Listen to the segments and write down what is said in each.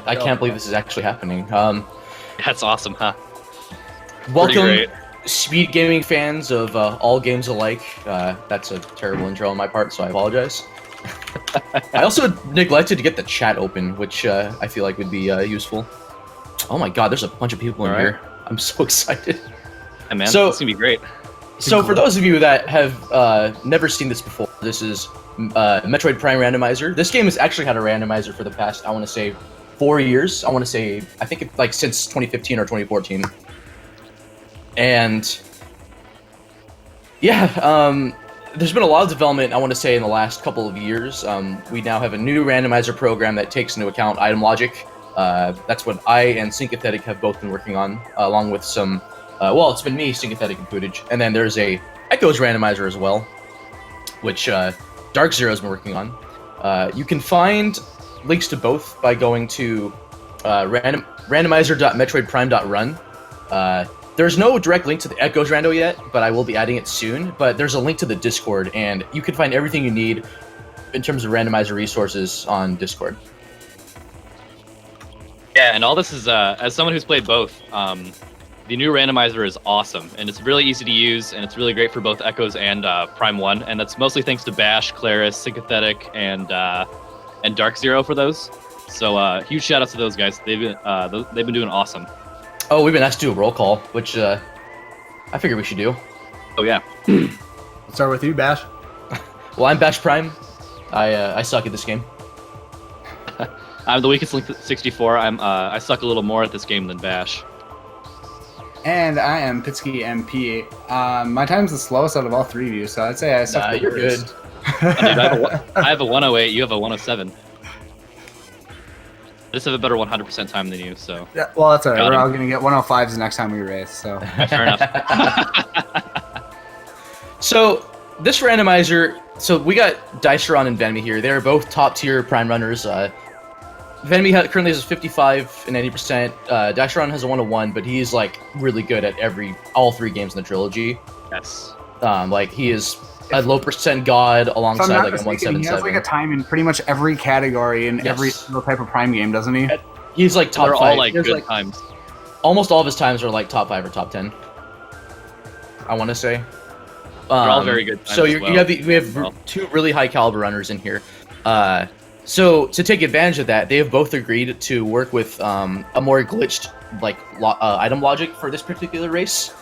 I can't believe this is actually happening. That's awesome, huh? Welcome, speed gaming fans of all games alike. That's a terrible intro on my part, so I apologize. I also neglected to get the chat open, which I feel like would be useful. Oh my god, there's a bunch of people in here. I'm so excited. Hey man, so, this is gonna be great. So for those of you that have never seen this before, this is Metroid Prime Randomizer. This game has actually had a randomizer for the past, I want to say, 4 years. I think it's like since 2015 or 2014. And yeah, there's been a lot of development, I want to say, in the last couple of years. We now have a new randomizer program that takes into account item logic. That's what I and Sympathetic have both been working on, along with some, well, it's been me, Sympathetic, and Footage. And then there's a Echoes randomizer as well, which Dark Zero's been working on. You can find links to both by going to randomizer.metroidprime.run. There's no direct link to the Echoes rando yet, but I will be adding it soon. But there's a link to the Discord, and you can find everything you need in terms of randomizer resources on Discord. Yeah, and all this is, as someone who's played both, the new randomizer is awesome, and it's really easy to use, and it's really great for both Echoes and Prime 1, and that's mostly thanks to Bash, Claris, Sympathetic, and Dark Zero for those. So huge shout outs to those guys. They've been doing awesome. Oh, we've been asked to do a roll call, which I figured we should do. Oh yeah. Let's start with you, Bash. Well, I'm Bash Prime. I suck at this game. I'm the weakest link 64. I suck a little more at this game than Bash. And I am Pitsky MP. My time's the slowest out of all three of you, so I'd say I suck. You're good. Dude, I have a 108. You have a 107. I just have a better 100% time than you, so. Yeah, well, that's alright. We're all gonna get 105s the next time we race, so. Fair enough. So this randomizer, so we got Diceron and Venmi here. They're both top tier Prime runners. Venmi currently has a 55 and 80%. Diceron has a 101, but he's like really good at all three games in the trilogy. Yes. Like he is a low percent god alongside like a 177. He has like a time in pretty much every category in every single type of Prime game, doesn't he? He's like top 5. They're all like good times. Almost all of his times are like top 5 or top 10. I want to say. They're all very good times. So we have two really high caliber runners in here. So to take advantage of that, they have both agreed to work with a more glitched like item logic for this particular race.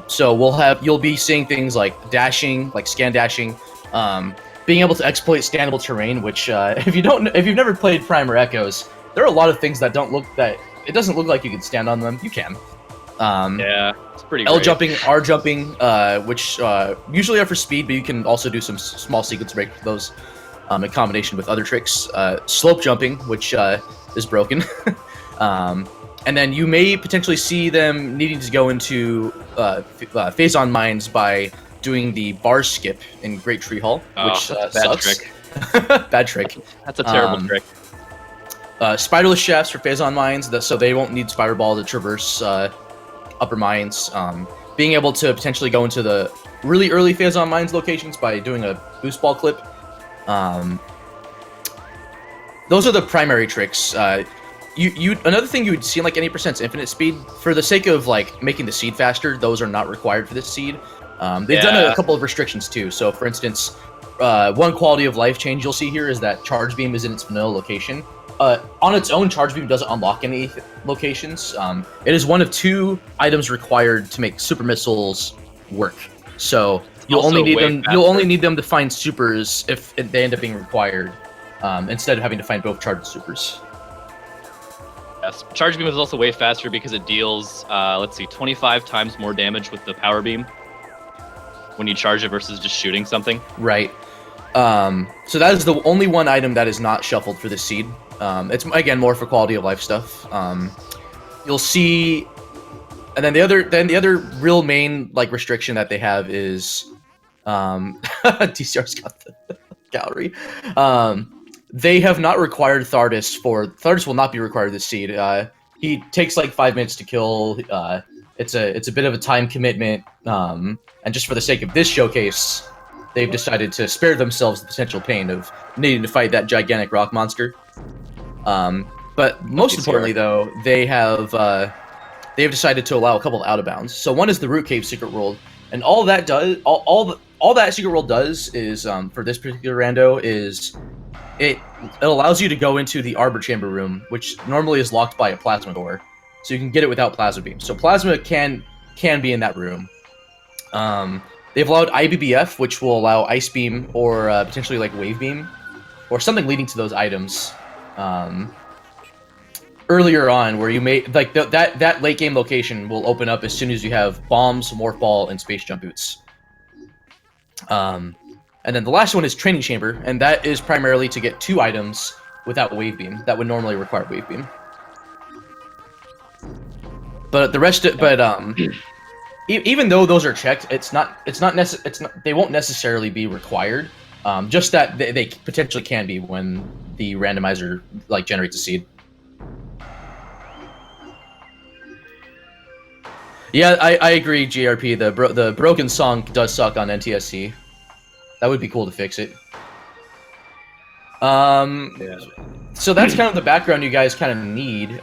So you'll be seeing things like dashing, like scan dashing, being able to exploit standable terrain. Which if you've never played Prime or Echoes, there are a lot of things that it doesn't look like you can stand on them. You can. Yeah, it's pretty. L jumping, R jumping, which usually are for speed, but you can also do some small sequence break for those. In combination with other tricks, slope jumping, which is broken, and then you may potentially see them needing to go into phase-on mines by doing the bar skip in Great Tree Hall, which bad sucks. Trick. Bad trick. That's a terrible trick. Spiderless shafts for phase-on mines, so they won't need Spider Ball to traverse upper mines. Being able to potentially go into the really early phase-on mines locations by doing a boost ball clip. Those are the primary tricks. Another thing you would see in like any percent's infinite speed, for the sake of like making the seed faster, those are not required for this seed. They've done a couple of restrictions too. So for instance, one quality of life change you'll see here is that Charge Beam is in its vanilla location. On its own, Charge Beam doesn't unlock any locations. It is one of 2 items required to make super missiles work. So you'll only need them to find supers if they end up being required, instead of having to find both charged supers. Yes, Charge Beam is also way faster because it deals, 25 times more damage with the Power Beam when you charge it versus just shooting something. Right. So that is the only one item that is not shuffled for this seed. It's again more for quality of life stuff. You'll see, and then the other real main like restriction that they have is, DCR's got the gallery. They have not required Thardus Thardus will not be required this seed. He takes like 5 minutes to kill. It's a bit of a time commitment. And just for the sake of this showcase, they've decided to spare themselves the potential pain of needing to fight that gigantic rock monster. But most DCR. importantly, though, they have decided to allow a couple of out of bounds. So one is the Root Cave Secret World, and all that does, all that Secret World does is for this particular rando is it allows you to go into the Arbor Chamber room, which normally is locked by a plasma door, so you can get it without plasma beam. So plasma can be in that room. They've allowed IBBF, which will allow Ice Beam or potentially like Wave Beam, or something leading to those items. Earlier on, where you may like that late game location will open up as soon as you have bombs, morph ball, and space jump boots. And then the last one is Training Chamber, and that is primarily to get 2 items without Wave Beam that would normally require Wave Beam. But the rest, even though those are checked, they won't necessarily be required. Just that they potentially can be when the randomizer like generates a seed. Yeah, I agree, GRP. The broken song does suck on NTSC. That would be cool to fix it. Yeah. So that's kind of the background you guys kind of need.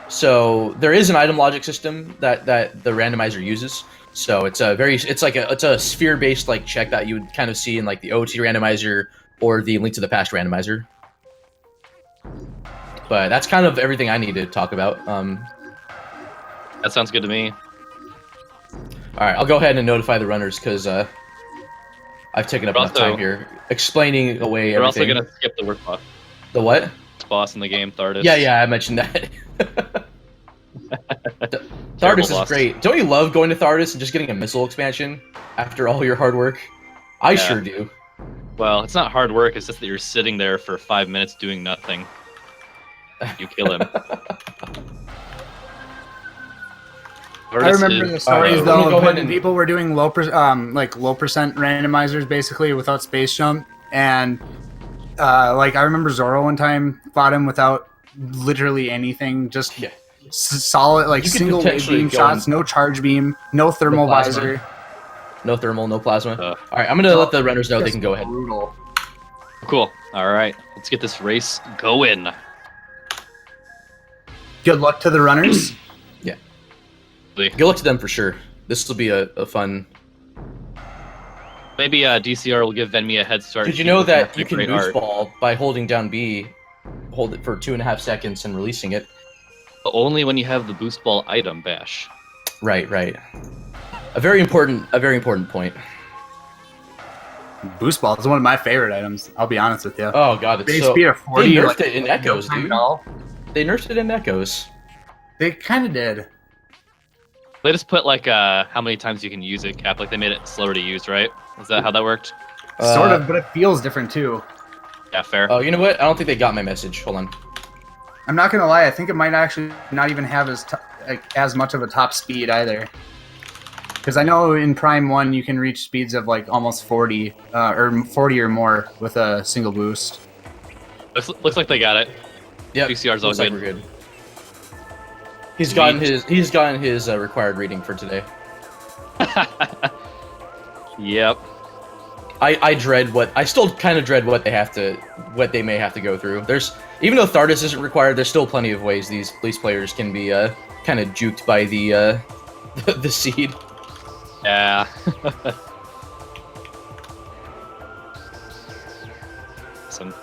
So there is an item logic system that the randomizer uses. So it's a sphere-based like check that you would kind of see in like the OT randomizer or the Link to the Past randomizer. But that's kind of everything I need to talk about. That sounds good to me. All right, I'll go ahead and notify the runners because I've taken up enough time here explaining away We're everything. also gonna skip the work boss. The what? Boss in the game, Thardus. Yeah, I mentioned that. Thardus is great. Don't you love going to Thardus and just getting a missile expansion after all your hard work? I sure do. Well, it's not hard work. It's just that you're sitting there for 5 minutes doing nothing. You kill him. I remember the stories though of when people were doing low percent randomizers basically without space jump, and like I remember Zoro one time fought him without literally anything, just solid like single wave beam shots, no charge beam, no thermal visor, no thermal, no plasma. All right, I'm gonna let the runners know they can go ahead. Brutal. Cool. All right, let's get this race going. Good luck to the runners. Good luck to them for sure. This will be a fun. Maybe DCR will give Venmi a head start. Did you know that you can boost ball by holding down B, hold it for 2.5 seconds and releasing it? But only when you have the boost ball item, Bash. Right. A very important point. Boost ball is one of my favorite items. I'll be honest with you. Oh god, it's base so. Speed of 40, they nerfed it in Echoes, dude. Doll. They nerfed it in Echoes. They kind of did. They just put like how many times you can use it cap. Like they made it slower to use, right? Is that how that worked? Sort of, but it feels different too. Yeah, fair. Oh, you know what? I don't think they got my message. Hold on. I'm not gonna lie. I think it might actually not even have as much of a top speed either. Because I know in Prime 1 you can reach speeds of like almost 40 or 40 or more with a single boost. Looks like they got it. Yeah, DCR's all looks good. like we're good. He's gotten his required reading for today. Yep. I still kind of dread what they may have to go through. Even though Thardus isn't required, there's still plenty of ways these players can be kind of juked by the the seed. Yeah. Awesome.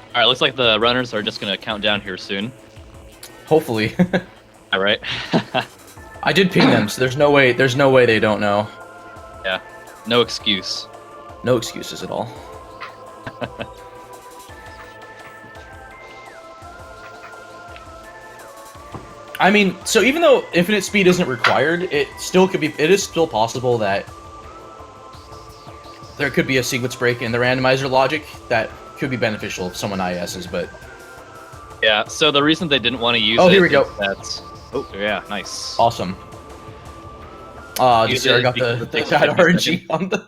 All right, looks like the runners are just gonna count down here soon. Hopefully. All right. I did ping them, so there's no way they don't know. Yeah. No excuse. No excuses at all. I mean, so even though infinite speed isn't required, it is still possible that there could be a sequence break in the randomizer logic that could be beneficial if someone ISs, but Yeah, so the reason they didn't want to use here we go. That's yeah, nice. Awesome. DCR got that RNG on the.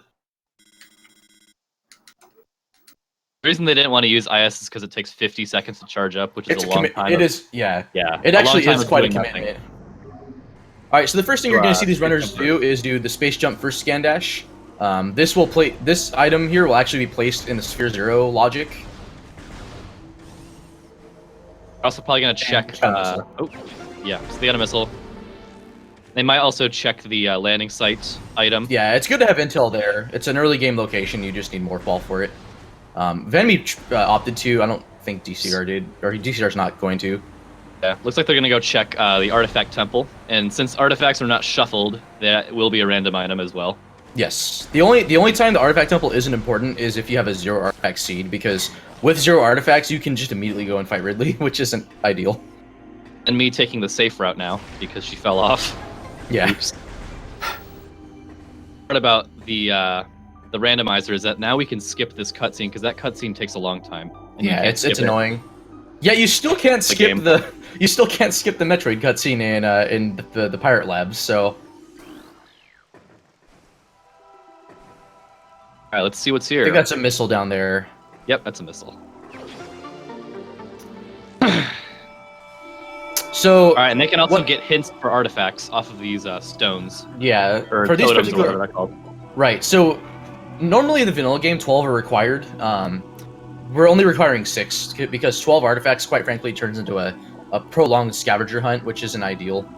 The reason they didn't want to use IS is because it takes 50 seconds to charge up, which is a long time. It is, yeah. Yeah. It actually is quite a commitment. All right, so the first thing you're going to see these runners do is do the space jump first scan dash. This item here will actually be placed in the sphere 0 logic. Also probably going to check. Oh, yeah, so they got a missile. They might also check the landing site item. Yeah, it's good to have intel there. It's an early game location. You just need more ball for it. Venmi opted to. I don't think DCR did, or DCR's not going to. Yeah, looks like they're gonna go check the artifact temple, and since artifacts are not shuffled, that will be a random item as well. Yes, the only time the artifact temple isn't important is if you have a 0 artifact seed, because with 0 artifacts you can just immediately go and fight Ridley, which isn't ideal. And me taking the safe route now because she fell off. Yeah. Oops. What about the randomizer is that now we can skip this cutscene because that cutscene takes a long time. Yeah, it's annoying. Yeah, you still can't skip the Metroid cutscene in the pirate labs. So, all right, let's see what's here. I think that's a missile down there. Yep, that's a missile. So, all right, and they can also get hints for artifacts off of these stones. Yeah, or for these totems, particular, or whatever they're called. Right. So, normally in the vanilla game, 12 are required. We're only requiring 6 because 12 artifacts, quite frankly, turns into a prolonged scavenger hunt, which isn't ideal.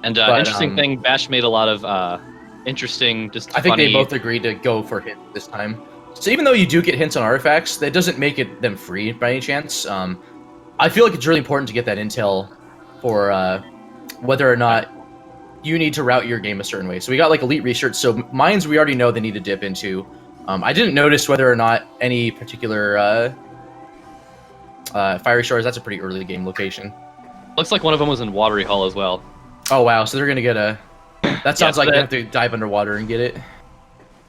And interesting thing, Bash made a lot of interesting, just I think funny... they both agreed to go for hint this time. So even though you do get hints on artifacts, that doesn't make them free by any chance. I feel like it's really important to get that intel for whether or not you need to route your game a certain way. So we got like elite research. So mines we already know they need to dip into. I didn't notice whether or not any particular fiery shores. That's a pretty early game location. Looks like one of them was in Watery Hall as well. Oh wow! So they're gonna get a. That sounds like they have to dive underwater and get it.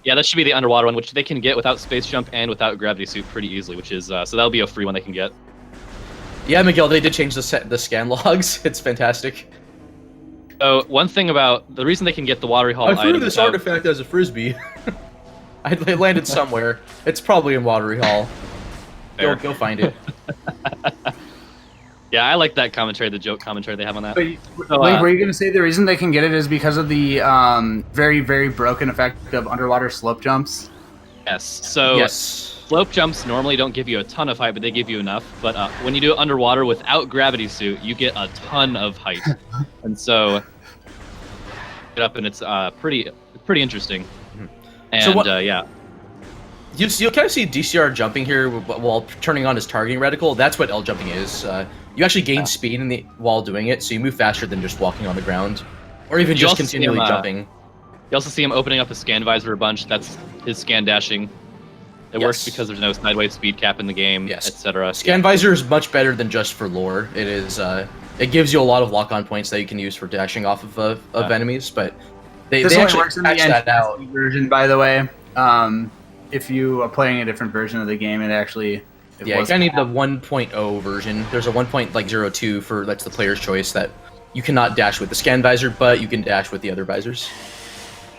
Yeah, that should be the underwater one, which they can get without space jump and without gravity suit pretty easily. Which is so that'll be a free one they can get. Yeah, Miguel, they did change the scan logs. It's fantastic. So one thing about the reason they can get the Watery Hall I threw this artifact as a frisbee. It landed somewhere. It's probably in Watery Hall. Go find it. Yeah, I like that commentary, the joke commentary they have on that. Wait, were you going to say the reason they can get it is because of the very, very broken effect of underwater slope jumps? Yes. So slope jumps normally don't give you a ton of height, but they give you enough. But when you do it underwater without gravity suit, you get a ton of height. And so get up, and it's pretty interesting. And so yeah. You'll kind of see DCR jumping here while turning on his targeting reticle. That's what L jumping is. You actually gain speed while doing it, so you move faster than just walking on the ground, or even just continually jumping. You also see him opening up the scan visor a bunch. That's his scan dashing. It works because there's no sideways speed cap in the game, etc. Scan visor is much better than just for lore. It is. It gives you a lot of lock-on points that you can use for dashing off of enemies, but they actually works in the that out. version, by the way. If you are playing a different version of the game, it actually... you kind of need the 1.0 version. There's a 1.02 that's the player's choice that you cannot dash with the scan visor, but you can dash with the other visors.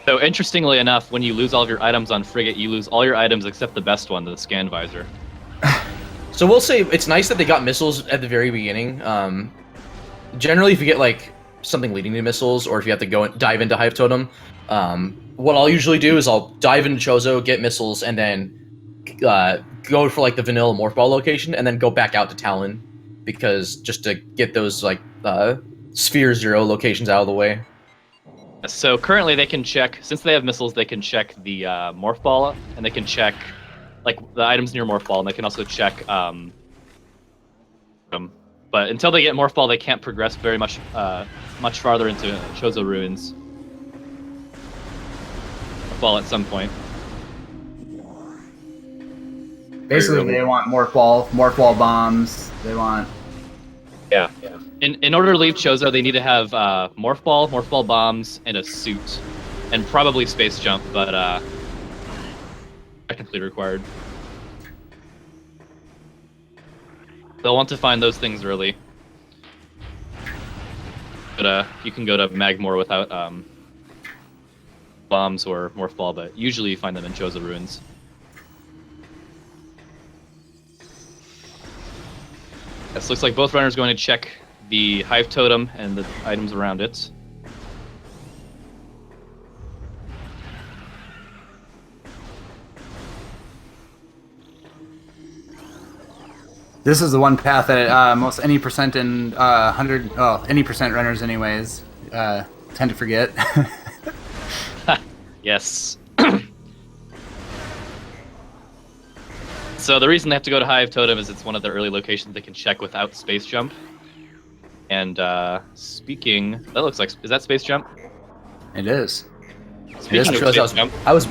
So interestingly enough, when you lose all of your items on Frigate, you lose all your items except the best one, the scan visor. So we'll say it's nice that they got missiles at the very beginning. Generally, if you get like something leading to missiles, or if you have to go and dive into Hive Totem, what I'll usually do is I'll dive into Chozo, get missiles, and then go for like the vanilla morph ball location, and then go back out to Talon, because just to get those like sphere 0 locations out of the way. So currently they can check, since they have missiles, they can check the morph ball, and they can check like the items near morph ball, and they can also check but until they get morph ball, they can't progress very much farther into Chozo ruins. Ball at some point. Basically, they want morph ball bombs. They want. Yeah. In order to leave Chozo, they need to have morph ball bombs, and a suit, and probably space jump, but technically required. They'll want to find those things early. But you can go to Magmore without bombs or morph ball, but usually you find them in Chozo ruins. This looks like both runners going to check the Hive Totem and the items around it. This is the one path that most any percent in 100, any percent runners anyways, tend to forget. Yes. So the reason they have to go to Hive Totem is it's one of the early locations they can check without space jump. And speaking, that looks like, is that space jump? It is. Speaking of space jump, I was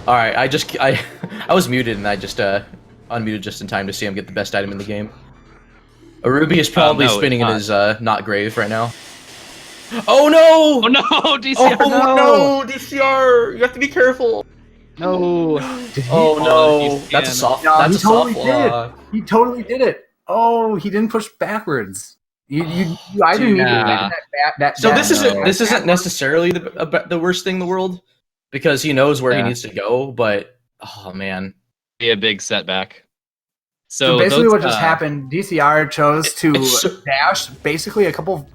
all right. I was muted and I just unmuted just in time to see him get the best item in the game. A ruby is probably spinning in his not grave right now. Oh no! Oh no, DCR! Oh no, DCR! You have to be careful. No. Oh no, that's a soft. No, that's he a totally soft did flaw. it. He totally did it. Oh, he didn't push backwards. I didn't even that. So this isn't necessarily the worst thing in the world because he knows where he needs to go. But oh man, be a big setback. So basically, what just happened? DCR chose to dash basically a couple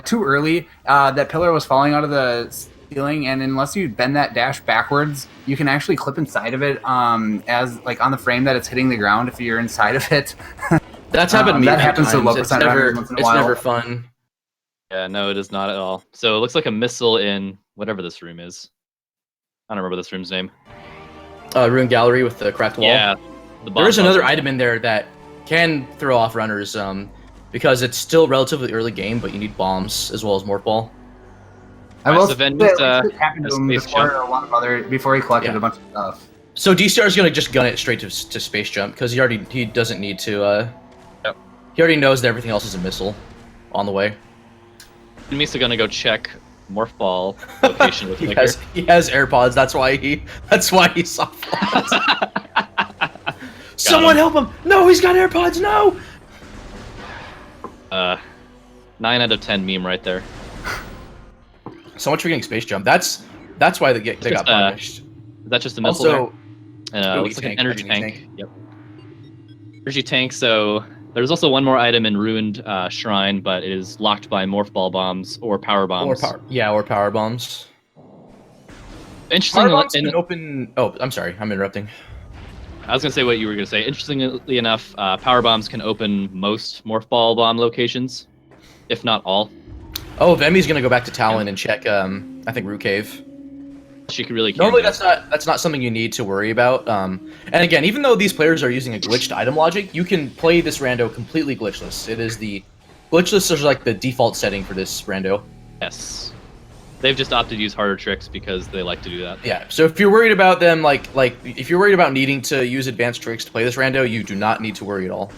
too early. That pillar was falling out of the ceiling, and unless you bend that dash backwards, you can actually clip inside of it as like on the frame that it's hitting the ground if you're inside of it. That's happened to me. That happens to low percent runners once in a while. It's never fun. Yeah, no, it is not at all. So it looks like a missile in whatever this room is. I don't remember this room's name. Ruin gallery with the cracked wall. Yeah. There is another item in there that can throw off runners because it's still relatively early game, but you need bombs as well as morph ball. I will say it happened to him before he collected a bunch of stuff. So DCR is gonna just gun it straight to space jump because he doesn't need to. He already knows that everything else is a missile on the way. Misa gonna go check morph ball location with he has AirPods. That's why he soft Someone help him! No, he's got AirPods. No. 9 out of 10 meme right there. So much for getting space jump. That's why they got punished. Is that just a missile? Also, there? Looks like an energy tank. Yep. Energy tank. So there's also one more item in ruined shrine, but it is locked by morph ball bombs or power bombs. Or power bombs. Interesting. Power bombs can open. Oh, I'm sorry. I'm interrupting. I was gonna say what you were gonna say. Interestingly enough, power bombs can open most morph ball bomb locations, if not all. Oh, Vemi's gonna go back to Talon and check. I think Root Cave. She could really. Normally, that's not something you need to worry about. And again, even though these players are using a glitched item logic, you can play this rando completely glitchless. It is glitchless is like the default setting for this rando. Yes. They've just opted to use harder tricks because they like to do that. Yeah. So if you're worried about them, if you're worried about needing to use advanced tricks to play this rando, you do not need to worry at all.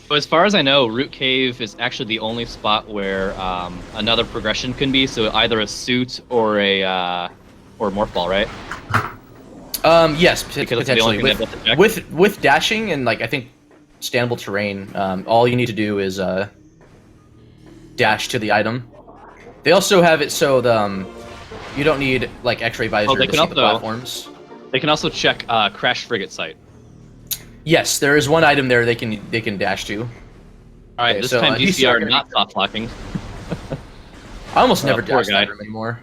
So as far as I know, Root Cave is actually the only spot where another progression can be. So either a suit or a morph ball, right? Yes, potentially. With dashing and I think standable terrain, all you need to do is dash to the item. They also have it so you don't need X-ray visor to see the platforms. They can also check crash frigate site. Yes, there is one item there they can dash to. All right, this time DCR not soft locking. I almost never dash that room anymore.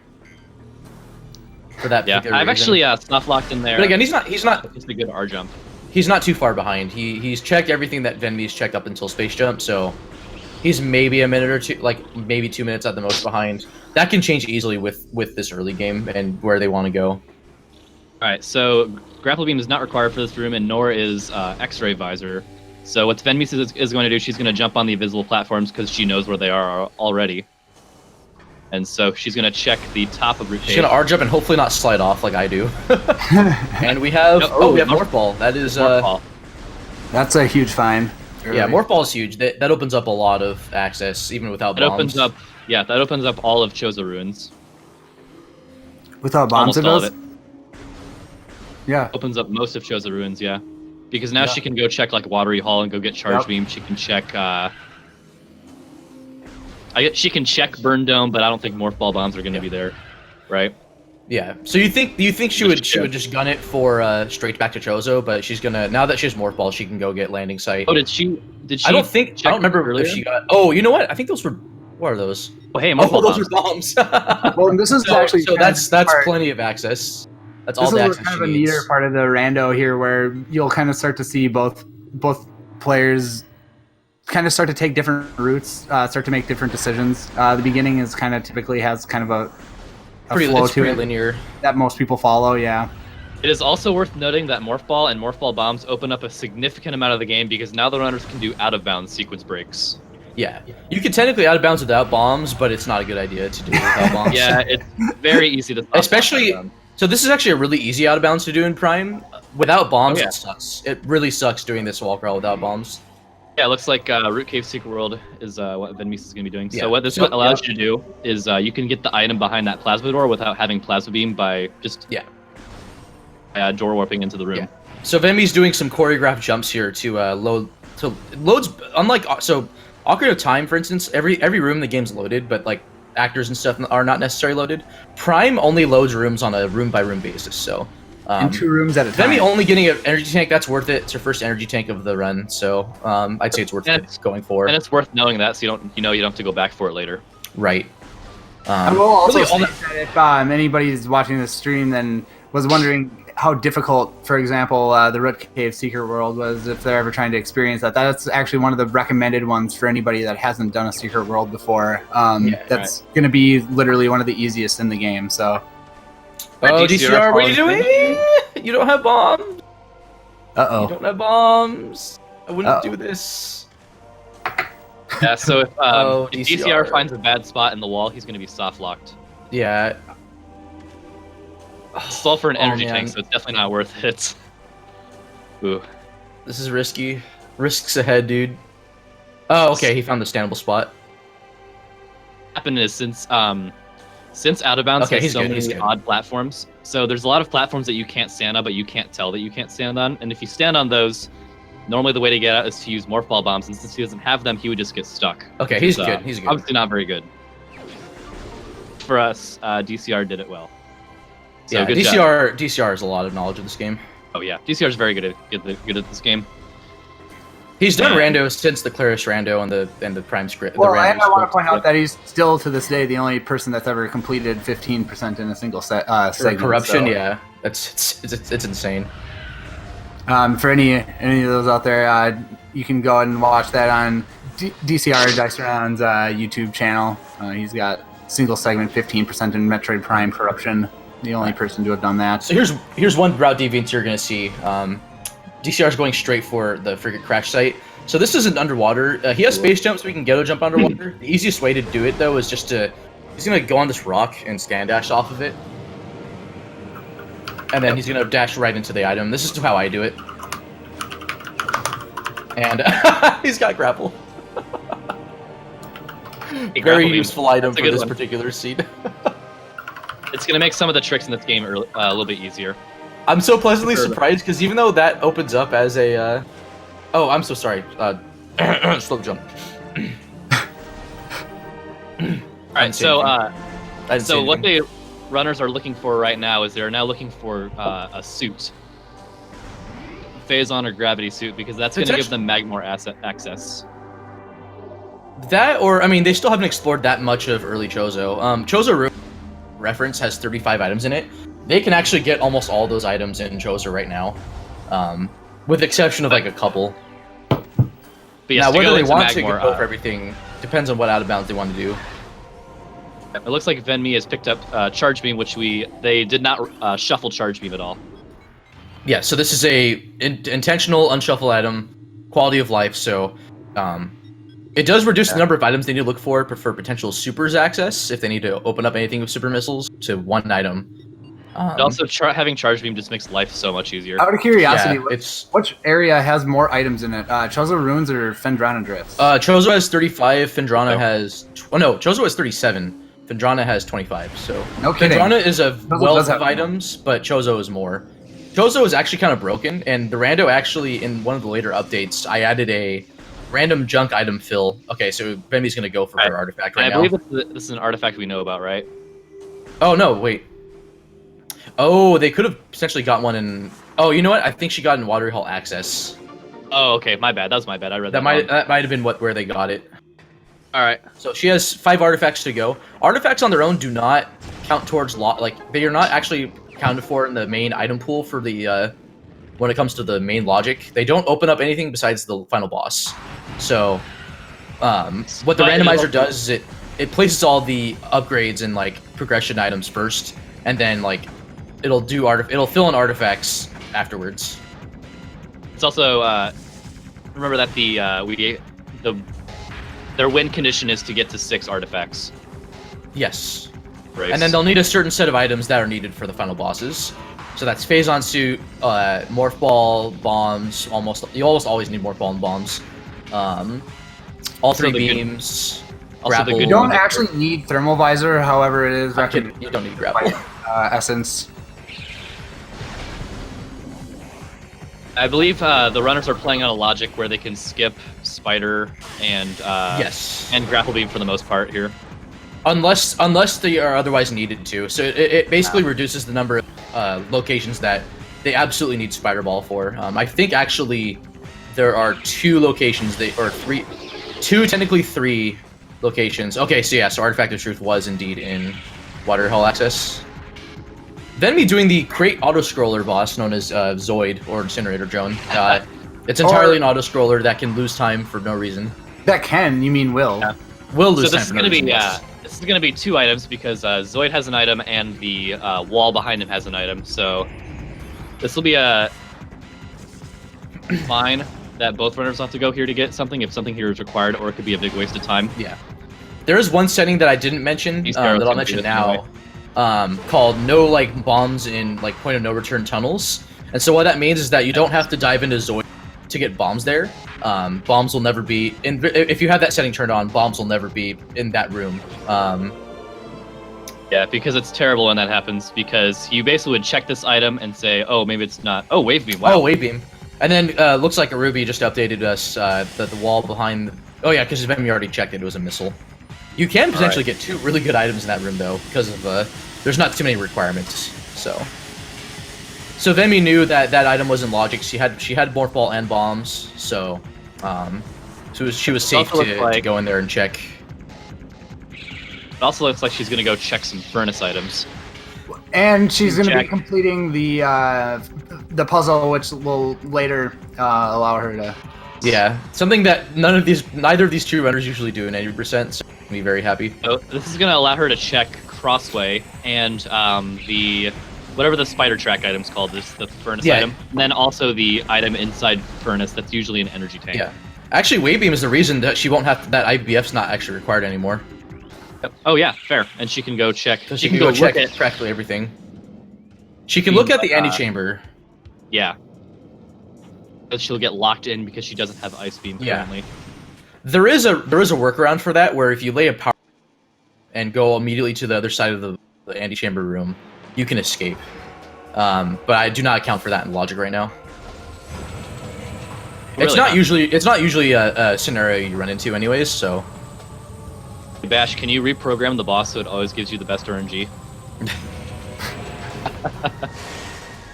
For that particular I've reason. actually soft locked in there. But again, he's not. It's a good R jump. He's not too far behind. He's checked everything that Venmi's checked up until space jump, so he's maybe a minute or two, maybe 2 minutes at the most behind. That can change easily with this early game and where they want to go. All right, so grapple beam is not required for this room, and nor is X-ray visor. So what Venmi is going to do, she's going to jump on the invisible platforms because she knows where they are already. And so she's going to check the top of Root Cave. She's going to R-jump and hopefully not slide off like I do. And we have... we have Morph Ball. That is... That's a huge find. Really. Yeah, Morph Ball is huge. That opens up a lot of access, even without bombs. That opens up all of Choza Ruins. Without bombs, almost all of it. Yeah. Opens up most of Choza Ruins, yeah. Because now she can go check Watery Hall and go get Charge Beam. She can check she can check Burn Dome, but I don't think Morph Ball bombs are going to be there, right? Yeah. So you think she would just gun it for straight back to Chozo, but she's gonna, now that she has Morph Ball, she can go get landing site. Oh, did she? I don't remember earlier? if she got. Oh, you know what? I think those were. What are those? Oh, hey, Morph Ball those are bombs. Well, this is actually so that's plenty of access. That's all the access kind of a neater part of the rando here, where you'll kind of start to see both players kind of start to take different routes, start to make different decisions. The beginning is kind of typically has kind of a flow to it, linear, that most people follow. Yeah. It is also worth noting that Morph Ball and Morph Ball bombs open up a significant amount of the game because now the runners can do out of bounds sequence breaks. Yeah, you can technically out of bounds without bombs, but it's not a good idea to do without bombs. Yeah, it's very easy to. Especially, so this is actually a really easy out of bounds to do in Prime. Without bombs, It sucks. It really sucks doing this wall crawl without bombs. Yeah, it looks like Root Cave Secret World is what Venmise is going to be doing. Yeah. So what this allows you to do is you can get the item behind that plasma door without having plasma beam by just door warping into the room. Yeah. So Venmi's doing some choreographed jumps here to load. So it loads, unlike so Ocarina of Time, for instance, every room in the game's loaded, but like actors and stuff are not necessarily loaded. Prime only loads rooms on a room by room basis. So. In 2 rooms at a time. Venmi only getting an energy tank, that's worth it. It's her first energy tank of the run, so I'd say it's worth it going forward. And it's worth knowing that, so you don't have to go back for it later. Right. I will also say that if anybody's watching this stream then was wondering how difficult, for example, the Root Cave Secret World was, if they're ever trying to experience that, that's actually one of the recommended ones for anybody that hasn't done a Secret World before. That's going to be literally one of the easiest in the game, so... Oh, DCR, what are you doing? You don't have bombs. Uh-oh. You don't have bombs. I wouldn't do this. Yeah, so if DCR finds a bad spot in the wall, he's going to be soft locked. Yeah. It's all for an energy tank, so it's definitely not worth it. Ooh. This is risky. Risks ahead, dude. Oh, okay, he found the standable spot. What happened is since Out of Bounds has so many odd platforms, so there's a lot of platforms that you can't stand on, but you can't tell that you can't stand on. And if you stand on those, normally the way to get out is to use Morph Ball bombs, and since he doesn't have them, he would just get stuck. Okay, he's good. He's good. Obviously not very good. For us, DCR did it well. So yeah, good DCR has a lot of knowledge of this game. Oh yeah, DCR is very good at this game. He's done rando since the Claris rando and the Prime script. Well, I want to point out that he's still to this day the only person that's ever completed 15% in a single segment. Corruption, so. Yeah, it's insane. For any of those out there, you can go and watch that on DCR Dice Around's YouTube channel. He's got single segment 15% in Metroid Prime Corruption. The only person to have done that. So here's one route deviance you're gonna see. DCR is going straight for the frigate crash site. So this isn't underwater. He has space jump, so we can ghetto jump underwater. The easiest way to do it, though, is just he's going to go on this rock and stand dash off of it. And then he's going to dash right into the item. This is how I do it. And he's got grapple. Very useful item for this particular seed. It's going to make some of the tricks in this game a little bit easier. I'm so pleasantly surprised, because even though that opens up as a... Oh, I'm so sorry. Slow jump. Alright, so what the runners are looking for right now is they're now looking for a suit. Phazon or gravity suit, because that's going to give them Magmor access. That, or, I mean, they still haven't explored that much of early Chozo. Chozo Room reference has 35 items in it. They can actually get almost all those items in Chozo right now, with the exception of like a couple. But yes, now, whether they want to go for everything depends on what out of bounds they want to do. It looks like Venmi has picked up Charge Beam, which they did not shuffle Charge Beam at all. Yeah, so this is a intentional unshuffle item, quality of life. So it does reduce the number of items they need to look for potential supers access if they need to open up anything with super missiles to one item. Also, having Charge Beam just makes life so much easier. Out of curiosity, which area has more items in it? Chozo Ruins or Phendrana Drifts? Chozo has 35, Phendrana has... Oh no, Chozo has 37, Phendrana has 25, so... No kidding. Phendrana is a wealth of items, but Chozo is more. Chozo is actually kind of broken, and the rando actually, in one of the later updates, I added a random junk item fill. Okay, so Venmi's going to go for her artifact right now. I believe this is an artifact we know about, right? Oh no, wait. Oh, they could have potentially got one in. Oh, you know what? I think she got in Watery Hall Access. Oh, okay. My bad. That was my bad. I read that. That might have been where they got it. All right. So she has 5 artifacts to go. Artifacts on their own do not count towards like they are not actually accounted for in the main item pool for the when it comes to the main logic. They don't open up anything besides the final boss. So what the randomizer does is it places all the upgrades and like progression items first, and then like it'll fill in artifacts afterwards. It's also remember that their win condition is to get to 6 artifacts. Yes. Right. And then they'll need a certain set of items that are needed for the final bosses. So that's Phazon Suit, Morph Ball, Bombs. You almost always need Morph Ball and Bombs. All 3 beams. Grapple. You don't actually need Thermal Visor, however it is. You don't need Grapple. Essence. I believe the runners are playing on a logic where they can skip Spider and yes, and Grapple Beam for the most part here. Unless they are otherwise needed to. So it basically reduces the number of locations that they absolutely need Spider Ball for. I think actually there are 2 locations technically 3 locations. Okay, so yeah, so Artifact of Truth was indeed in Water Hall Access. Then me doing the Crate Auto-Scroller boss known as Zoid, or Incinerator Drone. It's entirely an auto-scroller that can lose time for no reason. That can, you mean will. Yeah. Will lose so time for no reason. This is going to be 2 items because Zoid has an item and the wall behind him has an item. So this will be fine that both runners have to go here to get something if something here is required, or it could be a big waste of time. Yeah. There is one setting that I didn't mention that I'll mention now. Called no bombs in point of no return tunnels. And so what that means is that you don't have to dive into Zoid to get bombs there. Bombs will never be if you have that setting turned on, bombs will never be in that room. Yeah, because it's terrible when that happens, because you basically would check this item and say, oh, maybe it's not. Oh, Wave Beam. Wow. Oh, Wave Beam. And then looks like Ruby just updated us that the wall behind. Oh yeah, because Vemi already checked it was a missile. You can potentially get 2 really good items in that room though, because of there's not too many requirements. So Vemi knew that that item was in logic. She had Morph Ball and bombs, so she was safe to go in there and check. It also looks like she's gonna go check some furnace items. And she's gonna be completing the puzzle, which will later allow her to. Yeah, something that neither of these 2 runners usually do in 80%. So I'm be very happy. So this is gonna allow her to check Crossway and the whatever the spider track item's called, the furnace item, and then also the item inside furnace that's usually an energy tank. Yeah, actually, Wave Beam is the reason that she won't have that IBF's not actually required anymore. Yep. Oh yeah, fair. And she can go check. So she can go check practically everything. She can look at the antechamber. Yeah. But she'll get locked in because she doesn't have Ice Beam currently. There is a workaround for that where if you lay a power and go immediately to the other side of the antechamber room, you can escape. But I do not account for that in logic right now. Really it's not usually a scenario you run into anyways, so. Bash, can you reprogram the boss so it always gives you the best RNG?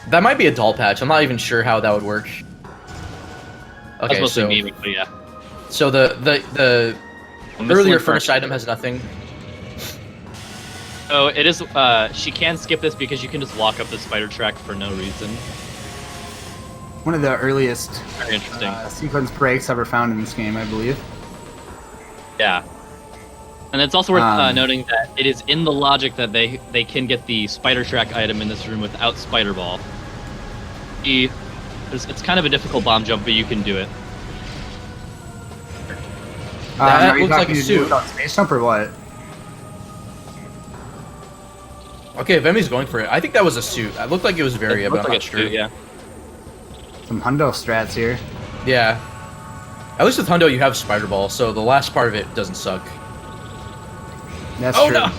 That might be a doll patch. I'm not even sure how that would work. Okay, that's mostly me, but yeah. So the earlier furnace item has nothing. Oh, it is. She can skip this because you can just walk up the spider track for no reason. One of the earliest very interesting sequence breaks ever found in this game, I believe. Yeah. And it's also worth noting that it is in the logic that they can get the spider track item in this room without spider ball. It's kind of a difficult bomb jump, but you can do it. That looks like a suit. Space jump or what? Okay, Vemi's going for it. I think that was a suit. It looked like it was Varia, but I'm not sure. Yeah. Some hundo strats here. Yeah. At least with hundo, you have spider ball, so the last part of it doesn't suck. That's true. No.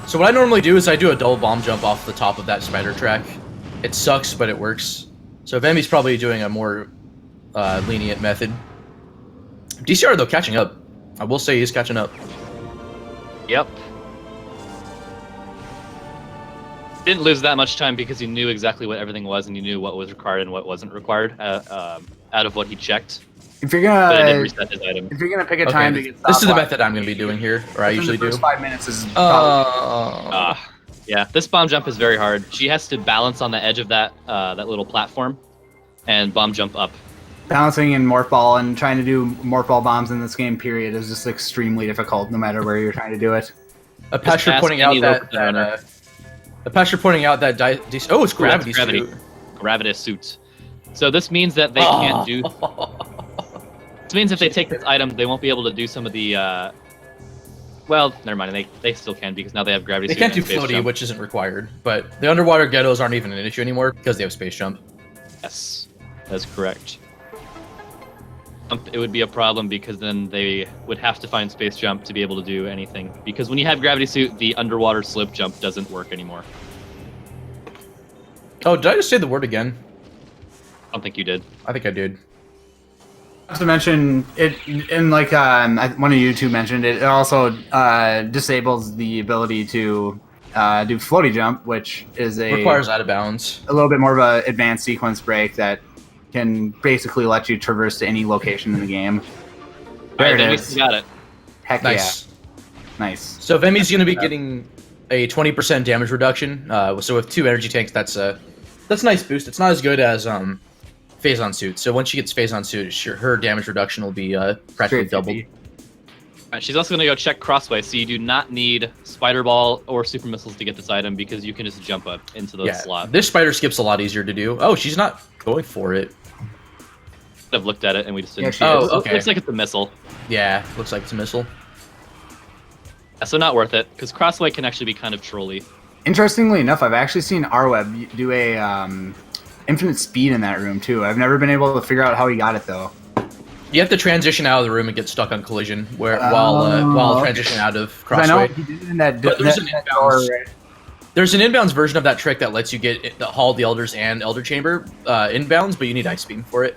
So what I normally do is I do a double bomb jump off the top of that spider track. It sucks, but it works. So Vemi's probably doing a more lenient method. DCR, though, catching up. I will say he's catching up. Yep. Didn't lose that much time because you knew exactly what everything was, and you knew what was required and what wasn't required out of what he checked. If you're gonna, but it did reset his item. If you're gonna pick a time to get this is the method I'm gonna be doing here, or I usually do. 5 minutes is. Yeah, this bomb jump is very hard. She has to balance on the edge of that that little platform, and bomb jump up. Balancing in morph ball and trying to do morph ball bombs in this game, period, is just extremely difficult, no matter where you're trying to do it. A pastor pointing out that. The pastor pointing out that oh, it's gravity suit. Gravity suit. So this means that they can't do. This means if they take this item, they won't be able to do some of the. Well, never mind. They still can because now they have gravity. They can't do floaty, which isn't required. But the underwater ghettos aren't even an issue anymore because they have space jump. Yes, that's correct. It would be a problem because then they would have to find space jump to be able to do anything. Because when you have gravity suit, the underwater slope jump doesn't work anymore. Oh, did I just say the word again? I don't think you did. I think I did. To mention it, and like one of you two mentioned it, it also disables the ability to do floaty jump, which is requires out of bounds. A little bit more of an advanced sequence break that can basically let you traverse to any location in the game. There it is. Got it. Heck nice. Yeah. Nice. So Vemi's going to be getting a 20% damage reduction. So with 2 energy tanks, that's a nice boost. It's not as good as Phazon suit. So once she gets Phazon suit, her damage reduction will be practically doubled. Right, she's also going to go check crossway, so you do not need Spider Ball or Super Missiles to get this item because you can just jump up into those slots. This spider skip's a lot easier to do. Oh, she's not going for it. I've looked at it and we just didn't. Yeah, okay. Looks like it's a missile. Yeah, looks like it's a missile. Yeah, so not worth it because crossway can actually be kind of trolly. Interestingly enough, I've actually seen Arweb do a infinite speed in that room too. I've never been able to figure out how he got it though. You have to transition out of the room and get stuck on collision while transitioning out of crossway. I know he did it in that. There's an inbounds version of that trick that lets you get the Hall of the Elders and Elder Chamber inbounds, but you need Ice Beam for it.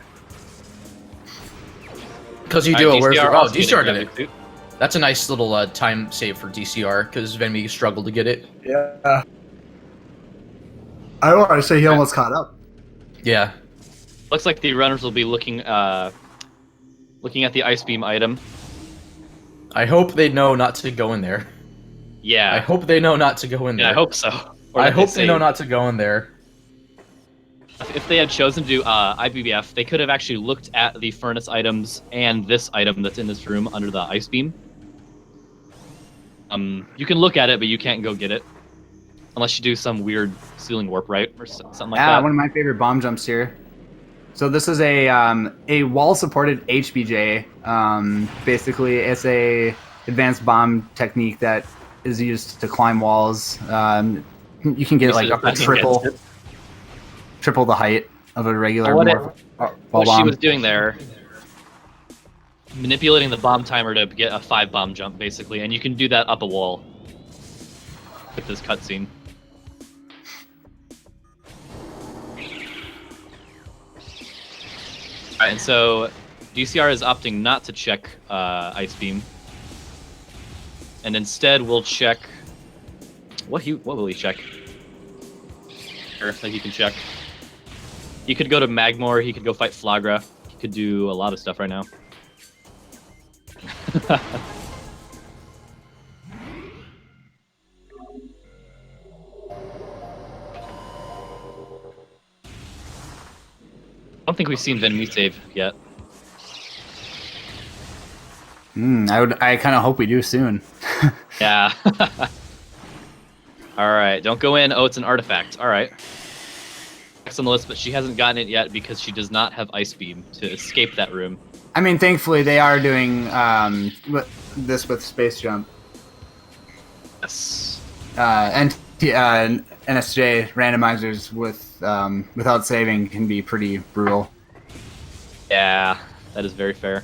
Because you do a where's DCR did it. That's a nice little time save for DCR because Venmi struggled to get it. Yeah. I don't want to say he almost caught up. Yeah. Looks like the runners will be looking at the Ice Beam item. I hope they know not to go in there. Yeah. I hope they know not to go in there. Yeah, I hope so. I hope they know not to go in there. If they had chosen to do IBBF, they could have actually looked at the furnace items and this item that's in this room under the Ice Beam. You can look at it, but you can't go get it. Unless you do some weird ceiling warp, right? Or something like that. One of my favorite bomb jumps here. So this is a wall-supported HBJ. Basically, it's a advanced bomb technique that is used to climb walls. You can get like up to triple the height of a regular what bomb. She was doing there, manipulating the bomb timer to get a 5 bomb jump, basically, and you can do that up a wall with this cutscene. Alright, and so DCR is opting not to check Ice Beam, and instead we'll check what will he check? Sure, that he can check. He could go to Magmor, he could go fight Flagra, he could do a lot of stuff right now. I don't think we've seen Venmi save yet. I kind of hope we do soon. Yeah. Alright, don't go in. Oh, it's an artifact. Alright. Next on the list, but she hasn't gotten it yet because she does not have Ice Beam to escape that room. I mean, thankfully, they are doing this with Space Jump. Yes. And NSJ randomizers without saving can be pretty brutal. Yeah, that is very fair.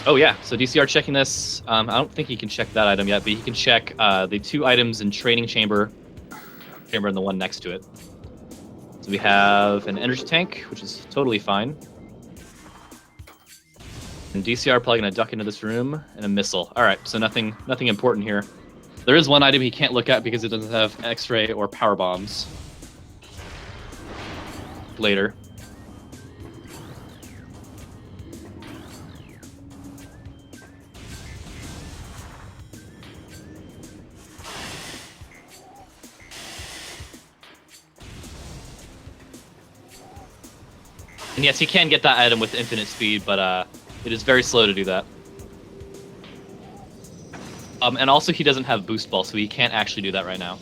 Oh yeah, so DCR checking this. I don't think he can check that item yet, but he can check the 2 items in Training Chamber and the one next to it. So we have an energy tank, which is totally fine. And DCR probably gonna duck into this room, and a missile. All right, so nothing important here. There is one item he can't look at because it doesn't have X-ray or power bombs. Later. And yes, he can get that item with infinite speed, but it is very slow to do that. And also he doesn't have boost ball, so he can't actually do that right now.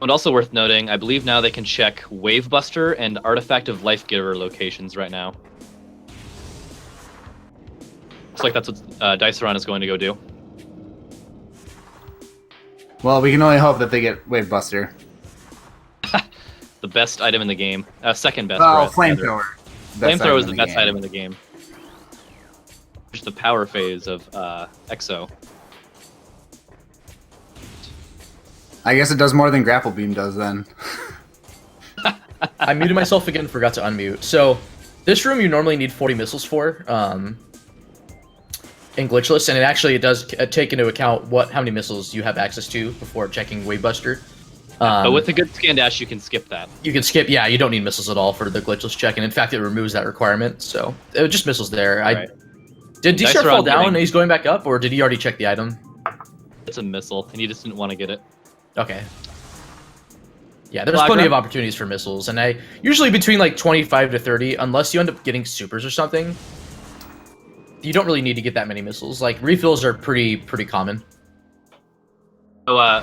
And also worth noting, I believe now they can check Wave Buster and Artifact of Life Giver locations right now. Looks like that's what Diceron is going to go do. Well, we can only hope that they get Wave Buster. The best item in the game. Second best. Oh, Flamethrower. Flamethrower is the best item in the game. Just the power phase of Exo. I guess it does more than Grapple Beam does then. I muted myself again, forgot to unmute. So, this room you normally need 40 missiles for, in glitchless, and it does take into account how many missiles you have access to before checking Wave Buster. But with a good scan dash, you can skip that. You can skip, yeah, you don't need missiles at all for the glitchless check, and in fact, it removes that requirement, so just missiles there. Right. Did D-Star fall down and he's going back up, or did he already check the item? It's a missile, and he just didn't want to get it. Okay. Yeah, there's plenty of opportunities for missiles, and usually between like 25 to 30, unless you end up getting supers or something, you don't really need to get that many missiles. Like, refills are pretty common. So,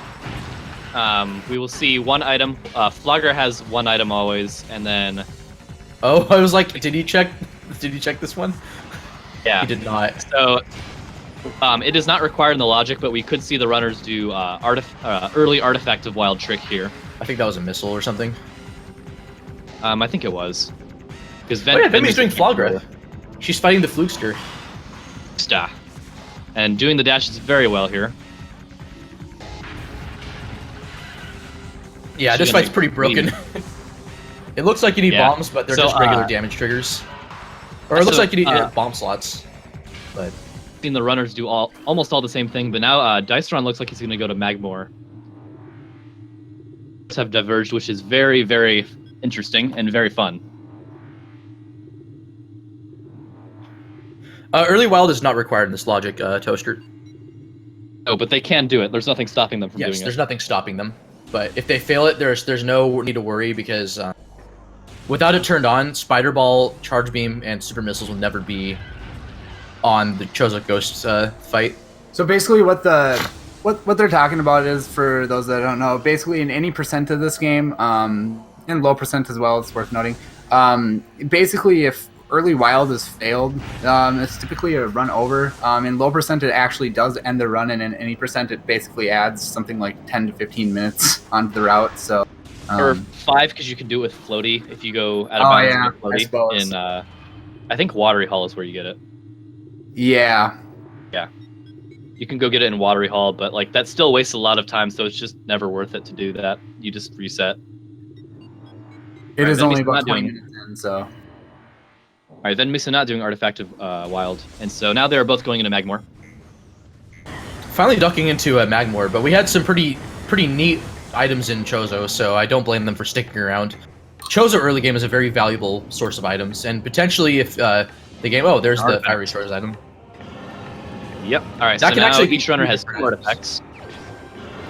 we will see one item. Flogger has one item always, and then... Oh, I was like, did he check this one? Yeah. He did not. So, it is not required in the logic, but we could see the runners do early Artifact of Wild Trick here. I think that was a missile or something. I think it was. Because Vemi's doing Flogra. She's fighting the Flukester. And doing the dashes very well here. Yeah, this fight's pretty broken. It looks like you need bombs, but they're just regular damage triggers. Or it looks like you need bomb slots. But seen the runners do almost all the same thing, but now Diceron looks like he's going to go to Magmore. Have diverged, which is very, very interesting and very fun. Early Wild is not required in this logic, Toaster. No, but they can do it. There's nothing stopping them from doing it. Yes, there's nothing stopping them. But if they fail it, there's no need to worry, because without it turned on, Spider Ball, Charge Beam, and Super Missiles will never be on the Chozo Ghost fight. So basically what they're talking about is, for those that don't know, basically in any percent of this game, and low percent as well, it's worth noting, basically if early wild is failed, it's typically a run over. In low percent, it actually does end the run, and in any percent, it basically adds something like 10 to 15 minutes onto the route. So, or 5, because you can do it with floaty if you go out of bounds with floaty. I suppose. I think Watery Hall is where you get it. Yeah. Yeah. You can go get it in Watery Hall, but like that still wastes a lot of time, so it's just never worth it to do that. You just reset. It is only about 20 minutes in, so. Alright, then Misa not doing Artifact of Wild, and so now they're both going into Magmore. Finally ducking into Magmore, but we had some pretty neat items in Chozo, so I don't blame them for sticking around. Chozo early game is a very valuable source of items, and potentially if the game... Oh, there's the Fiery Stars item. Yep. Alright, so now each runner has 2 artifacts.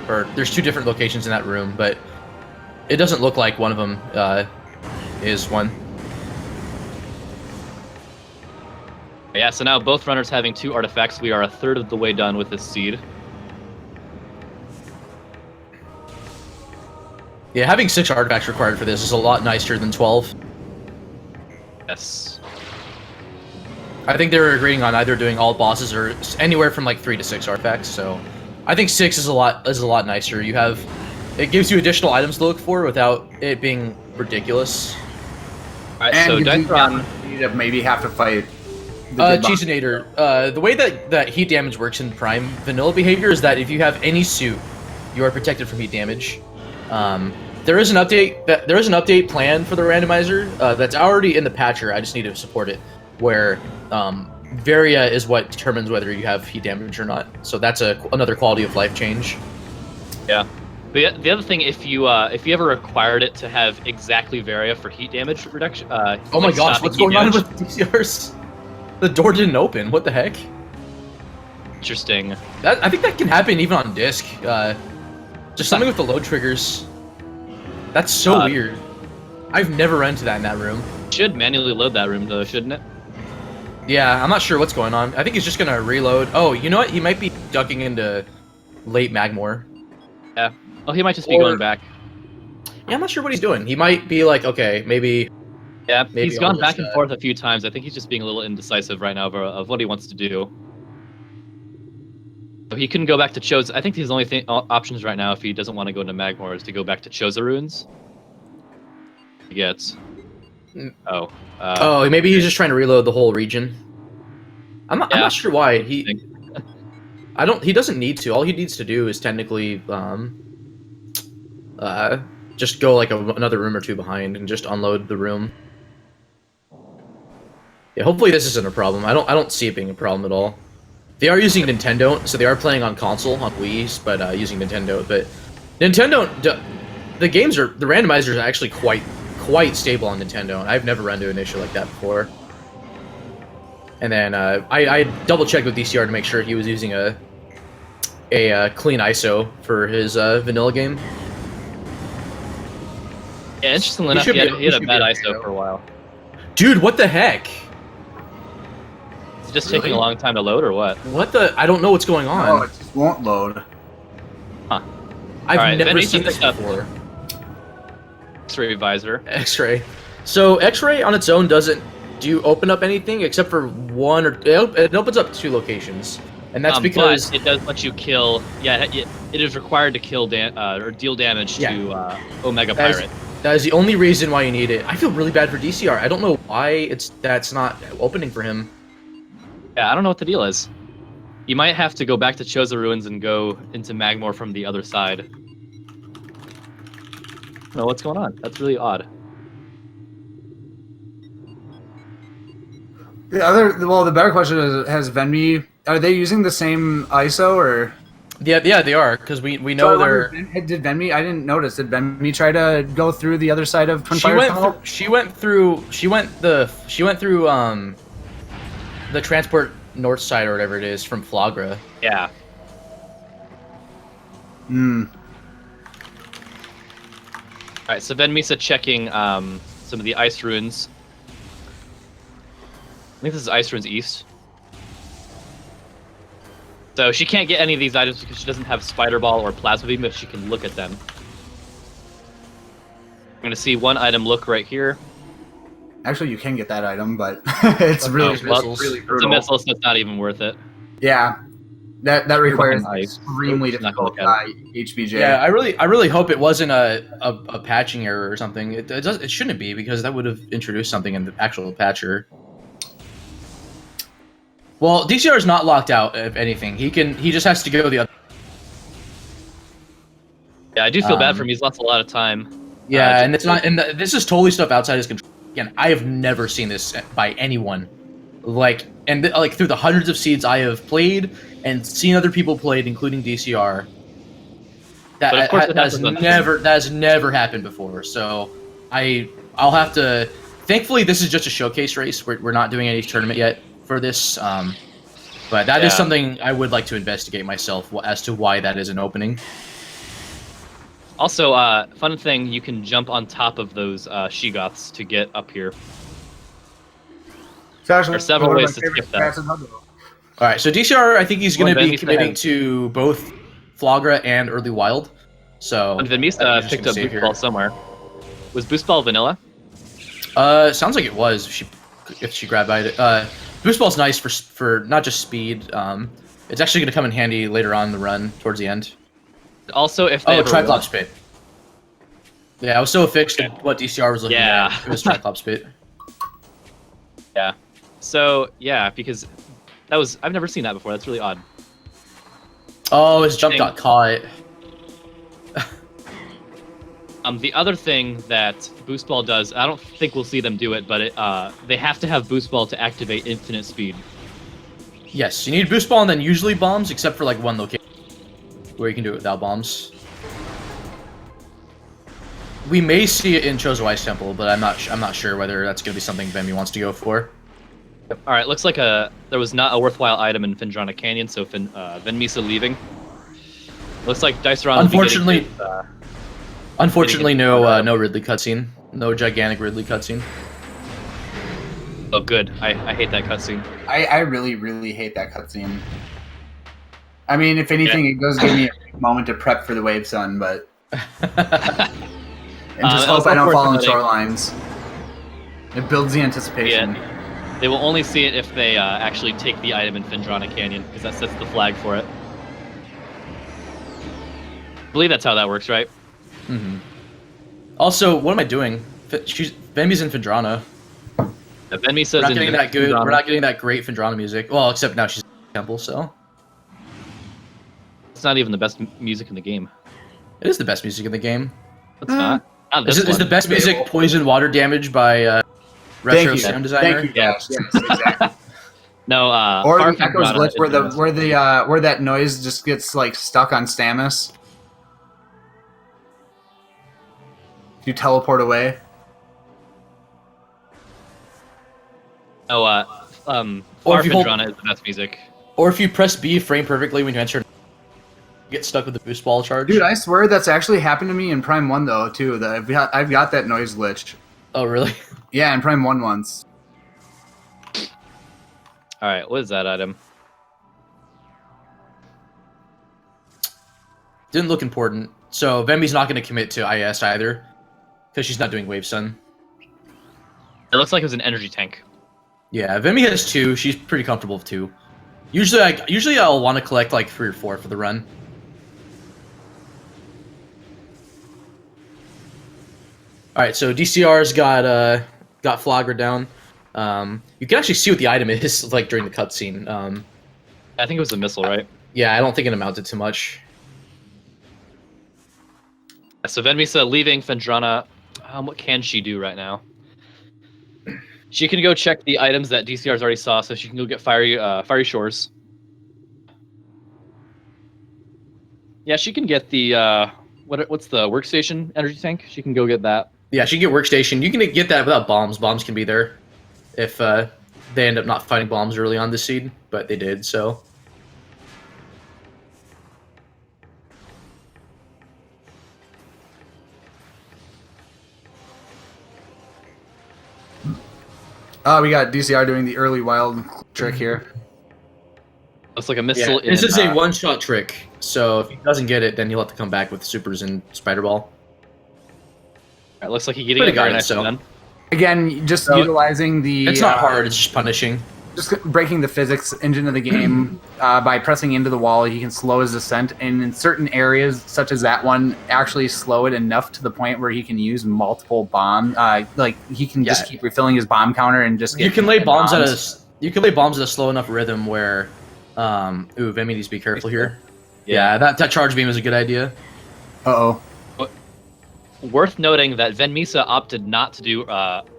Or there's 2 different locations in that room, but it doesn't look like one of them is one. Yeah, so now both runners having 2 artifacts. We are a third of the way done with this seed. Yeah, having 6 artifacts required for this is a lot nicer than 12. Yes. I think they were agreeing on either doing all bosses or anywhere from like 3 to 6 artifacts. So I think 6 is a lot nicer. It gives you additional items to look for without it being ridiculous. All right, so Diceron you to maybe have to fight. Cheesinator. The way that heat damage works in Prime vanilla behavior is that if you have any suit, you are protected from heat damage. There is an update planned for the randomizer that's already in the patcher. I just need to support it, where Varia is what determines whether you have heat damage or not. So that's another quality of life change. Yeah. But the other thing, if you ever required it to have exactly Varia for heat damage reduction, oh my gosh, what's going on with DCRs? The door didn't open. What the heck? Interesting. I think that can happen even on disc. Just something with the load triggers. That's so weird. I've never run into that in that room. Should manually load that room though, shouldn't it? Yeah, I'm not sure what's going on. I think he's just gonna reload. Oh, you know what? He might be ducking into late Magmore. Yeah. Oh, he might just be going back. Yeah, I'm not sure what he's doing. He might be like, okay, maybe. Yeah, he's gone back and forth a few times. I think he's just being a little indecisive right now of what he wants to do. So he couldn't go back to Choza. I think his only options right now, if he doesn't want to go into Magmore, is to go back to Choza runes. He gets. Oh. Oh, maybe he's just trying to reload the whole region. I'm not sure why he. He doesn't need to. All he needs to do is technically just go like another room or two behind and just unload the room. Yeah, hopefully this isn't a problem. I don't see it being a problem at all. They are using Nintendo, so they are playing on console, on Wii's, but using Nintendo. But Nintendo, the randomizers are actually quite stable on Nintendo, and I've never run into an issue like that before. And then I double-checked with DCR to make sure he was using a clean ISO for his vanilla game. Yeah, interestingly enough, he had a bad ISO for a while. Dude, what the heck? Is it just taking a long time to load, or what? What the? I don't know what's going on. Oh, it just won't load. Huh. I've never seen this before. X-ray visor. X-ray. So X-ray on its own doesn't open up anything except for one or it opens up 2 locations, and that's because it does let you kill. Yeah, it is required to kill or deal damage to Omega Pirate. That is the only reason why you need it. I feel really bad for DCR. I don't know why that's not opening for him. Yeah, I don't know what the deal is. You might have to go back to Choza Ruins and go into Magmore from the other side. I don't know what's going on. That's really odd. The better question is, has Venmi, are they using the same ISO or? Yeah, they are, because we know they're. Did Venmi? I didn't notice. Did Venmi try to go through the other side of Twin Fires Tunnel? She went through the transport north side or whatever it is from Flagra. Yeah. Alright, so Venmisa checking some of the ice ruins. I think this is Ice Ruins East. So she can't get any of these items because she doesn't have Spider Ball or Plasma Beam, but she can look at them. I'm going to see one item look right here. Actually, you can get that item, but it's really brutal. It's a missile, so it's not even worth it. Yeah, that requires extremely difficult HBJ. Yeah, I really hope it wasn't a patching error or something. It shouldn't be, because that would have introduced something in the actual patcher. Well, DCR is not locked out. If anything, he just has to go the other. Yeah, I do feel bad for him. He's lost a lot of time. Yeah, and it's not. And this is totally stuff outside his control. Again, I have never seen this by anyone. Like through the hundreds of seeds I have played and seen other people played, including DCR. That has never happened before. So I'll have to. Thankfully, this is just a showcase race. We're not doing any tournament yet for this, but that is something I would like to investigate myself as to why that is an opening. Also, fun thing, you can jump on top of those Shegoths to get up here. There are several ways to skip that. Alright, so DCR, I think he's going to be committing to both Flagra and Early Wild. So and Venmisa picked up Boost Ball somewhere. Was Boost Ball vanilla? Sounds like it was, if she grabbed it. Boost Ball's nice for not just speed. It's actually going to come in handy later on in the run, towards the end. Also, if they Triclops Pit. Yeah, I was so affixed to what DCR was looking at. It was Triclops Pit. Yeah. So yeah, because I've never seen that before. That's really odd. Oh, his jump got caught. The other thing that Boost Ball does, I don't think we'll see them do it, but they have to have Boost Ball to activate infinite speed. Yes, you need Boost Ball and then usually bombs, except for like one location where you can do it without bombs. We may see it in Chozo Ice Temple, but I'm not sure whether that's going to be something Vemi wants to go for. All right, looks like there was not a worthwhile item in Phendrana Canyon, so Venmisa leaving. Looks like Diceron. Unfortunately, no Ridley cutscene, no gigantic Ridley cutscene. Oh, good. I hate that cutscene. I really hate that cutscene. I mean, if anything, it does give me a moment to prep for the Wave Sun, but and just hope I don't fall in shorelines. It builds the anticipation. Yeah. They will only see it if they actually take the item in Phendrana Canyon, because that sets the flag for it. I believe that's how that works, right? Mm-hmm. Also, what am I doing? Vemi's in Phendrana. Yeah, Venmisa's we're not getting that good. Phendrana. We're not getting that great Phendrana music. Well, except now she's in the temple, so It's not even the best music in the game. it is the best music in the game. It's not. Not this Is the best music Poison Water Damage by Retro Sound Designer? Thank you. Yes, exactly. No, or the Echo's glitch where that noise just gets like stuck on Stamus. You teleport away. Oh, Far Phendrana is the best music. Or if you press B frame perfectly when you enter, get stuck with the boost ball charge. Dude, I swear that's actually happened to me in Prime 1 though too. That I've got that noise glitch. Oh really? Yeah, in Prime 1 once. All right, what is that item? Didn't look important. So Vemi's not going to commit to IS either, because she's not doing Wave Sun. It looks like it was an energy tank. Yeah, Vemi has 2. She's pretty comfortable with 2. Usually I'll want to collect like 3 or 4 for the run. All right, so DCR's got Flagra down. You can actually see what the item is like during the cutscene. I think it was a missile, right? Yeah, I don't think it amounted to much. So Venmisa leaving Phendrana. What can she do right now? She can go check the items that DCR's already saw, so she can go get Fiery Shores. Yeah, she can get the what's the workstation energy tank? She can go get that. Yeah, she can get workstation. You can get that without bombs. Bombs can be there if they end up not finding bombs early on this seed, but they did, so. We got DCR doing the early wild trick here. Looks like a missile. Yeah, this is a one-shot trick, so if he doesn't get it, then he'll have to come back with supers and Spider Ball. It looks like he's getting it very nice then. Again, just utilizing the... It's not hard, it's just punishing. Just breaking the physics engine of the game by pressing into the wall. He can slow his descent, and in certain areas, such as that one, actually slow it enough to the point where he can use multiple bombs. Like he can just keep refilling his bomb counter and just. You can lay bombs at a slow enough rhythm where. Ooh, Vemi needs to be careful here. Yeah, that charge beam is a good idea. Uh-oh. Worth noting that Venmisa opted not to do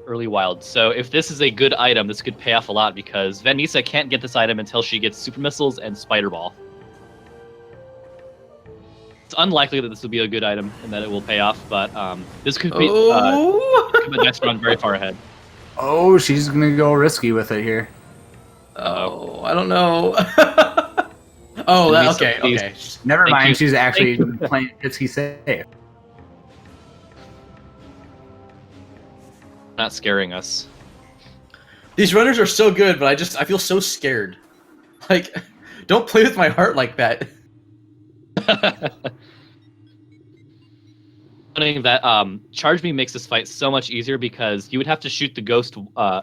early wild, so if this is a good item, this could pay off a lot because Venmisa can't get this item until she gets super missiles and Spider Ball. It's unlikely that this will be a good item and that it will pay off, but this could be the next run very far ahead. Oh, she's gonna go risky with it here. Oh, I don't know. Okay. Never mind, she's actually playing risky safe. Not scaring us. These runners are so good, but I feel so scared. Like, don't play with my heart like that. That charge beam makes this fight so much easier because you would have to shoot the ghost,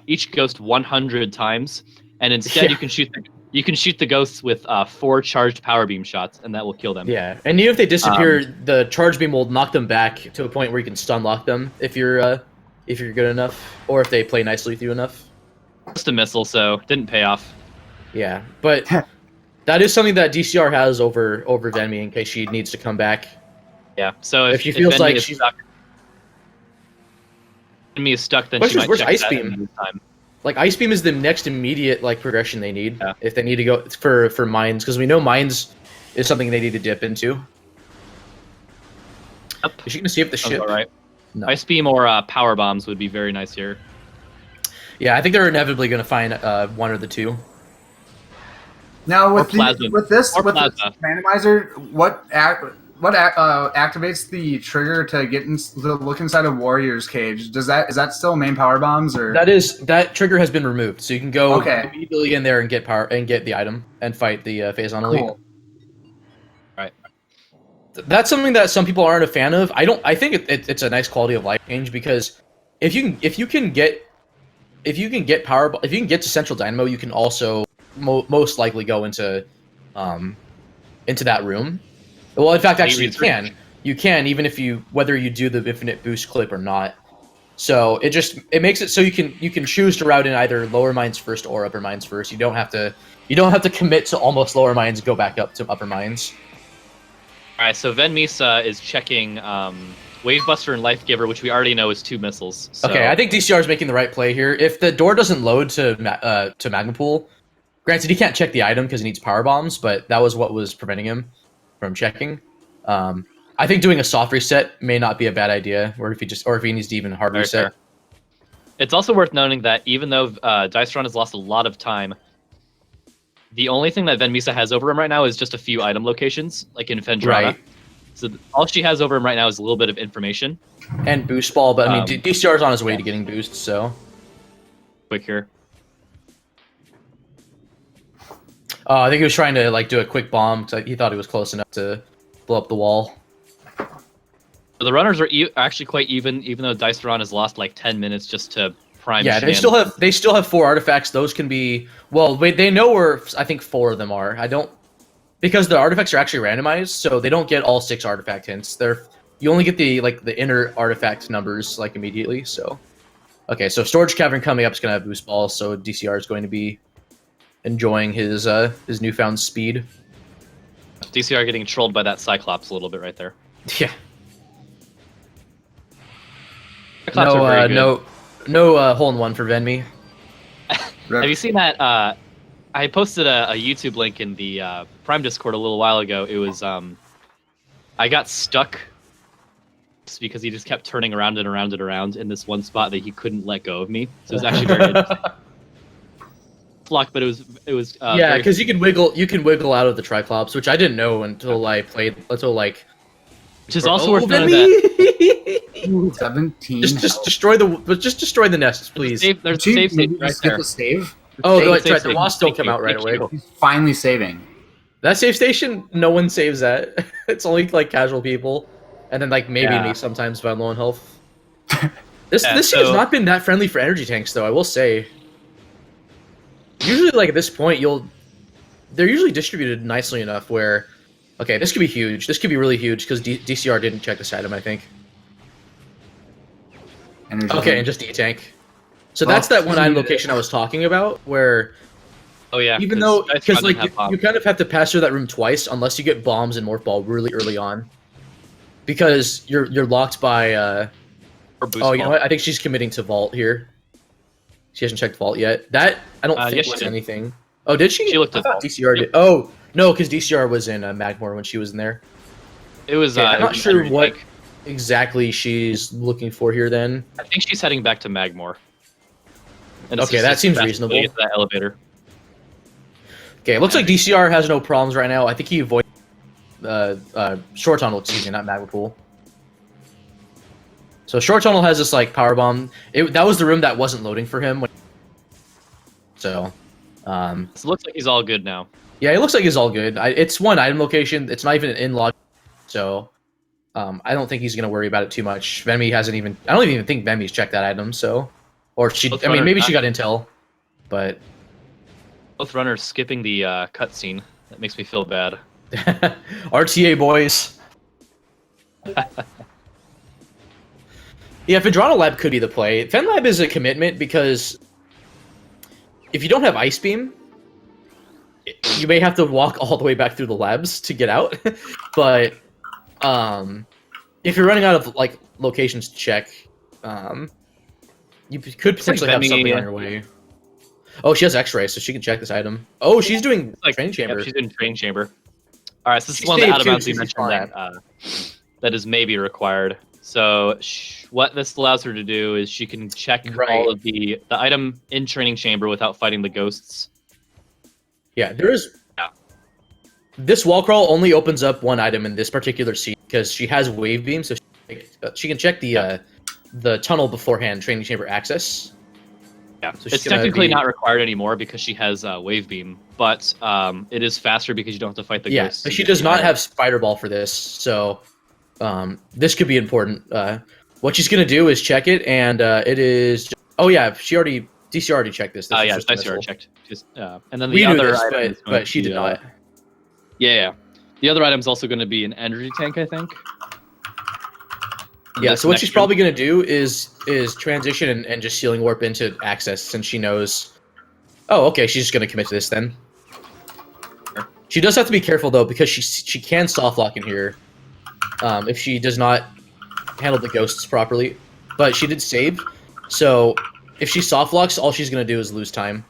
each ghost 100 times, and instead you can shoot the ghosts with 4 charged power beam shots, and that will kill them. Yeah, and even if they disappear, the charge beam will knock them back to a point where you can stun lock them if you're good enough, or if they play nicely with you enough. Just a missile, so didn't pay off. Yeah, but that is something that DCR has over Venmi in case she needs to come back. Yeah, so if she feels like she's stuck, Venmi is stuck, then she might check Ice that Beam? in the time. Like Ice Beam is the next immediate like progression they need if they need to go for mines, because we know mines is something they need to dip into. Yep. Is she gonna see if the ship? All right. No. Ice Beam or power bombs would be very nice here. Yeah, I think they're inevitably gonna find one or the two. Now with this randomizer, what activates the trigger to get to look inside a warrior's cage? Is that still main power bombs, or that trigger has been removed, so you can go immediately in there and get the item and fight the Phazon Elite. Cool. Right. That's something that some people aren't a fan of. I think it's a nice quality of life change, because if you can get to Central Dynamo, you can also most likely go into that room. Well, in fact, actually, you can even if whether you do the infinite boost clip or not. So it makes it so you can choose to route in either lower mines first or upper mines first. You don't have to commit to almost lower mines and go back up to upper mines. All right, so Venmisa is checking Wavebuster and Life Giver, which we already know is 2 missiles. So. Okay, I think DCR is making the right play here. If the door doesn't load to Magma Pool, granted he can't check the item because he needs power bombs, but that was what was preventing him from checking. I think doing a soft reset may not be a bad idea, or if he needs to even hard reset. Fair. It's also worth noting that even though Diceron has lost a lot of time, the only thing that Venmisa has over him right now is just a few item locations, like in Fendrana. Right. So all she has over him right now is a little bit of information. And boost ball, but I mean, DCR is on his way to getting boosts, so. Quick here. I think he was trying to do a quick bomb, because he thought he was close enough to blow up the wall. The runners are actually quite even though Diceron has lost like 10 minutes just to prime. Yeah, they still have 4 artifacts. Those can be they know where I think 4 of them are. Because the artifacts are actually randomized, so they don't get all 6 artifact hints. You only get the inner artifact numbers immediately. So, okay, so Storage Cavern coming up is gonna have boost balls, so DCR is going to be enjoying his newfound speed. DCR getting trolled by that Cyclops a little bit right there. Yeah. Cyclops are very good. No hole-in-one for Venmi. Have you seen that? I posted a YouTube link in the Prime Discord a little while ago. It was I got stuck because he just kept turning around and around and around in this one spot that he couldn't let go of me. So it was actually very interesting. Luck, but it was yeah, because you can wiggle out of the Triclops, which I didn't know until I played which is also worth noting that 17. Just destroy the nests, please. There's a save state right there. The save? The wasp don't come out right away. He's finally saving. That save station, no one saves that. It's only casual people, and then maybe me sometimes if I'm low on health. This has not been that friendly for energy tanks, though. I will say. Usually, at this point, they're usually distributed nicely enough where, okay, this could be huge. This could be really huge because DCR didn't check this item, I think. And just D-tank. So that's that one item location I was talking about, where. Oh yeah. Even though, because you kind of have to pass through that room twice unless you get bombs and morph ball really early on, because you're locked by. You know what? I think she's committing to vault here. She hasn't checked vault yet. That I don't think was anything. Oh, did she? She looked at vault. DCR did. Oh no, because DCR was in Magmore when she was in there. It was. I'm not sure what exactly she's looking for here. Then I think she's heading back to Magmore. And okay, that seems reasonable. Get to that elevator. Okay, it looks like DCR has no problems right now. I think he avoided Short Tunnel, excuse me, not Magma Pool. So Short Tunnel has this power bomb. That was the room that wasn't loading for him. So it looks like he's all good now. Yeah, it looks like he's all good. It's one item location. It's not even in log. So I don't think he's gonna worry about it too much. Venmi hasn't even. I don't even think Venmi's checked that item. So, or she. I mean, maybe she got intel, but. Both runners skipping the cutscene. That makes me feel bad. RTA boys. Yeah, Fendrana Lab could be the play. Fen Lab is a commitment because if you don't have Ice Beam, you may have to walk all the way back through the labs to get out. But if you're running out of like locations to check, you could potentially have something on your way. Oh, she has X-ray, so she can check this item. Oh, she's doing training chamber. Yep, she's in training chamber. All right, so this is one of the out-of-bounds you mentioned that is maybe required. So what this allows her to do is she can check all of the item in training chamber without fighting the ghosts. Yeah, there is. Yeah. This wall crawl only opens up one item in this particular scene because she has wave beam, so she can check the tunnel beforehand, training chamber access. Yeah, so it's technically not required anymore because she has wave beam, but it is faster because you don't have to fight the ghosts. Yeah, she does not have spider ball for this, so this could be important. What she's gonna do is check it, and it is. Oh yeah, DC already checked this. Yeah, DC already checked. And then the other item, but she did not. Yeah. The other item is also going to be an energy tank, I think. Yeah, so what she's probably going to do is transition and just Sealing Warp into access, since she knows... Oh, okay, she's just going to commit to this then. She does have to be careful, though, because she can soft lock in here if she does not handle the ghosts properly. But she did save, so if she soft locks, all she's going to do is lose time.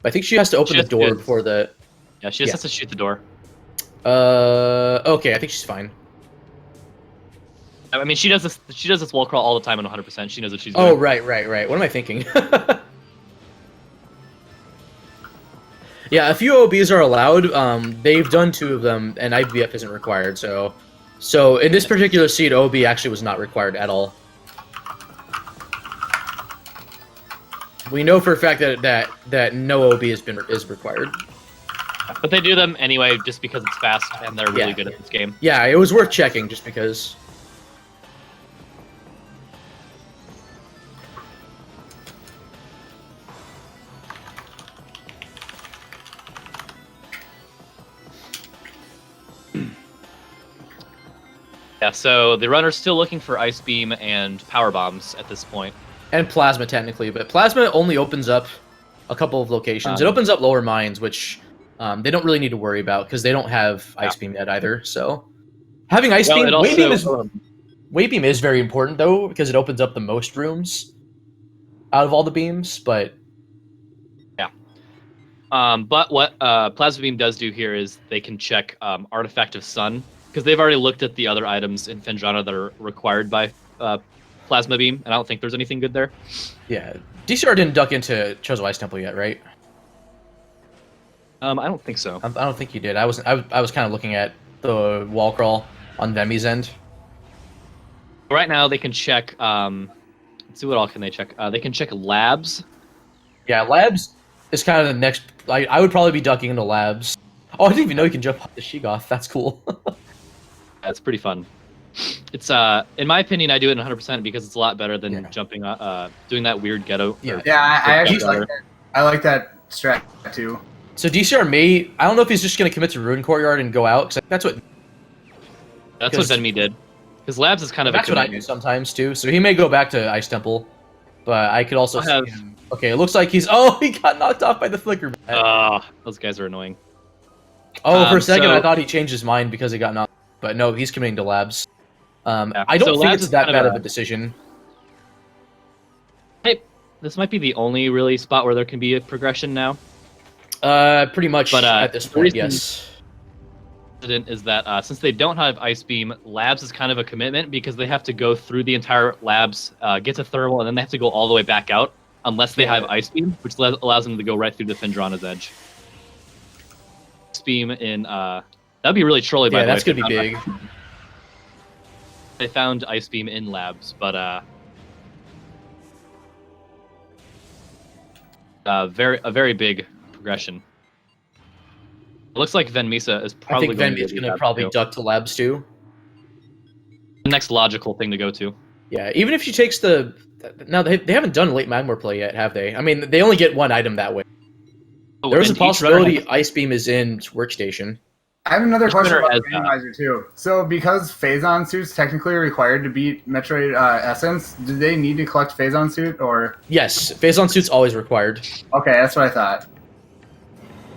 But I think she has to open the door before the... Yeah, she just has to shoot the door. Okay, I think she's fine. I mean, she does this wall crawl all the time at 100%. She knows what she's doing. Oh, right. What am I thinking? Yeah, a few OBs are allowed. They've done 2 of them, and IBF isn't required. So in this particular seed, OB actually was not required at all. We know for a fact that no OB is required. But they do them anyway, just because it's fast and they're really good at this game. Yeah, it was worth checking just because. Yeah, so the runner's still looking for Ice Beam and Power Bombs at this point. And Plasma, technically, but Plasma only opens up a couple of locations. It opens up lower mines, which they don't really need to worry about because they don't have Ice Beam yet either. So having Ice Beam, Wave Beam is very important though because it opens up the most rooms out of all the beams. But yeah, but what Plasma Beam does do here is they can check Artifact of Sun because they've already looked at the other items in Fendrana that are required by Plasma Beam, and I don't think there's anything good there. Yeah, DCR didn't duck into Chozo Ice Temple yet, right? I don't think so. I don't think you did. I was kind of looking at the wall crawl on Vemi's end. Right now, they can check. Let's see what all can they check. They can check labs. Yeah, labs is kind of the next. I would probably be ducking into labs. Oh, I didn't even know you can jump off the Sheegoth. That's cool. That's pretty fun. It's in my opinion, I do it 100% because it's a lot better than jumping, doing that weird ghetto. Yeah, I actually like that. I like that strat too. So DCR may, I don't know if he's just going to commit to Ruin Courtyard and go out, because that's what Venmi did. Because Labs is kind of that's what I do sometimes too. So he may go back to Ice Temple, but I could also see him. Okay, it looks like he got knocked off by the flicker. Those guys are annoying. Oh, for a second I thought he changed his mind because he got knocked, but no, he's committing to Labs. I don't think it's that bad of a decision. Hey, this might be the only really spot where there can be a progression now. Pretty much at this point, yes. Is that since they don't have Ice Beam, Labs is kind of a commitment because they have to go through the entire Labs, get to Thermal, and then they have to go all the way back out unless they have Ice Beam, which allows them to go right through the Fendrana's edge. Ice Beam in that'd be really trolly. By the way, that's gonna be big. They found Ice Beam in Labs, but a very big progression. It looks like Venmisa is probably going to duck to Labs too. The next logical thing to go to. Yeah, even if she takes the... Now, they haven't done late Magmor play yet, have they? I mean, they only get one item that way. There's a possibility Ice Beam is in Workstation. I have another question about has, Randomizer too. So, because Phazon suits technically are required to beat Metroid Essence, do they need to collect Phazon suit or? Yes, Phazon suit's always required. Okay, that's what I thought.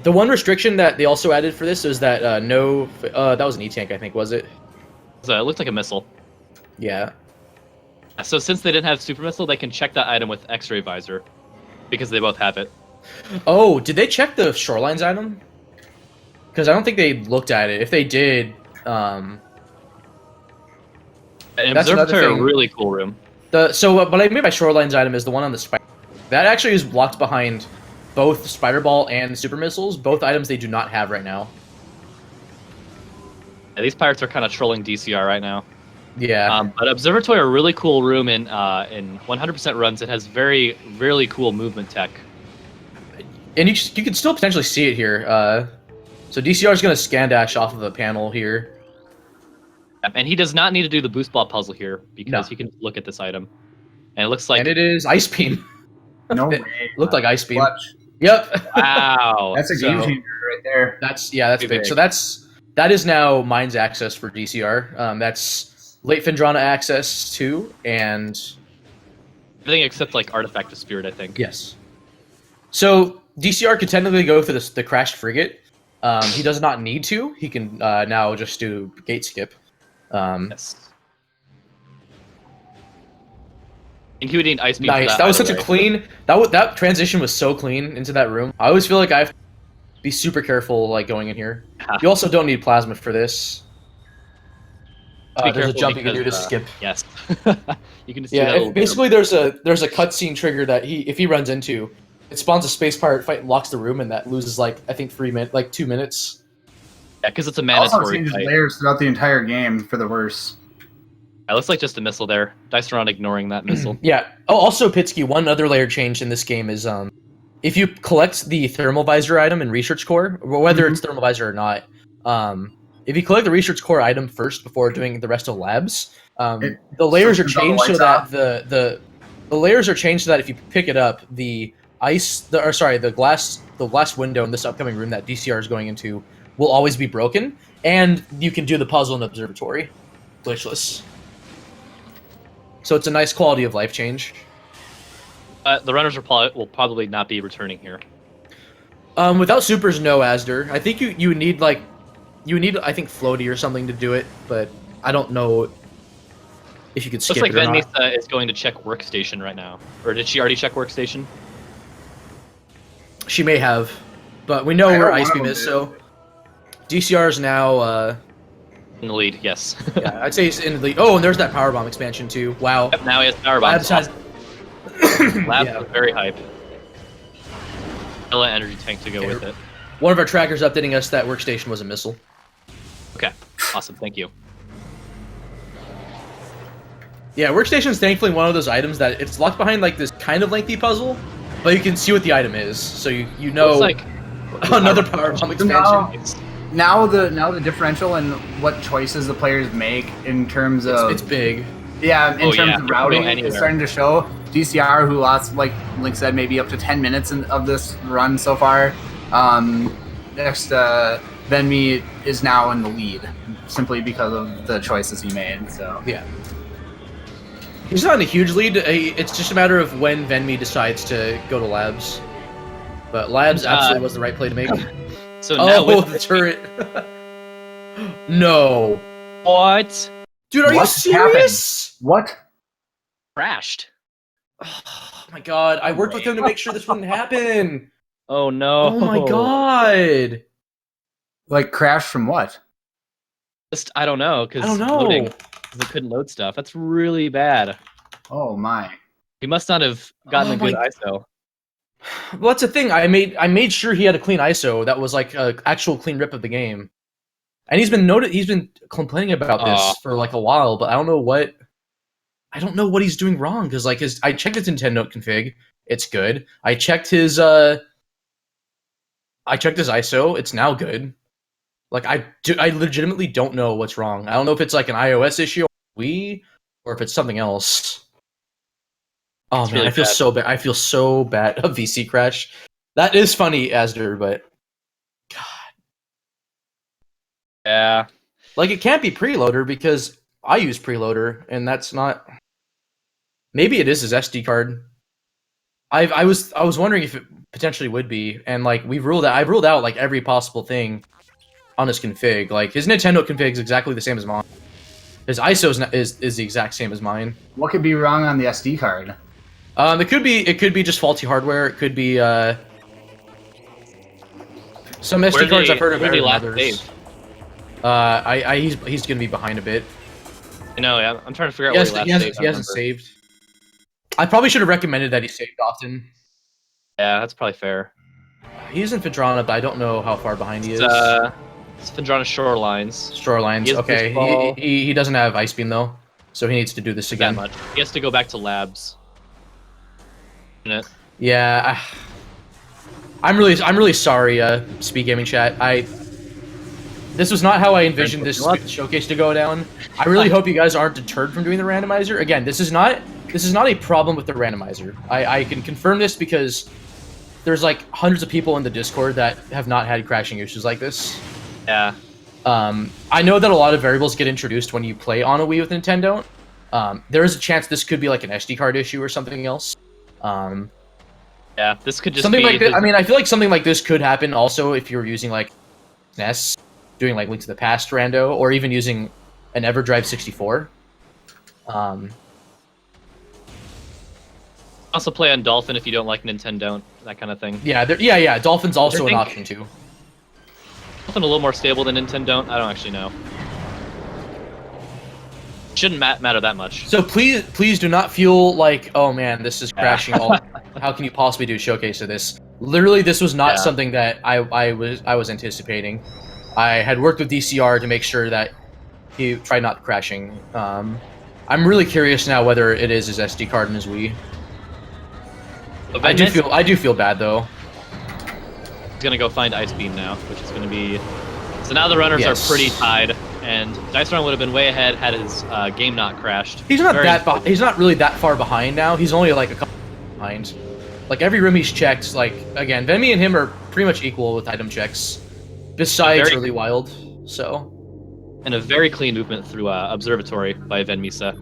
The one restriction that they also added for this is that that was an E-Tank, I think, was it? So it looked like a missile. Yeah. So since they didn't have super missile, they can check that item with X-ray visor, because they both have it. Oh, did they check the Shorelines item? Because I don't think they looked at it. If they did, And that's another Observatory, thing. a really cool room. What I mean by Shorelines item is the one on the spider. That actually is locked behind both Spider Ball and Super Missiles. Both items they do not have right now. Yeah, these pirates are kind of trolling DCR right now. Yeah. But Observatory, a really cool room in 100% runs. It has really cool movement tech. And you can still potentially see it here. So DCR is going to scan dash off of the panel here. And he does not need to do the boost ball puzzle here, because No. he can look at this item. And it looks like... And it is Ice Beam. No way. Looked like Ice Beam. Clutch. Yep. Wow. That's a game changer right there. That's Pretty big. big. So that is now Mines access for DCR. That's late Phendrana access too, and Everything except like Artifact of Spirit, I think. yes. So DCR could technically go for the crashed frigate. He does not need to. He can now just do gate skip. Yes. And he would need Ice Beam for Nice. That was either such a way. clean. That transition was so clean into that room. I always feel like I have to be super careful like going in here. You also don't need plasma for this. Be There's a careful jump you can do to because, skip. Yes. You can just do that Yeah, little basically there's a cutscene trigger that if he runs into, it spawns a space pirate fight and locks the room, and that loses like I think 2 minutes. Yeah, because it's a It also mandatory changes fight. layers throughout the entire game for the worse. It looks like just a missile there. Dice are not ignoring that missile. Yeah. Oh, also Pitsky, one other layer change in this game is if you collect the thermal visor item in research core, whether it's thermal visor or not, if you collect the research core item first before doing the rest of labs, the layers are changed so that the layers are changed so that if you pick it up, the glass window in this upcoming room that DCR is going into will always be broken, and you can do the puzzle in the observatory, glitchless. So it's a nice quality of life change. The runners will probably not be returning here. Without supers, no Asder. I think you need I think floaty or something to do it, but I don't know if you could skip Looks like it or Van not. Mesa is going to check workstation right now. Or did she already check workstation? She may have, but we know I where heard Ice one Beam of is, them so DCR is now. In the lead, yes. Yeah, I'd say he's in the lead. Oh, and there's that power bomb expansion too. Wow. Yep, now he has power bombs. Labs has Labs yeah. is very hype. Vanilla energy tank to go Okay. with it. One of our trackers updating us that workstation was a missile. Okay, awesome, thank you. Yeah, workstation is thankfully one of those items that it's locked behind like this kind of lengthy puzzle, but you can see what the item is, so you know Looks like another power bomb expansion. Now the differential in what choices the players make in terms of It's big. yeah, in terms of routing anywhere. is starting to show. DCR, who lost, like Link said, maybe up to 10 minutes of this run so far. Next, Venmi is now in the lead simply because of the choices he made. So Yeah. He's not in a huge lead. It's just a matter of when Venmi decides to go to labs. But labs absolutely was the right play to make. So now Oh, with the turret. No. what? Dude, are you What serious? what? Crashed. Oh my god, I worked with him to make sure this wouldn't happen. Oh no. Oh my god. Like crash from what? Just I don't know, because I don't know. loading. 'Cause it couldn't load stuff. That's really bad. Oh my! He must not have gotten Oh a good my- ISO. Well, that's the thing. I made sure he had a clean ISO that was like an actual clean rip of the game. And he's been complaining about this for like a while, but I don't know what he's doing wrong, because like I checked his Nintendo config, it's good. I checked his ISO, it's now good. Like I legitimately don't know what's wrong. I don't know if it's like an iOS issue, or if it's something else. Oh man, really I feel bad. so bad. I feel so bad. A VC crash. That is funny, Asder, but Yeah. Like, it can't be preloader because I use preloader, and that's not. Maybe it is his SD card. I was wondering if it potentially would be, and like I've ruled out like every possible thing on his config. Like his Nintendo config is exactly the same as mine. His ISO is the exact same as mine. What could be wrong on the SD card? It could be just faulty hardware. It could be some SD cards I've heard of better than others. He's gonna be behind a bit. I know. Yeah, I'm trying to figure out where he last saved. He hasn't saved. I probably should have recommended that he saved often. Yeah, that's probably fair. He's in Phadrana, but I don't know how far behind he is. It's Phadrana Shorelines. Shorelines, okay. He doesn't have Ice Beam, though, so he needs to do this again. Much. He has to go back to labs. Yeah, I'm really sorry, Speed Gaming Chat. This was not how I envisioned this showcase to go down. I really hope you guys aren't deterred from doing the randomizer. Again, this is not a problem with the randomizer. I can confirm this because there's like hundreds of people in the Discord that have not had crashing issues like this. Yeah. I know that a lot of variables get introduced when you play on a Wii with Nintendo. There is a chance this could be like an SD card issue or something else. Yeah, this could just something be like this. I mean, I feel like something like this could happen also if you're using like NES, doing like Link to the Past rando, or even using an EverDrive 64. Also play on Dolphin if you don't like Nintendo, that kind of thing. Yeah. Dolphin's also an option too. Dolphin a little more stable than Nintendo. I don't actually know. Shouldn't matter that much. So please do not feel like, oh man, this is crashing. How can you possibly do a showcase of this? Literally, this was not something that I was anticipating. I had worked with DCR to make sure that he tried not crashing. I'm really curious now whether it is his SD card in his Wii. I do feel bad though. He's gonna go find Ice Beam now, which is gonna be. So now the runners are pretty tied, and Dice Run would have been way ahead had his game not crashed. He's not he's not really that far behind now. He's only like a couple behind. Like every room he's checked, like again, Venmi and him are pretty much equal with item checks, besides Early Wild. So. And a very clean movement through Observatory by Venmisa.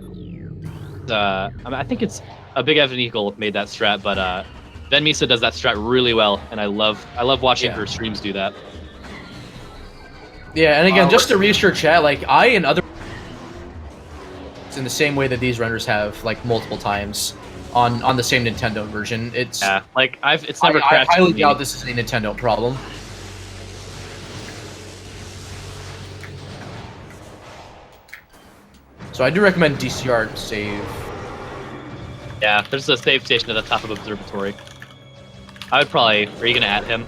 I think it's a Big Evan Eagle made that strat, but Venmisa does that strat really well, and I love watching her streams do that. Yeah, and again, just to reassure chat, like I and other it's in the same way that these runners have like multiple times on the same Nintendo version. It's like it's never crashed. I highly doubt this is a Nintendo problem. So I do recommend DCR save. Yeah, there's a save station at the top of Observatory. I would probably. Are you gonna add him?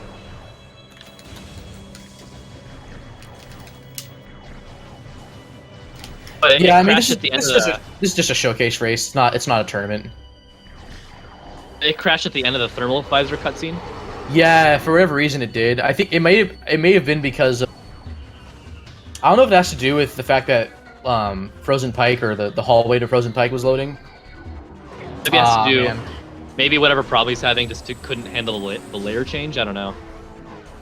But yeah, I mean, this is just a showcase race. It's not a tournament. It crashed at the end of the thermal visor cutscene. Yeah, for whatever reason it did. I think it may have been because of, I don't know if it has to do with the fact that Frozen Pike or the hallway to Frozen Pike was loading. Maybe it has to do. Man. Maybe whatever problem he's having just couldn't handle the layer change. I don't know.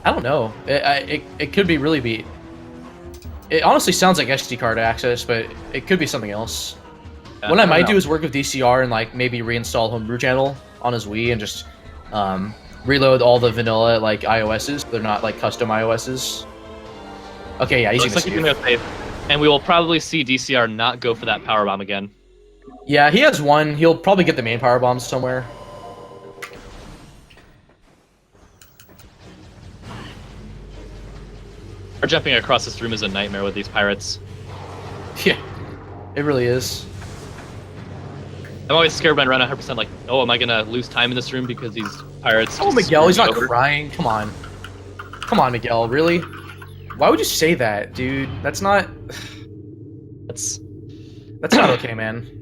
I don't know. It could be really be. It honestly sounds like SD card access, but it could be something else. Yeah, what I might do is work with DCR and like maybe reinstall Homebrew Channel on his Wii and just reload all the vanilla like iOSs. They're not like custom iOSs. Okay, yeah, he's gonna save. And we will probably see DCR not go for that power bomb again. Yeah, he has one. He'll probably get the main power bombs somewhere. Or jumping across this room is a nightmare with these pirates. Yeah, it really is. I'm always scared when I run 100%. Like, oh, am I gonna lose time in this room because these pirates? Oh, Miguel, he's not crying. Come on, Miguel. Really? Why would you say that, dude? That's not. That's not okay, man.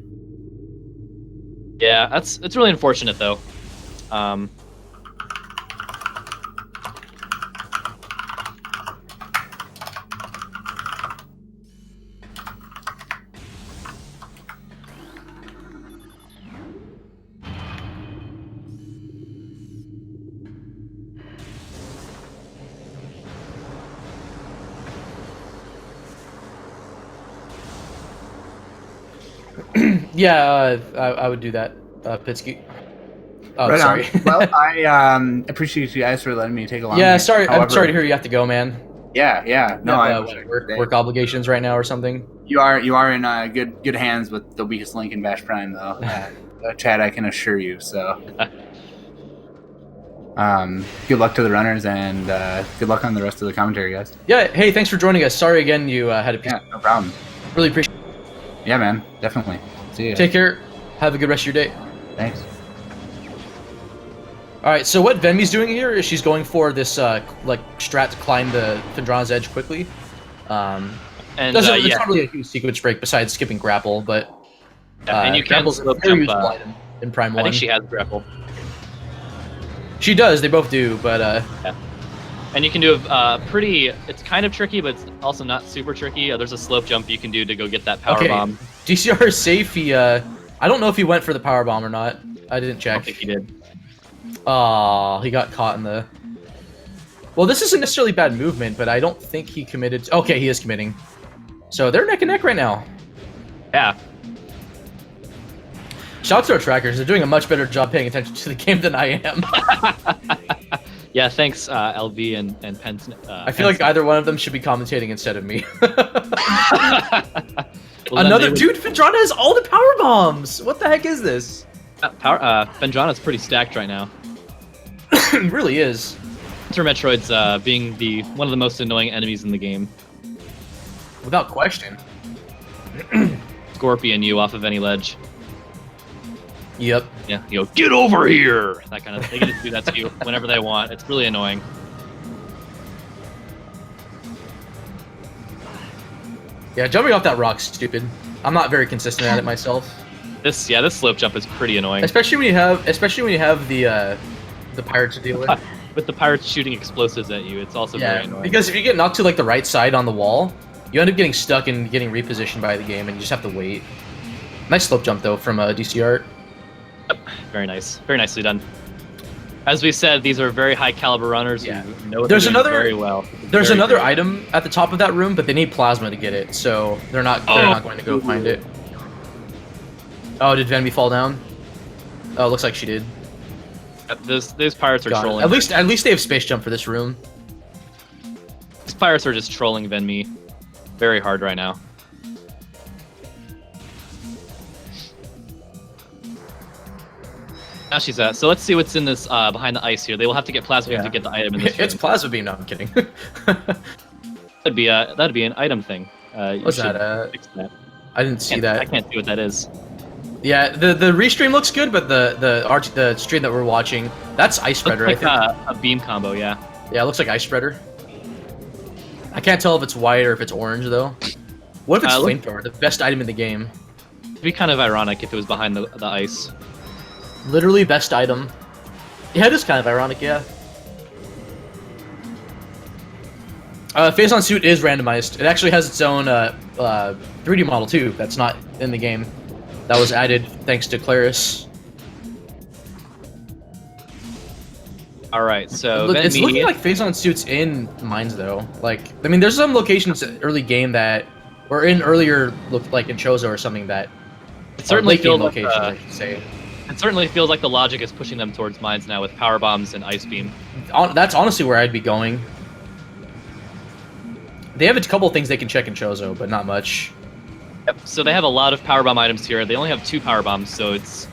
Yeah, it's really unfortunate though. Yeah, I would do that, Pitsky. Oh, right sorry. Well, I appreciate you guys for letting me take along. Yeah, here. sorry. However, I'm sorry to hear you have to go, man. Yeah. No, I work obligations right now or something. You are in good hands with the weakest link in Bash Prime, though. Chad, I can assure you. So, good luck to the runners, and good luck on the rest of the commentary, guys. Yeah. Hey, thanks for joining us. Sorry again, you had a piece. Yeah, no problem. Really appreciate. Yeah, man, definitely. See you. Take care. Have a good rest of your day. Thanks. All right. So what Venmi's doing here is she's going for this like strat to climb the Fendrana's edge quickly. And it's not really a huge sequence break besides skipping grapple, but and you can grapple's a very useful item in Prime 1. I think she has grapple. She does. They both do, but yeah. And you can do a pretty. It's kind of tricky, but it's also not super tricky. There's a slope jump you can do to go get that power bomb. DCR is safe. He I don't know if he went for the power bomb or not. I didn't check. I don't think he did. Oh, he got caught in the. Well, this isn't necessarily bad movement, but I don't think he committed. Okay, he is committing. So they're neck and neck right now. Yeah. Shout out to our trackers. They're doing a much better job paying attention to the game than I am. Yeah, thanks, LV and Pence. I feel like either one of them should be commentating instead of me. Well, dude, Fendrana has all the power bombs. What the heck is this? Fendrana's pretty stacked right now. It really is. Metroid's being one of the most annoying enemies in the game. Without question. Scorpion you off of any ledge. Yep. Yeah, you go, get over here! That kind of thing. They can just do that to you whenever they want. It's really annoying. Yeah, jumping off that rock's stupid. I'm not very consistent at it myself. This slope jump is pretty annoying. Especially when you have the pirates to deal with. With the pirates shooting explosives at you, it's also very annoying. Because if you get knocked to like the right side on the wall, you end up getting stuck and getting repositioned by the game, and you just have to wait. Nice slope jump though from DCR. Yep, very nice, very nicely done. As we said, these are very high caliber runners. Yeah. Who know what There's they're doing very well. There's another item at the top of that room, but they need plasma to get it, so they're not going to go find it. Oh, did Venby fall down? Oh, looks like she did. Yep, those pirates are trolling. At least they have space jump for this room. These pirates are just trolling Venmi very hard right now. Now she's at. So let's see what's in this behind the ice here. They will have to get plasma beam to get the item in this room. It's plasma beam. No, I'm kidding. that'd be an item thing. What's that? Fix that? I didn't see that. I can't see what that is. Yeah, the restream looks good, but the stream that we're watching, that's Ice Spreader. Looks like I think. A beam combo, yeah. Yeah, it looks like Ice Spreader. I can't tell if it's white or if it's orange though. What if it's Flamethrower, the best item in the game? It'd be kind of ironic if it was behind the ice. Literally best item. Yeah, it is kind of ironic, yeah. Phazon suit is randomized. It actually has its own 3D model too. That's not in the game. That was added thanks to Claris. All right, so it's looking like Phazon suits in mines though. Like, I mean, there's some locations early game that, or in earlier, like in Chozo or something that. It certainly feels like locations, I should say. It certainly feels like the logic is pushing them towards mines now with power bombs and ice beam. That's honestly where I'd be going. They have a couple of things they can check in Chozo, but not much. Yep. So they have a lot of power bomb items here. They only have 2 power bombs, so it's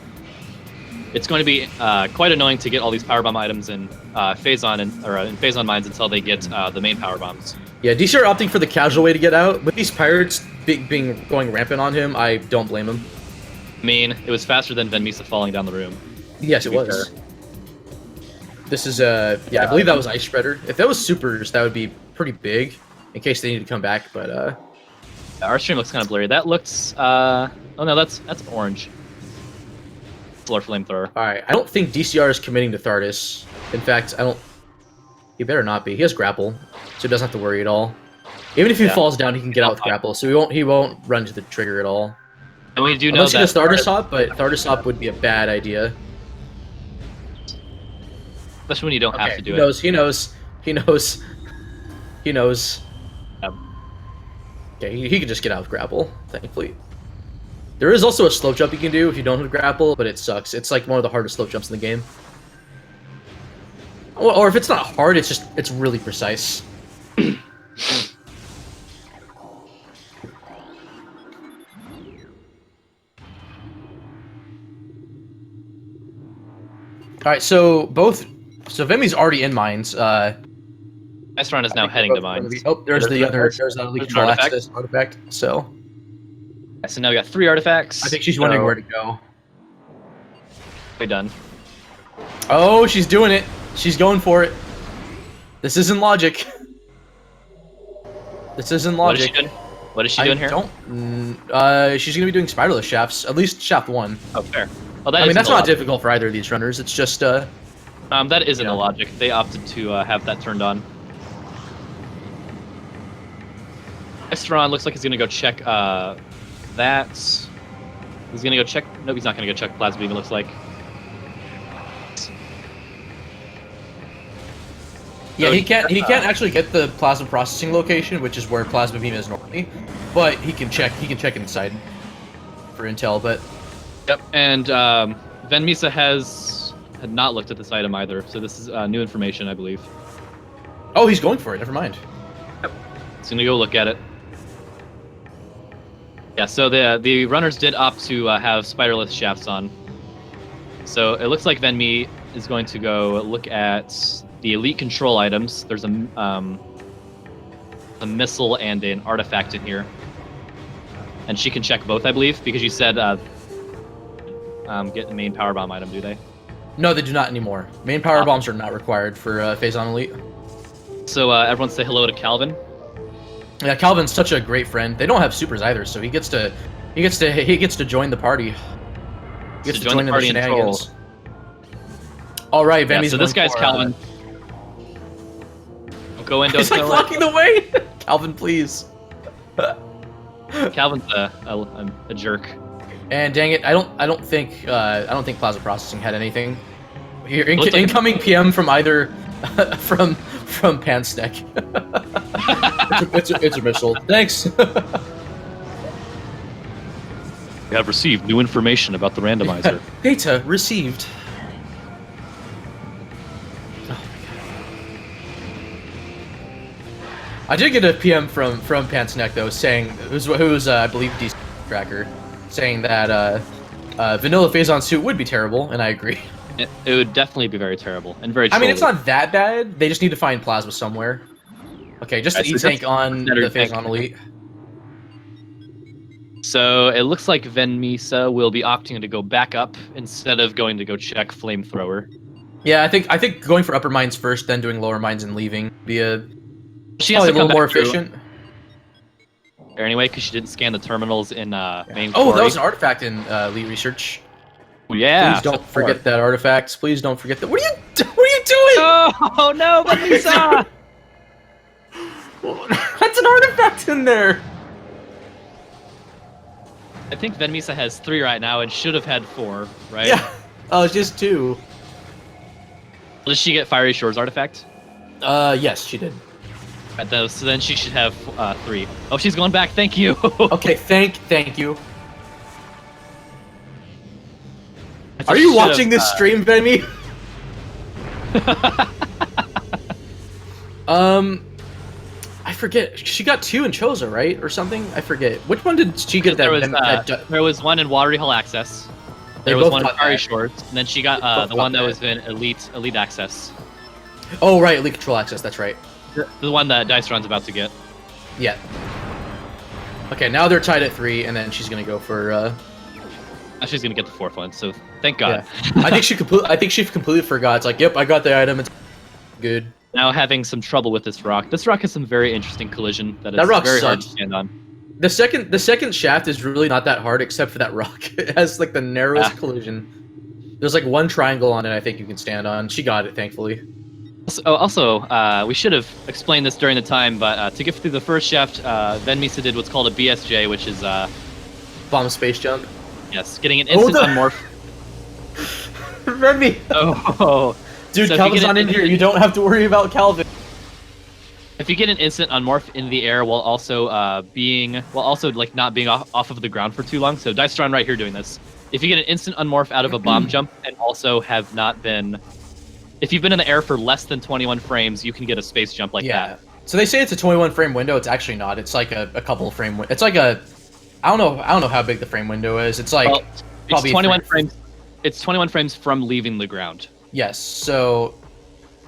going to be quite annoying to get all these power bomb items in Phazon in Phazon mines until they get the main power bombs. Yeah, DC are opting for the casual way to get out. With these pirates going rampant on him, I don't blame him. I mean, it was faster than Venmisa falling down the room. Yes, it was. This is I believe that was Ice Spreader. If that was Supers, that would be pretty big in case they need to come back, but our stream looks kind of blurry. That looks oh no, that's orange. Solar Flamethrower. Alright, I don't think DCR is committing to Thardis. In fact, he better not be. He has grapple, so he doesn't have to worry at all. Even if he falls down, he can get out with grapple, so he won't run to the trigger at all. And we do know Unless that he does Thardis Hop, but Thardis Hop would be a bad idea. Especially when you don't have to do it. He knows. Yep. Okay, he can just get out with grapple, thankfully. There is also a slope jump you can do if you don't have grapple, but it sucks. It's like one of the hardest slope jumps in the game. Or if it's not hard, it's really precise. Alright, so Vemi's already in mines. Estron is now heading to mines. Oh, there's that leak control access artifact. So now we got 3 artifacts. I think she's wondering where to go. We're done. Oh, she's doing it. She's going for it. This isn't logic. This isn't logic. What is she doing here? She's gonna be doing spiraless shafts. At least shaft 1. Oh, fair. Well, I mean, that's not difficult for either of these runners. It's just that isn't the logic. They opted to have that turned on. Estron looks like he's gonna go check that. He's gonna go check. Nope, he's not gonna go check plasma beam. It looks like. Yeah, he can't actually get the plasma processing location, which is where plasma beam is normally, but he can check inside for intel. But yep, and Van Misa had not looked at this item either, so this is new information, I believe. Oh, he's going for it. Never mind. Yep, he's gonna go look at it. Yeah, so the runners did opt to have spiderless shafts on. So it looks like Venmi is going to go look at the elite control items. There's a missile and an artifact in here, and she can check both, I believe, because you said get the main power bomb item. Do they? No, they do not anymore. Main power bombs are not required for Phazon Elite. So everyone say hello to Calvin. Yeah, Calvin's such a great friend. They don't have supers either, so he gets to join the party. He gets to join the party shenanigans. All right, Vemi's so this guy's Calvin. Go in. He's like blocking the way. Calvin, please. Calvin's a jerk. And dang it, I don't think plasma processing had anything. Here, incoming PM from either from Pansneck. it's a missile. Thanks. We have received new information about the randomizer. Data received. I did get a PM from Pansneck though, saying who's I believe DC Tracker, saying that vanilla Phazon suit would be terrible, and I agree. It would definitely be very terrible and very. I mean, it's not that bad. They just need to find plasma somewhere. Okay, just the E-Tank on the Phazon Elite. So it looks like Ven Misa will be opting to go back up instead of going to go check Flamethrower. Yeah, I think going for upper mines first, then doing lower mines and leaving be she has to a little more efficient. Or anyway, because she didn't scan the terminals in main. Oh, that was an artifact in Elite Research. Yeah. Please don't forget that artifact. Please don't forget that. What are you doing? Oh no, Ven Misa! That's an artifact in there. I think Ven Misa has 3 right now and should have had 4, right? Yeah. Oh, it's just 2. Did she get Fiery Shores artifact? Yes, she did. So then she should have 3. Oh, she's going back. Thank you. Okay, thank you. Are you watching this stream, Benmy? I forget. She got 2 in Choza, right, or something? I forget. Which one did she get? There was one in Watery Hill Access. There was one in Fiery Shores, and then she got the one that was in Elite Access. Oh right, Elite Control Access. That's right. The one that Diceron's about to get. Yeah. Okay, now they're tied at 3, and then she's gonna go for. She's gonna get the 4th one. So thank God. Yeah. I think she completely forgot. It's like, yep, I got the item. It's good. Now having some trouble with this rock. This rock has some very interesting collision that is very hard to stand on. The second shaft is really not that hard, except for that rock. It has like the narrowest collision. There's like one triangle on it. I think you can stand on. She got it, thankfully. Also, we should have explained this during the time, but to get through the first shaft, Ven Misa did what's called a BSJ, which is bomb space jump. Yes, getting an instant unmorph. Remy. Oh, dude, so Calvin's not in here. You don't have to worry about Calvin. If you get an instant unmorph in the air while also like not being off of the ground for too long, so Dicetron right here doing this. If you get an instant unmorph out of a bomb jump and also have not been, if you've been in the air for less than 21 frames, you can get a space jump like that. So they say it's a 21 frame window. It's actually not. It's like a couple of frame. It's like a, I don't know how big the frame window is. It's like probably 21 frames. It's 21 frames from leaving the ground. Yes. So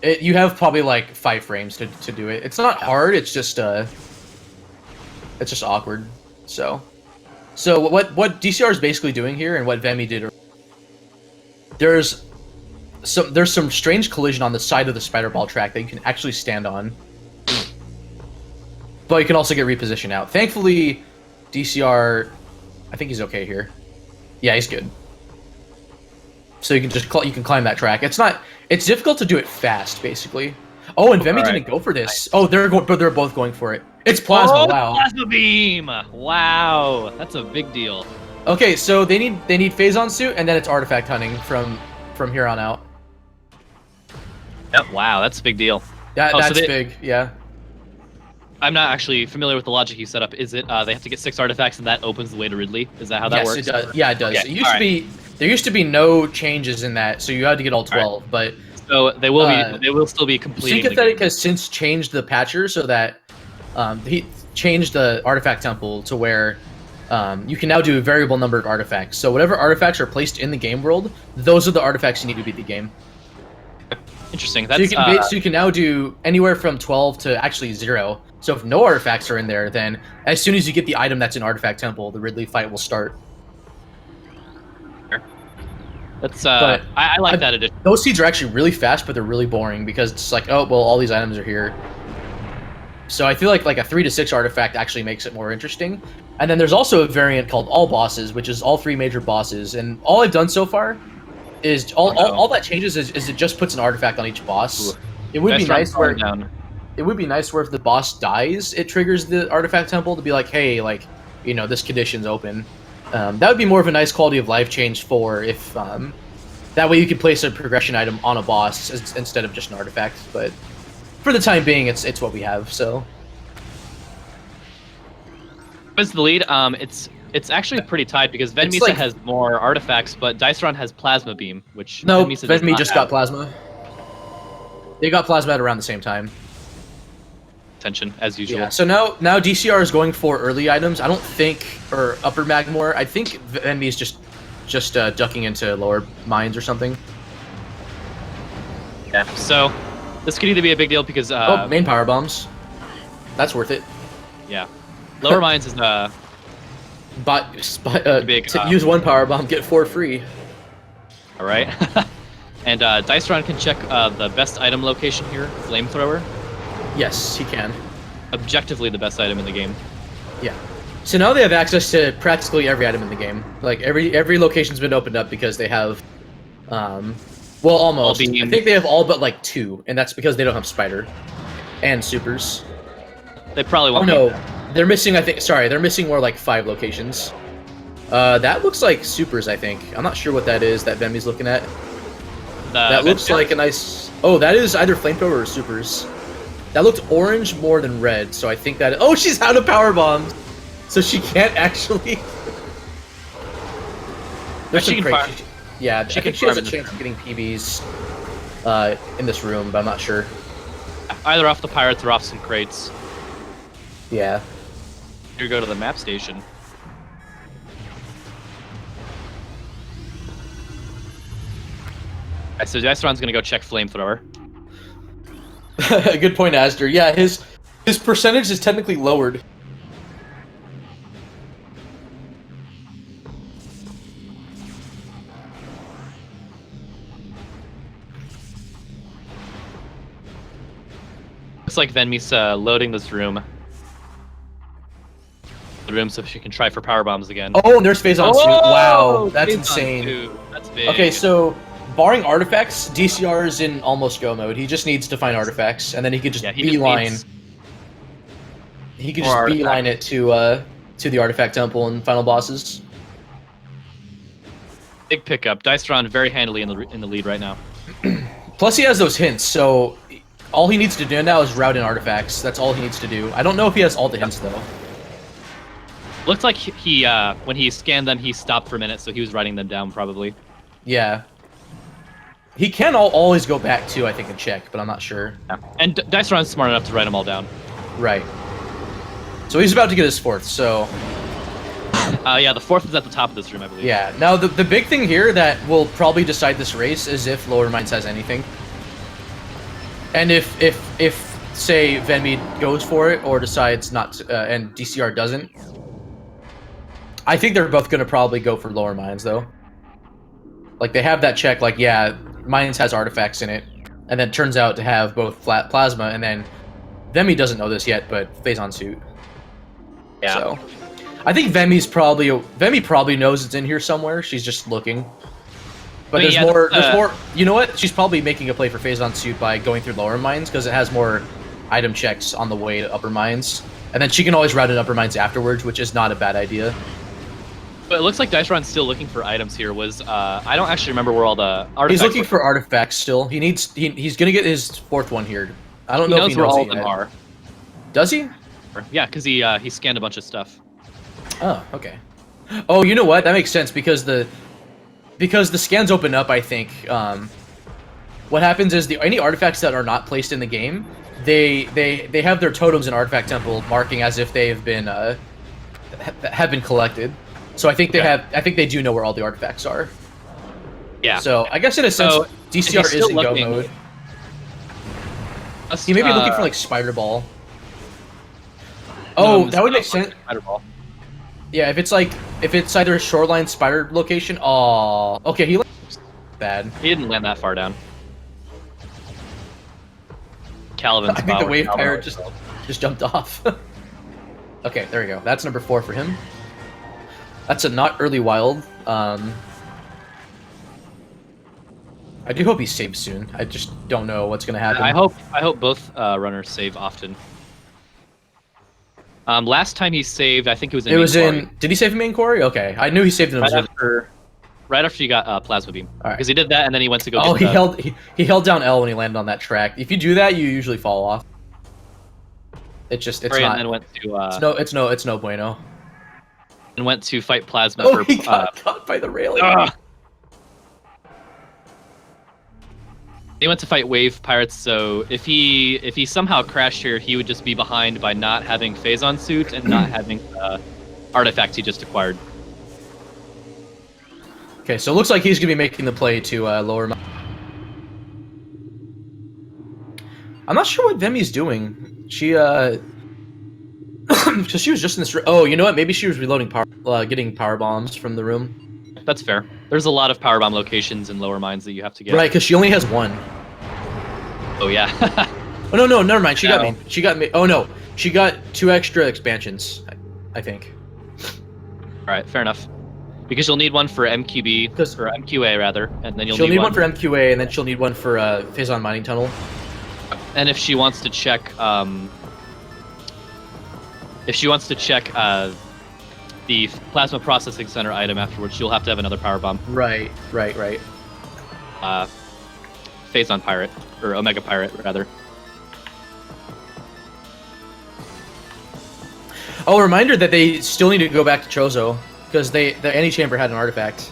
you have probably like 5 frames to do it. It's not hard. It's just awkward. So what DCR is basically doing here, and what Vemi did, there's some strange collision on the side of the spider ball track that you can actually stand on, but you can also get repositioned out. Thankfully, DCR, I think he's okay here. Yeah, he's good. So you can just climb that track. It's difficult to do it fast, basically. Oh, and Vemi didn't go for this. Oh, they're both going for it. It's plasma. Wow. Plasma beam. Wow, that's a big deal. Okay, so they need Phazon suit, and then it's artifact hunting from here on out. Yep. Wow, that's a big deal. Yeah, that's big. Yeah. I'm not actually familiar with the logic you set up. Is it they have to get 6 artifacts and that opens the way to Ridley? Is that how that works? Yes, it does. Yeah, it does. Okay. There used to be no changes in that, so you had to get all 12. Right. But so they will still be completing. Synthetic has since changed the patcher so that he changed the artifact temple to where you can now do a variable number of artifacts. So whatever artifacts are placed in the game world, those are the artifacts you need to beat the game. Interesting. That's, so you can now do anywhere from 12 to actually 0. So if no artifacts are in there, then as soon as you get the item that's in Artifact Temple, the Ridley fight will start. That's I like that addition. Those seeds are actually really fast, but they're really boring because it's like, oh well, all these items are here. So I feel like a 3 to 6 artifact actually makes it more interesting. And then there's also a variant called All Bosses, which is all 3 major bosses. And all I've done so far is all that changes is it just puts an artifact on each boss. Ooh. It would be nice where it would be nice where if the boss dies, it triggers the artifact temple to be like, hey, like, you know, this condition's open. That would be more of a nice quality of life change for if that way you could place a progression item on a boss instead of just an artifact. But for the time being, it's what we have. So, what's the lead? It's actually pretty tight because Venmisa has more artifacts, but Diceron has Plasma Beam, which Venmi just got Plasma. They got Plasma at around the same time. Attention as usual. Yeah, so now DCR is going for early items. I don't think, or upper Magmore. I think Venmi is just ducking into lower mines or something. Yeah. So this could either be a big deal because main power bombs. That's worth it. Yeah. Lower mines is use 1 power bomb, get 4 free. All right. And Diceron can check the best item location here, Flamethrower. Yes, he can. Objectively the best item in the game. Yeah. So now they have access to practically every item in the game. Like every location's been opened up because they have, well, almost. I think they have all but like 2, and that's because they don't have Spider and Supers. They probably won't. Oh no, they're missing. They're missing more like 5 locations. That looks like Supers. I think I'm not sure what that is that Vemi's looking at. That looks like a nice. Oh, that is either Flamethrower or Supers. That looked orange more than red, so I think that. Oh, she's out of power bombs, so she can't actually. There's some crazy. Yeah, I think she has a chance of getting PBs in this room, but I'm not sure. Either off the pirates or off some crates. Yeah. Here go to the map station. Alright, so Diceron's gonna go check Flamethrower. Good point, Asder. Yeah, his percentage is technically lowered. Looks like Venmi's loading this room. The room so she can try for power bombs again. Oh, and there's Phazon suit. Wow, that's insane. That's big. Okay, so barring artifacts, DCR is in almost go mode. He just needs to find artifacts, and then he could just beeline. He could just beeline it to the artifact temple and final bosses. Big pickup. Diceron very handily in the lead right now. Plus, he has those hints, so All he needs to do now is route in artifacts. That's all he needs to do. I don't know if he has all the hints though. Looks like he when he scanned them, he stopped for a minute, so he was writing them down probably. Yeah. He can always go back too, I think, and check, but I'm not sure. Yeah. And Diceron's smart enough to write them all down. Right. So he's about to get his fourth, so... yeah, the fourth is at the top of this room, I believe. Yeah. Now, the big thing here that will probably decide this race is if Lower Minds has anything. And if say, Venmead goes for it, or decides not to, and DCR doesn't. I think they're both going to probably go for Lower Minds, though. Like, they have that check, like, yeah, Minds has artifacts in it, and then turns out to have both flat plasma, and then Vemi doesn't know this yet, but Phazon suit. Yeah. So, I think Vemi probably knows it's in here somewhere. She's just looking. But there's more. You know what? She's probably making a play for Phazon suit by going through Lower Minds because it has more item checks on the way to Upper Minds, and then she can always route in Upper Minds afterwards, which is not a bad idea. But it looks like Diceron's still looking for items here. I don't actually remember where all the artifacts He's looking for artifacts still. He's gonna get his fourth one here. I don't know if he knows where all of it them yet. are. Does he? Yeah, because he scanned a bunch of stuff. Oh, okay. Oh, you know what? That makes sense because the scans open up. I think what happens is any artifacts that are not placed in the game, they have their totems in Artifact Temple marking as if they have been collected. So I think they do know where all the artifacts are. Yeah. So I guess in a sense, DCR is in go mode. He may be looking for like Spider Ball. Oh, that would make sense. Spider Ball. Yeah, if it's either a shoreline spider location. Oh, okay. He bad. He didn't land that far down. Calvin's I think the wave pirate just jumped off. Okay, there we go. That's number 4 for him. That's a not early wild. I do hope he saves soon. I just don't know what's gonna happen. I hope both runners save often. Last time he saved, I think it was in. Did he save in main quarry? Okay, I knew he saved in right after you got plasma beam. All right. Because he did that and then he went to go. Oh, he held down L when he landed on that track. If you do that, you usually fall off. It's not. And then went to. It's no bueno. And went to fight plasma. Oh, he got caught by the railing. He went to fight wave pirates, so if he somehow crashed here, he would just be behind by not having Phazon suit and not having artifacts he just acquired. Okay, so it looks like he's gonna be making the play to lower. I'm not sure what Vemi's doing. She because she was just in this. Oh, you know what? Maybe she was reloading getting power bombs from the room. That's fair. There's a lot of power bomb locations in Lower Mines that you have to get. Right, because she only has one. Oh yeah. Oh no, never mind. She got me. She got me. Oh no, she got 2 extra expansions, I think. All right, fair enough. Because you'll need one for MQB, or MQA rather, and then she'll need one for MQA, and then she'll need one for Phazon Mining Tunnel. And if she wants to check, the plasma processing center item afterwards, you'll have to have another power bomb. Right. Phazon Pirate, or Omega Pirate, rather. Oh, a reminder that they still need to go back to Chozo, because the Antechamber had an artifact.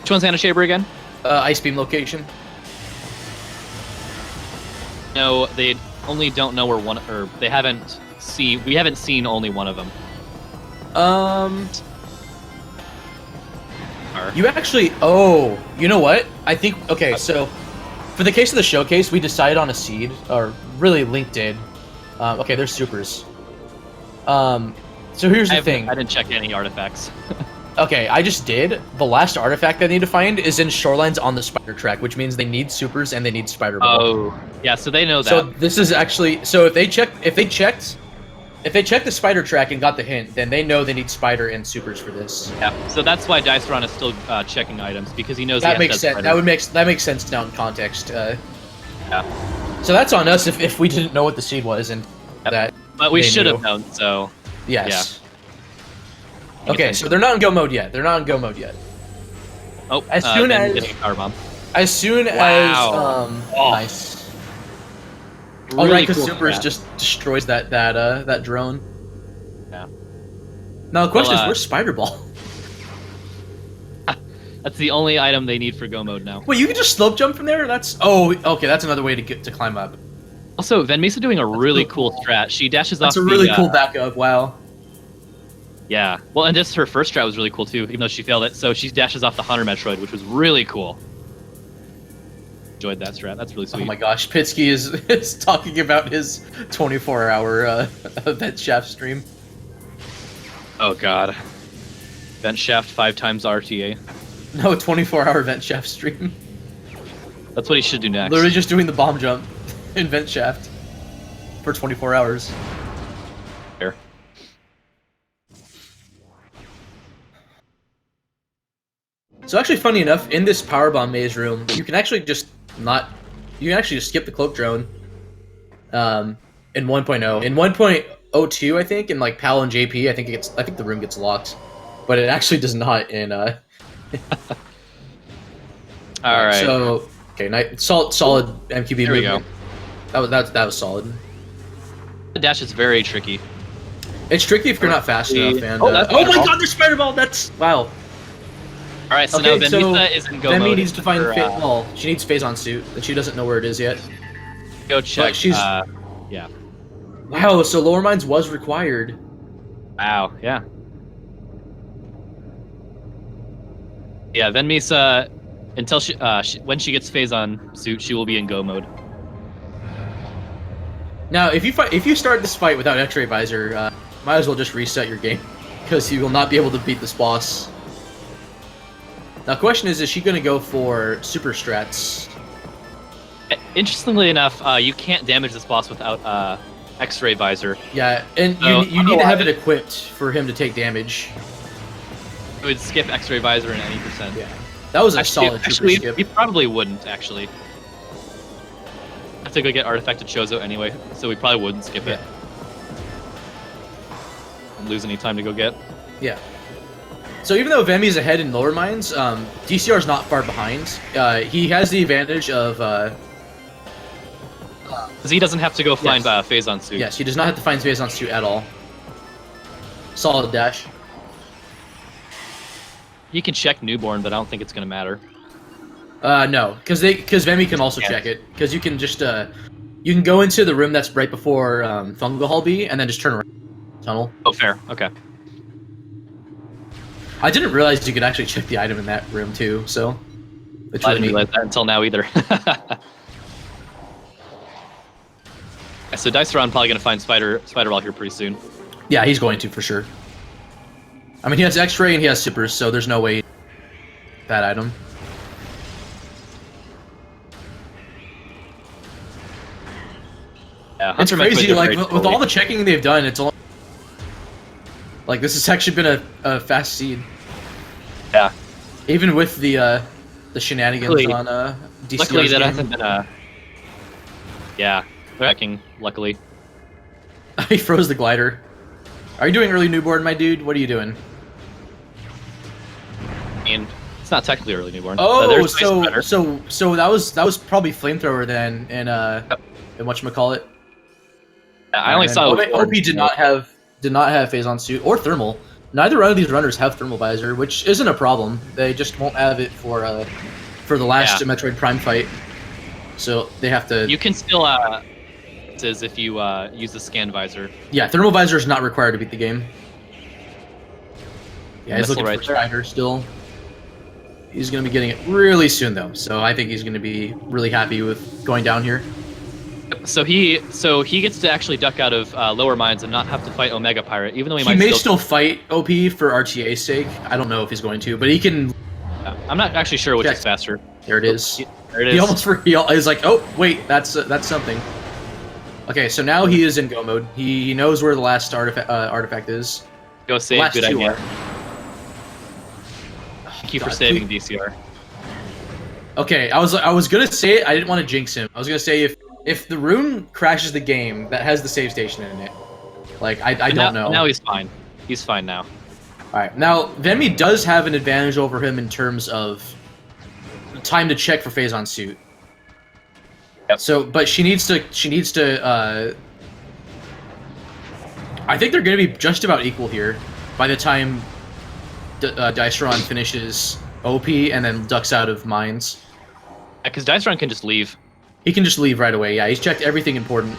Which one's Antechamber again? Ice Beam location. No, they only don't know where one, or we haven't seen only one of them. You actually... Oh, you know what? I think... Okay, so... For the case of the showcase, we decided on a seed. Or, really, Link did. Okay, there's supers. So here's the thing. I didn't check any artifacts. Okay, I just did. The last artifact they need to find is in Shorelines on the spider track, which means they need supers and they need spider ball. Oh, yeah, so they know that. So this is actually... So if they checked the spider track and got the hint, then they know they need spider and supers for this. Yeah, so that's why Diceron is still checking items, because he knows that makes sense. That makes sense now in context. Yeah. So that's on us if we didn't know what the seed was and that. But we should have known. So. Yes. Yeah. Okay, so they're not in go mode yet. Oh. As soon as power bomb. As soon as Nice. Oh, right, because cool Supers strat. just destroys that drone. Yeah. Now the question is, where's Spider Ball? That's the only item they need for go mode now. Wait, you can just slope jump from there? That's okay. That's another way to climb up. Also, Venmisa doing a really cool strat. She dashes off. That's a really cool backup. Wow. Yeah. Well, and just her first strat was really cool too, even though she failed it. So she dashes off the Hunter Metroid, which was really cool. Enjoyed that strat. That's really sweet. Oh my gosh, Pitsky is talking about his 24-hour vent shaft stream. Oh god. Vent shaft 5 times RTA. No, 24-hour vent shaft stream. That's what he should do next. Literally just doing the bomb jump in vent shaft for 24 hours. Fair. So actually, funny enough, in this powerbomb maze room, you can actually just skip the cloak drone. In 1.0, in 1.02, I think, in like PAL and JP, I think the room gets locked, but it actually does not in All right. So okay, solid MQB. There we go. That was solid. The dash is very tricky. It's tricky if you're not fast enough. And oh my god, there's Spider Ball. That's wow. All right, so now Venmisa is in go mode. Venmi needs to find well, she needs Phazon suit, and she doesn't know where it is yet. Go check. But she's yeah. Wow, so Lower Mines was required. Wow. Yeah. Yeah, Venmisa, until when she gets Phazon suit, she will be in go mode. Now, if you start this fight without X-ray visor, might as well just reset your game, because you will not be able to beat this boss. Now, the question is she going to go for super strats? Interestingly enough, you can't damage this boss without X-ray visor. Yeah, and so, you need to have it equipped for him to take damage. You would skip X-ray visor in any percent. Yeah, that was a solid super skip. We probably wouldn't actually. Have to go get artifacted Chozo anyway, so we probably wouldn't skip it. And lose any time to go get. Yeah. So even though Vemi's ahead in lower mines, DCR is not far behind. He has the advantage of. Because he doesn't have to go find Phazon suit. Yes, he does not have to find Phazon suit at all. Solid dash. You can check newborn, but I don't think it's gonna matter. No, because Vemi can also check it. Because you can just you can go into the room that's right before Fungal Hall B, and then just turn around. Tunnel. Oh, fair. Okay. I didn't realize you could actually check the item in that room too. So. I didn't realize that until now either. So Diceron probably gonna find Spider Ball here pretty soon. Yeah, he's going to for sure. I mean, he has X-ray and he has supers, so there's no way that item. Yeah, it's crazy. Like with all the checking they've done, it's all like this has actually been a fast seed. Yeah. Even with the shenanigans on DCR's luckily that game. hasn't been yeah. Tracking, luckily. He froze the glider. Are you doing early newborn, my dude? What are you doing? I mean, it's not technically early newborn. Oh, so that was probably flamethrower then, and whatchamacallit. Yeah, I only saw. OP did not have Phazon suit or thermal. Neither one of these runners have thermal visor, which isn't a problem. They just won't have it for the last Metroid Prime fight. So they have to. You can still says if you use the scan visor. Yeah, thermal visor is not required to beat the game. Yeah, he's looking right for Spider still. He's going to be getting it really soon though, so I think he's going to be really happy with going down here. So he gets to actually duck out of lower mines and not have to fight Omega Pirate, even though he may still fight OP for RTA's sake. I don't know if he's going to, but he can. I'm not actually sure which is faster. There it is. There it is. He is like, oh wait, that's something. Okay, so now he is in go mode. He knows where the last artifact is. Go save. Good idea. Thank you for saving DCR. Okay, I was gonna say it. I didn't want to jinx him. I was gonna say if the room crashes the game that has the save station in it, like I don't know. Now he's fine. He's fine now. All right, now Venmi does have an advantage over him in terms of time to check for Phazon suit. Yep. So, but she needs to. I think they're going to be just about equal here by the time Diceron finishes OP and then ducks out of mines. Because Diceron can just leave. He can just leave right away. Yeah, he's checked everything important.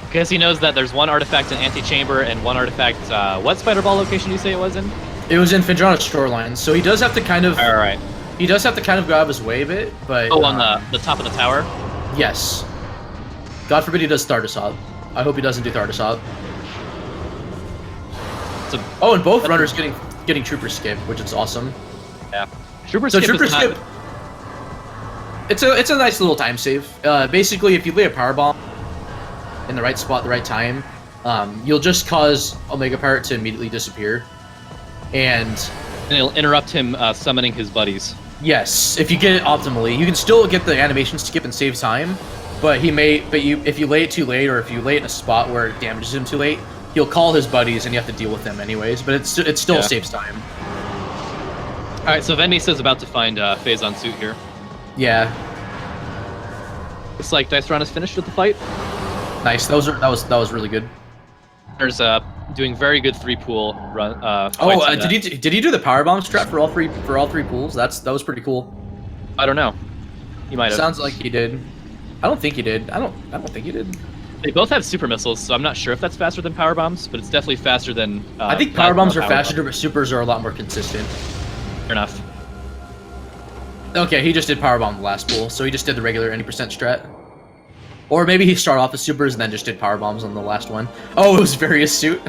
Because he knows that there's one artifact in Antechamber and one artifact. What Spider Ball location do you say it was in? It was in Phendrana's shoreline, so he does have to kind of. All right. He does have to kind of go out of his way a bit, but. Oh, on the top of the tower. Yes. God forbid he does Thardasaub. I hope he doesn't do Thardasaub. Oh, and both runners getting Trooper Skip, which is awesome. Yeah. Trooper Skip. It's a nice little time save. Basically, if you lay a power bomb in the right spot at the right time, you'll just cause Omega Pirate to immediately disappear, and it'll interrupt him summoning his buddies. Yes, if you get it optimally, you can still get the animation skip and save time, but if you lay it too late, or if you lay it in a spot where it damages him too late, he'll call his buddies and you have to deal with them anyways. But it still saves time. All right, so Vendice is about to find Phazon suit here. Yeah. Looks like Diceron is finished with the fight. Nice. That was really good. There's doing very good 3-pool run. Did he do the powerbomb strat for all three pools? That was pretty cool. I don't know. He might have. Sounds like he did. I don't think he did. I don't think he did. They both have super missiles, so I'm not sure if that's faster than power bombs, but it's definitely faster than. I think power bombs are faster, but supers are a lot more consistent. Fair enough. Okay, he just did powerbomb the last pool, so he just did the regular 90% strat. Or maybe he started off with supers and then just did power bombs on the last one. Oh, it was Various Suit.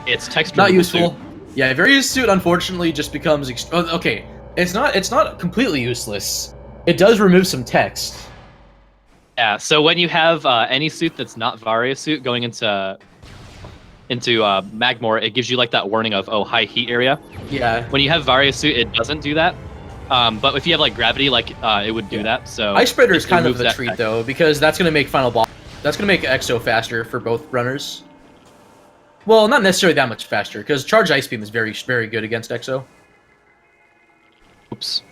It's texture. Not useful. Suit. Yeah, Various Suit unfortunately just becomes. Okay, it's not completely useless. It does remove some text. Yeah. So when you have any suit that's not Various Suit going into Magmor, it gives you like that warning of high heat area. Yeah. When you have Various Suit, it doesn't do that. But if you have like gravity, it would do that. So Ice Spreader is kind of a treat though, because that's gonna make final boss. That's gonna make Exo faster for both runners. Well, not necessarily that much faster, because Charge Ice Beam is very, very good against Exo. Oops.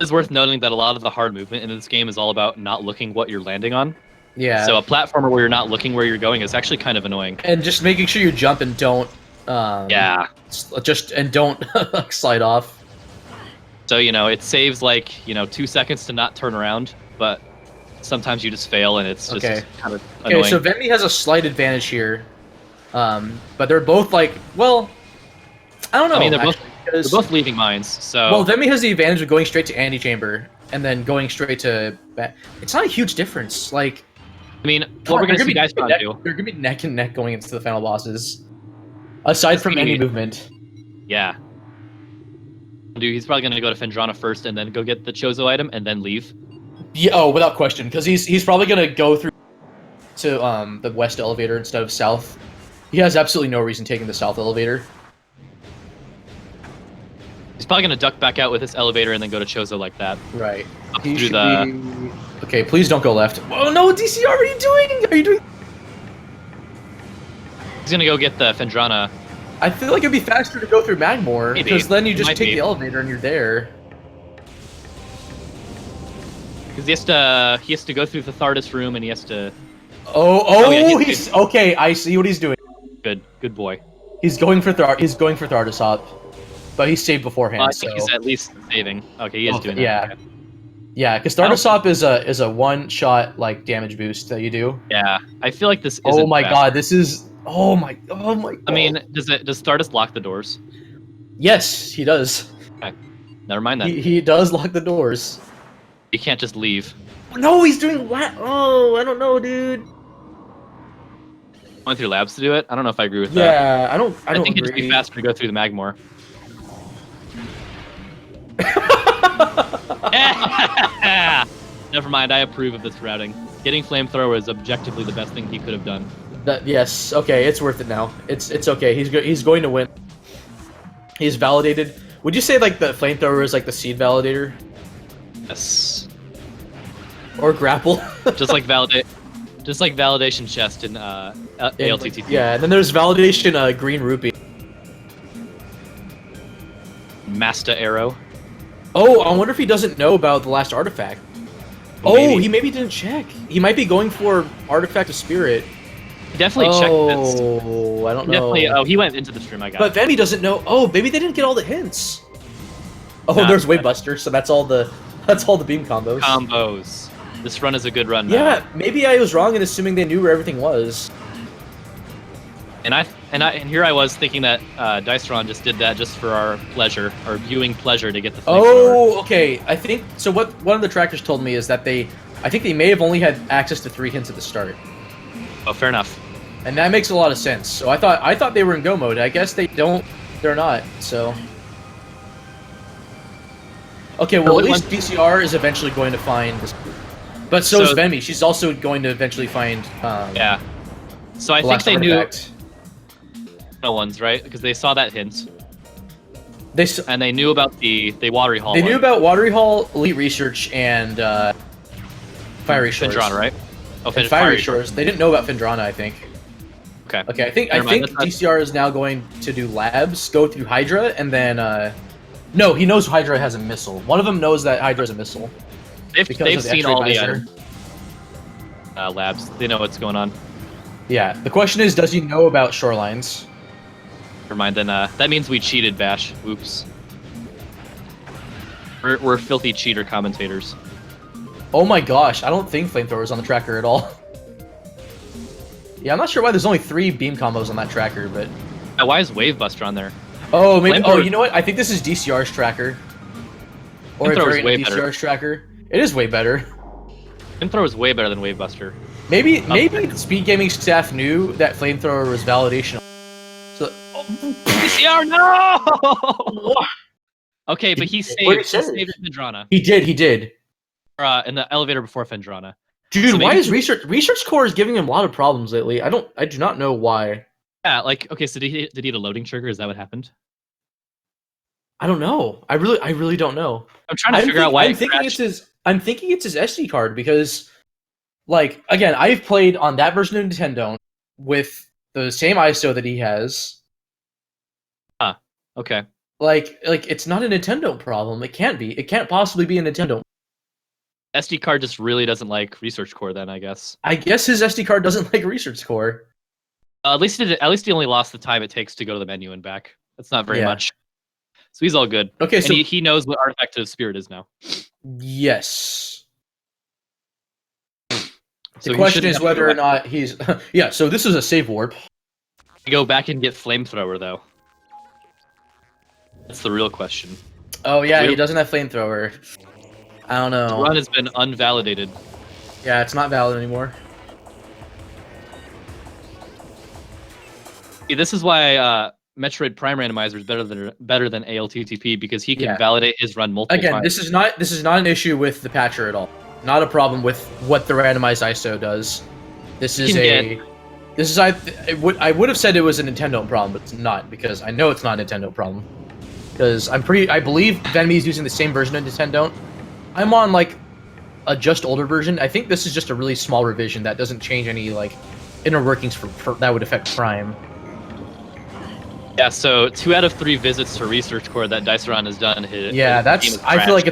It's worth noting that a lot of the hard movement in this game is all about not looking what you're landing on. Yeah. So a platformer where you're not looking where you're going is actually kind of annoying. And just making sure you jump and don't. Yeah. Don't slide off. So it saves 2 seconds to not turn around, but sometimes you just fail and it's just kind of annoying. Okay, so Vendy has a slight advantage here, but they're both I don't know. I mean, they're both leaving mines. So well, Vendy has the advantage of going straight to Antechamber and then going straight to. It's not a huge difference. I mean, what we're gonna see guys do. They're gonna be neck and neck going into the final bosses. Aside from any movement. Yeah. Dude, he's probably gonna go to Phendrana first and then go get the Chozo item and then leave. Yeah, without question, because he's probably gonna go through to the west elevator instead of south. He has absolutely no reason taking the south elevator. He's probably gonna duck back out with this elevator and then go to Chozo like that. Right. Okay, please don't go left. Oh no, DC, what are you doing? Are you doing? He's gonna go get the Phendrana. I feel like it'd be faster to go through Magmor, because then you just take the elevator and you're there. Because he has to go through the Thardus room and he has to. He's okay. I see what he's doing. Good boy. He's going for Thardusop, but he's saved beforehand. I think he's at least saving. Okay, he is doing that. Yeah. Yeah, because Thardusop is a one-shot damage boost that you do. Yeah, I feel like this. Oh my god, this is. Oh my god. I mean, does Thardus lock the doors? Yes, he does. Okay. Never mind that. He does lock the doors. He can't just leave. No, he's doing what? Oh, I don't know, dude. Going through labs to do it? I don't know if I agree with that. Yeah, I don't think it'd be faster to go through the Magmor. Never mind, I approve of this routing. Getting Flamethrower is objectively the best thing he could have done. Yes, okay, it's worth it now. It's okay. He's going to win. He's validated. Would you say the Flamethrower is the seed validator? Yes. Or grapple? just like validation chest in ALTTT. Yeah, and then there's validation green rupee. Masta Arrow. Oh, I wonder if he doesn't know about the last artifact. Maybe. Oh, he maybe didn't check. He might be going for Artifact of Spirit. He definitely checked this. Oh, I don't know. Oh, he went into the stream, I got But Vemmy doesn't know. Oh, maybe they didn't get all the hints. Oh, there's Wavebuster, so that's all the beam combos. Combos. This run is a good run now. Yeah, maybe I was wrong in assuming they knew where everything was. And here I was thinking that Diceron just did that just for our pleasure, our viewing pleasure, to get the. Oh, okay. I think so. What one of the trackers told me is that I think they may have only had access to 3 hints at the start. Oh, fair enough. And that makes a lot of sense. So I thought they were in go mode. I guess they don't. They're not. So. Okay, well, at least DCR is eventually going to find this. But so is Vemmy. She's also going to eventually find. Yeah. So I think they knew. Ones, right? Because they saw that hint. And they knew about the Watery Hall. They knew about Watery Hall, Elite Research, and Fiery Shores. Phendrana, right? Oh, Fiery Shores. They didn't know about Phendrana, I think. Okay. Okay, I think DCR is now going to do labs, go through Hydra, and then no, he knows Hydra has a missile. One of them knows that Hydra has a missile. They've seen all the labs. They know what's going on. Yeah. The question is, does he know about shorelines? Never mind. Then that means we cheated, Bash. Oops. We're filthy cheater commentators. Oh my gosh! I don't think Flamethrower's on the tracker at all. Yeah, I'm not sure why there's only 3 beam combos on that tracker, but. Why is Wavebuster on there? Oh, maybe. Oh, you know what? I think this is DCR's tracker. Or a variant of DCR's tracker. It is way better. Flamethrower is way better than Wavebuster. Maybe Speed Gaming staff knew that Flamethrower was validation. So, DCR, no! Okay, but he saved Phendrana. He did. In the elevator before Phendrana. Dude, so why is Research Core is giving him a lot of problems lately? I do not know why. Yeah, like, okay, so did he hit a loading trigger? Is that what happened? I don't know. I really don't know. I'm trying to figure out why. I'm thinking it's his SD card because, like, again, I've played on that version of Nintendo with the same ISO that he has. Huh. Okay. Like it's not a Nintendo problem. It can't be. It can't possibly be a Nintendo. SD card just really doesn't like Research Core, then I guess. I guess his SD card doesn't like Research Core. At least he only lost the time it takes to go to the menu and back. That's not very much. So he's all good. Okay, so he knows what Artifact of Spirit is now. Yes. So the question is whether or not he's... yeah, so this is a save warp. Go back and get Flamethrower, though. That's the real question. Oh, yeah, he doesn't have Flamethrower. I don't know. The run has been unvalidated. Yeah, it's not valid anymore. This is why Metroid Prime Randomizer is better than ALTTP, because he can validate his run multiple times. Again, this is not an issue with the patcher at all. Not a problem with what the randomized ISO does. I would have said it was a Nintendo problem, but it's not, because I know it's not a Nintendo problem. Because I believe Venmy's using the same version of Nintendo. I'm on like a just older version. I think this is just a really small revision that doesn't change any like inner workings that would affect Prime. Yeah, so 2 out of 3 visits to Research Core that Diceron has done. I feel like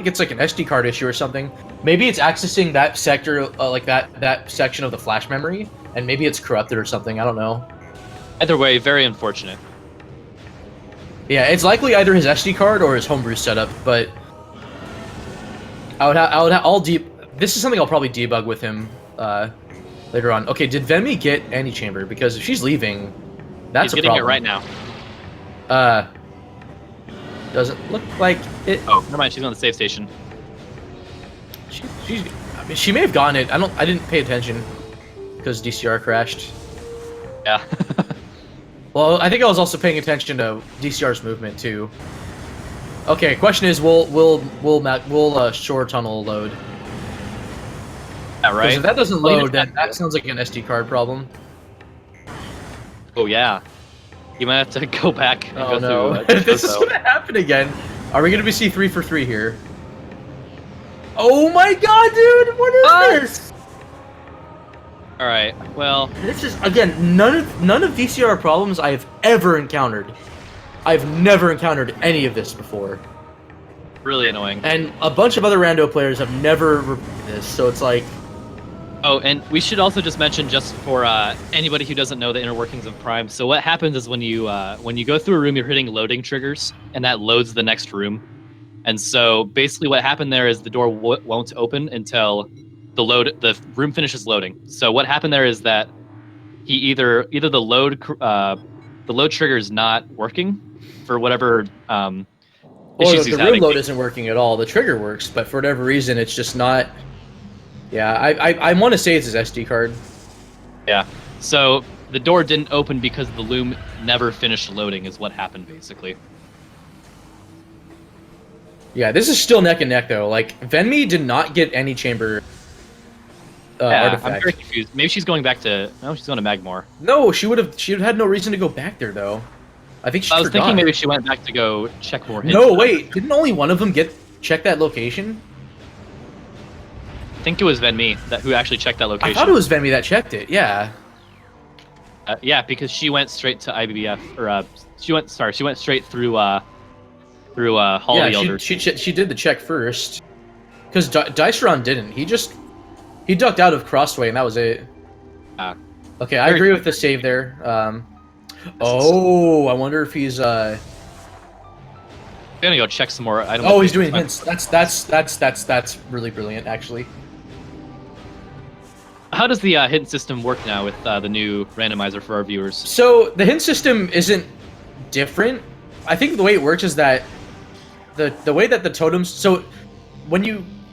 it's like an SD card issue or something. Maybe it's accessing that sector, like that section of the flash memory, and maybe it's corrupted or something. I don't know. Either way, very unfortunate. Yeah, it's likely either his SD card or his homebrew setup, but this is something I'll probably debug with him later on. Okay, did Venmy get Antichamber? Because if she's leaving, that's a problem. He's getting it right now. Doesn't look like it. Oh, never mind. She's on the save station. She may have gotten it. I didn't pay attention because DCR crashed. Yeah. Well, I think I was also paying attention to DCR's movement too. Okay, question is, will shore tunnel load? Yeah, right. If that doesn't load, then that sounds like an SD card problem. Oh yeah. You might have to go back and go through. This is gonna happen again. Are we gonna be see 3 for 3 here? Oh my god, dude! What is this? All right. Well, this is again none of DCR problems I have ever encountered. I've never encountered any of this before. Really annoying. And a bunch of other rando players have never reported this, so it's like... Oh, and we should also just mention, just for anybody who doesn't know the inner workings of Prime, so what happens is when you go through a room, you're hitting loading triggers, and that loads the next room. And so basically what happened there is the door won't open until the room finishes loading. So what happened there is that he either the load trigger is not working for whatever issues he's the having. room load isn't working at all. The trigger works, but for whatever reason, it's just not... Yeah, I want to say it's his SD card. Yeah. So the door didn't open because the loom never finished loading is what happened, basically. Yeah, this is still neck and neck, though. Like, Venmi did not get any chamber artifact. I'm very confused. Maybe she's going back to... No, she's going to Magmore. No, she would have had no reason to go back there, though. I think she I was thinking maybe she went back to go check more hints. No, wait. Didn't only one of them check that location? I think it was Venmi who actually checked that location. I thought it was Venmi that checked it, yeah. Yeah, because she went straight to IBBF, or she went straight through Hall of the Elders. She did the check first. Because Diceron didn't. He ducked out of Crossway and that was it. Okay, I agree with the save there. I wonder if he's I'm gonna go check some more items. Oh, he's doing hints. That's really brilliant, actually. How does the hint system work now with the new randomizer for our viewers? So the hint system isn't different. I think the way it works is that the way that the totems. So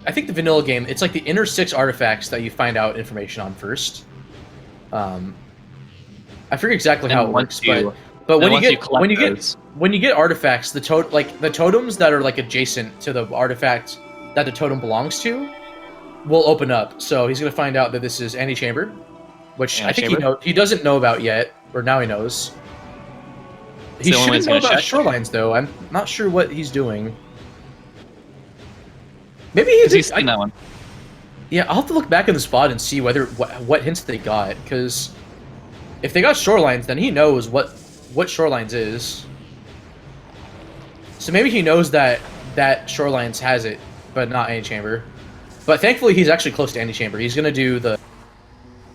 I think the vanilla game, it's like the inner 6 artifacts that you find out information on first. I forget exactly how it works, but when you get artifacts, the totems that are like adjacent to the artifact that the totem belongs to will open up. So he's gonna find out that this is Antichamber, which I think he doesn't know about yet, or now he knows. He shouldn't know about shorelines though. I'm not sure what he's doing. Maybe he's seen that one. Yeah, I'll have to look back in the spot and see what hints they got, because if they got shorelines, then he knows what shorelines is. So maybe he knows that shorelines has it, but not Antichamber. But thankfully, he's actually close to Antichamber. He's gonna do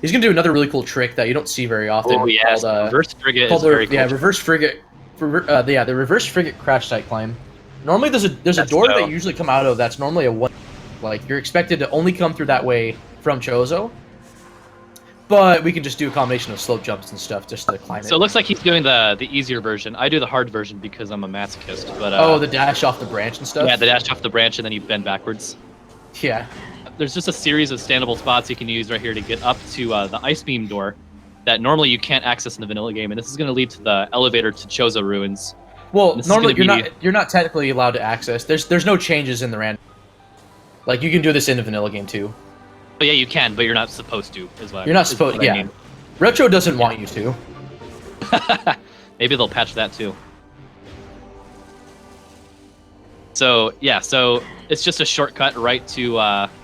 another really cool trick that you don't see very often. Oh yes, reverse frigate is very cool. Yeah, reverse frigate. The reverse frigate crash site climb. Normally, there's a door that you usually come out of that's normally a one. Like, you're expected to only come through that way from Chozo. But we can just do a combination of slope jumps and stuff just to climb it. So it looks like he's doing the easier version. I do the hard version because I'm a masochist. But the dash off the branch and stuff? Yeah, the dash off the branch and then you bend backwards. Yeah. There's just a series of standable spots you can use right here to get up to the Ice Beam door that normally you can't access in the vanilla game, and this is going to lead to the elevator to Chozo Ruins. Well, normally you're not technically allowed to access. There's no changes in the random. Like, you can do this in the vanilla game too. Oh yeah, you can, but you're not supposed to. You're not supposed. Yeah. I mean. Retro doesn't want you to. Maybe they'll patch that too. So yeah, so it's just a shortcut right to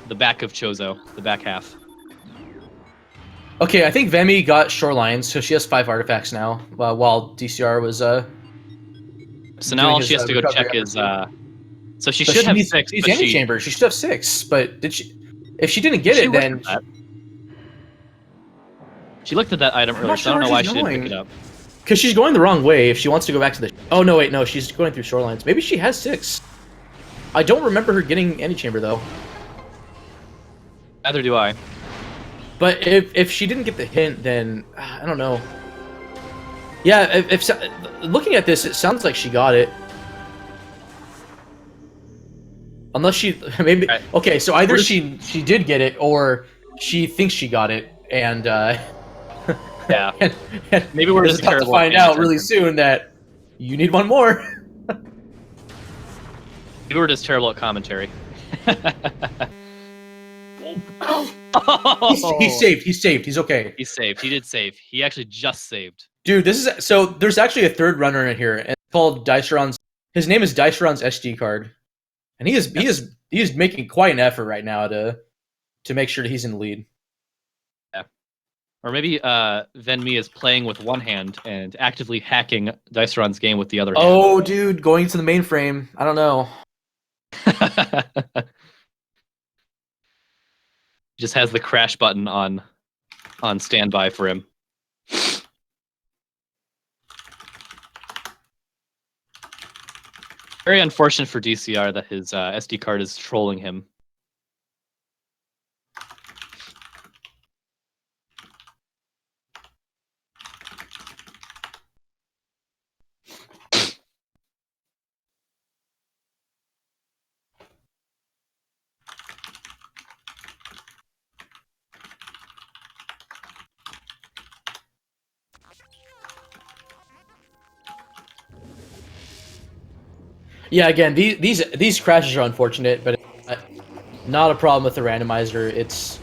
the back of Chozo, the back half. Okay, I think Vemi got shorelines, so she has 5 artifacts now. While DCR was So now all she has to go check is so she should have 6. She's Antichamber. She should have 6, but did she? If she didn't get it, then she looked at that item earlier. So I don't know why she didn't pick it up. Because she's going the wrong way. If she wants to go back to the. Oh no, wait, no, she's going through shorelines. Maybe she has 6. I don't remember her getting Antichamber though. Neither do I. But if she didn't get the hint, then I don't know. Yeah, if looking at this, it sounds like she got it. Unless she maybe okay, so either she did get it or she thinks she got it, and yeah, and maybe we're just about to find out really soon that you need one more. Maybe we're just terrible at commentary. He's saved. He's saved. He's okay. He's saved. He did save. He actually just saved. Dude, this is so. There's actually a third runner in here, and it's called Diceron's. His name is Diceron's SD card. And he is making quite an effort right now to make sure that he's in the lead. Yeah. Or maybe Venmi is playing with one hand and actively hacking Diceron's game with the other hand. Oh, dude, going to the mainframe. I don't know. Just has the crash button on standby for him. Very unfortunate for DCR that his SD card is trolling him. Yeah, again, these crashes are unfortunate, but not a problem with the randomizer. It's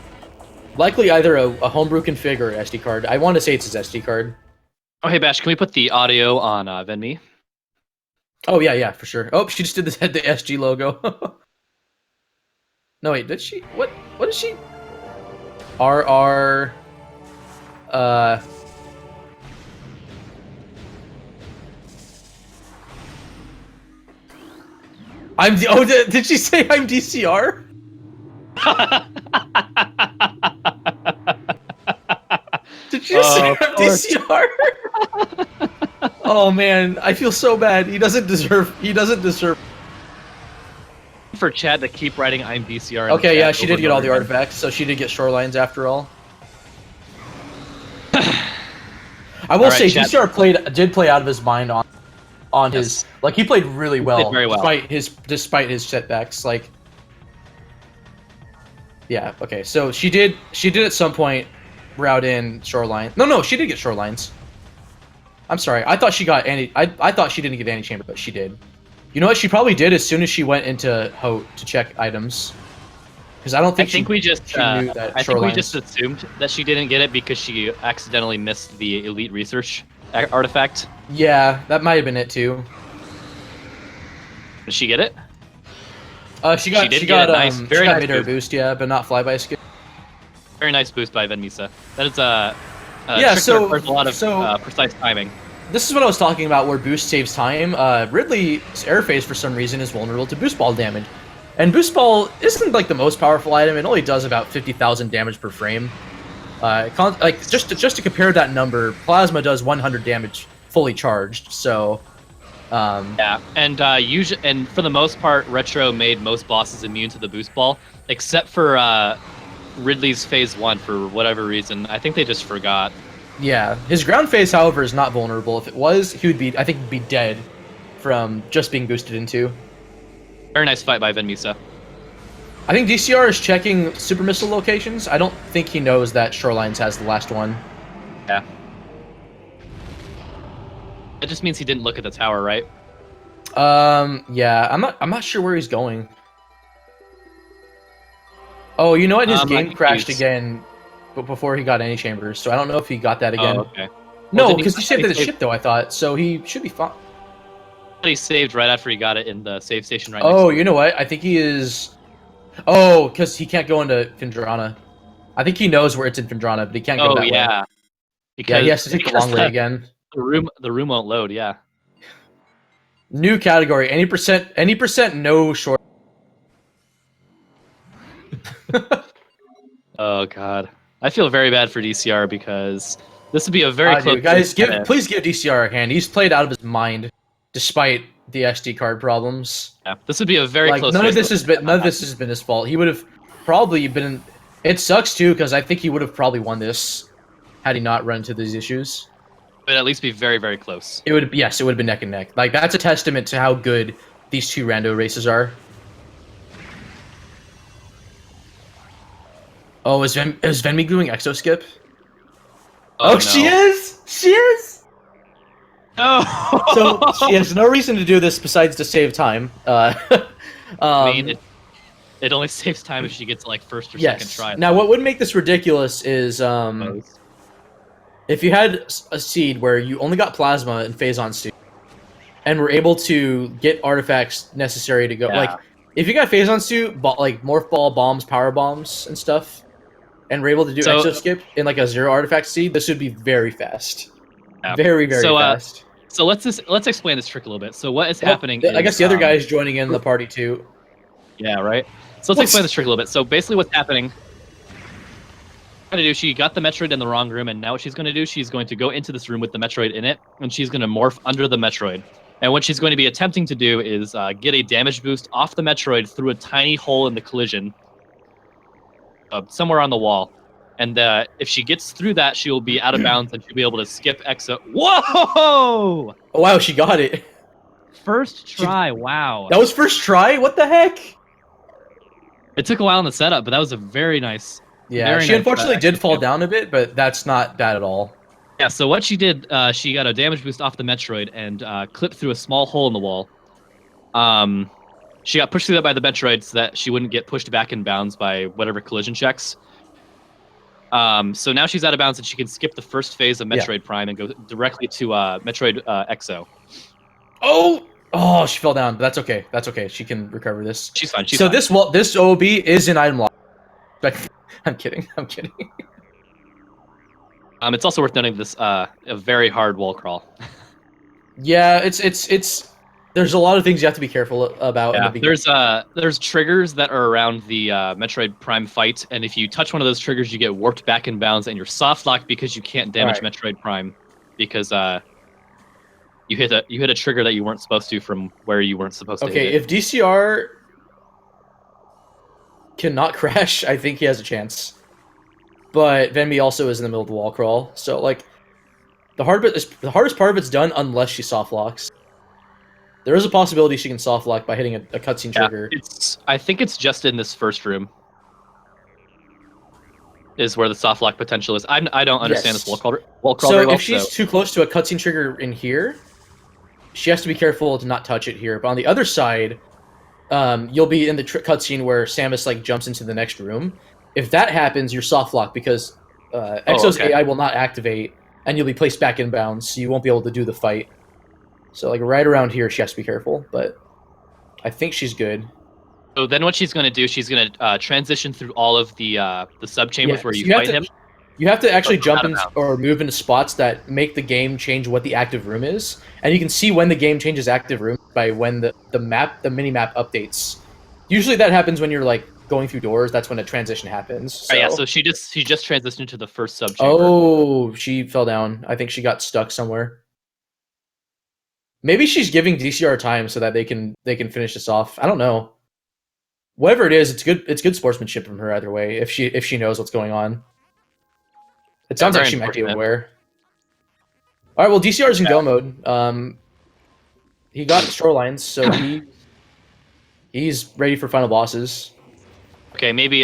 likely either a homebrew config or an SD card. I want to say it's his SD card. Oh, hey, Bash, can we put the audio on Venmi? Oh, yeah, for sure. Oh, she just did the SG logo. No, wait, did she? What is she? RR... did she say I'm DCR? Did you say I'm DCR? Oh man, I feel so bad. He doesn't deserve. For Chad to keep writing I'm DCR. Okay, yeah, she did get all the artifacts, so she did get shorelines after all. I will say, Chad, DCR did play out of his mind on his, like, he played really well, played very well. despite his setbacks. Like, yeah, okay, so she did at some point route in shoreline. No, she did get shorelines. I'm sorry, I thought she got I thought she didn't get any chamber, but she did. You know what? She probably did as soon as she went into Hote to check items. Because I don't think we just assumed that she didn't get it because she accidentally missed the elite research artifact. Yeah, that might have been it too. Did she get it? She got very nice mid-air boost, yeah, but not flyby skill. Very nice boost by Venmisa. That is a lot of precise timing. This is what I was talking about, where boost saves time. Ridley's air phase for some reason is vulnerable to boost ball damage, and boost ball isn't like the most powerful item. It only does about 50,000 damage per frame. Like just to compare that number, plasma does 100 damage fully charged. So yeah, and usually, and for the most part, Retro made most bosses immune to the boost ball, except for Ridley's phase 1 for whatever reason. I think they just forgot. Yeah, his ground phase, however, is not vulnerable. If it was, he would be, I think, be dead from just being boosted into. Very nice fight by Venmisa. I think DCR is checking super missile locations. I don't think he knows that Shorelines has the last one. Yeah. That just means he didn't look at the tower, right? Yeah, I'm not sure where he's going. Oh, you know what? His game crashed again, but before he got any chambers, so I don't know if he got that again. Oh, okay. No, because he saved the ship, though, I thought, so he should be fine. He saved right after he got it in the save station right next to you know what? I think he is... Oh, because he can't go into Findrana. I think he knows where it's in Findrana, but he can't go that way. Because he has to take the long way again. The room won't load, yeah. New category, any percent no short. Oh god. I feel very bad for DCR because this would be a very close... Guys, please give DCR a hand. He's played out of his mind despite the SD card problems. Yeah, this would be a very close... None of this has been his fault. He would have probably been... It sucks too, because I think he would have probably won this had he not run into these issues. But at least be very, very close. It would have been neck and neck. Like, that's a testament to how good these two rando races are. Oh, is Venmi doing exo skip? Oh, no. She is! She is! No! So, she has no reason to do this besides to save time. I mean, it only saves time if she gets, like, first or second try. Now, what would make this ridiculous is, if you had a seed where you only got plasma and phazon suit, and were able to get artifacts necessary to go, like, if you got phazon suit, like morph ball, bombs, power bombs, and stuff, and we're able to do exo skip in like a 0 artifact seed, this would be very fast. Yeah. Very fast. So let's explain this trick a little bit. So what is happening is, I guess the other guy is joining in the party too. Yeah, right. So let's explain this trick a little bit. So basically what's happening, she got the Metroid in the wrong room, and now what she's going to do, she's going to go into this room with the Metroid in it, and she's going to morph under the Metroid. And what she's going to be attempting to do is get a damage boost off the Metroid through a tiny hole in the collision somewhere on the wall. And if she gets through that, she will be out of bounds, and she'll be able to skip exo. Whoa! Oh, wow, she got it. First try, wow. That was first try? What the heck? It took a while in the setup, but that was a very nice... Yeah, she unfortunately did fall down a bit, but that's not bad at all. Yeah, so what she did, she got a damage boost off the Metroid and clipped through a small hole in the wall. She got pushed through that by the Metroid so that she wouldn't get pushed back in bounds by whatever collision checks. So now she's out of bounds and she can skip the first phase of Metroid Prime and go directly to Metroid Exo. Oh, she fell down, but that's okay. That's okay. She can recover this. She's fine. So this OB is an item lock. I'm kidding. It's also worth noting this a very hard wall crawl. Yeah, it's there's a lot of things you have to be careful about. Yeah, there's triggers that are around the Metroid Prime fight, and if you touch one of those triggers, you get warped back in bounds, and you're soft locked because you can't damage Metroid Prime because you hit a trigger that you weren't supposed to from where you weren't supposed to. Okay, if DCR cannot crash, I think he has a chance. But Venmi also is in the middle of the wall crawl, so like the hardest part of it's done unless she soft locks. There is a possibility she can soft lock by hitting a cutscene trigger. I think it's just in this first room is where the soft lock potential is. I don't understand this wall crawl very well. If she's too close to a cutscene trigger in here, she has to be careful to not touch it here. But on the other side, you'll be in the cutscene where Samus like jumps into the next room. If that happens, you're soft locked because Exo's AI will not activate, and you'll be placed back in bounds, so you won't be able to do the fight. So like right around here, she has to be careful, but I think she's good. So then what she's going to do, she's going to transition through all of the sub-chambers where you fight him. You have to actually jump in or move into spots that make the game change what the active room is. And you can see when the game changes active room by when the mini-map updates. Usually that happens when you're like going through doors. That's when a transition happens. So. Yeah, so she just transitioned to the first sub-chamber. Oh, she fell down. I think she got stuck somewhere. Maybe she's giving DCR time so that they can finish this off. I don't know. Whatever it is, it's good sportsmanship from her either way. If she knows what's going on, it sounds like she might be aware. All right, well DCR's in go mode. He got shorelines, so he's ready for final bosses. Okay, maybe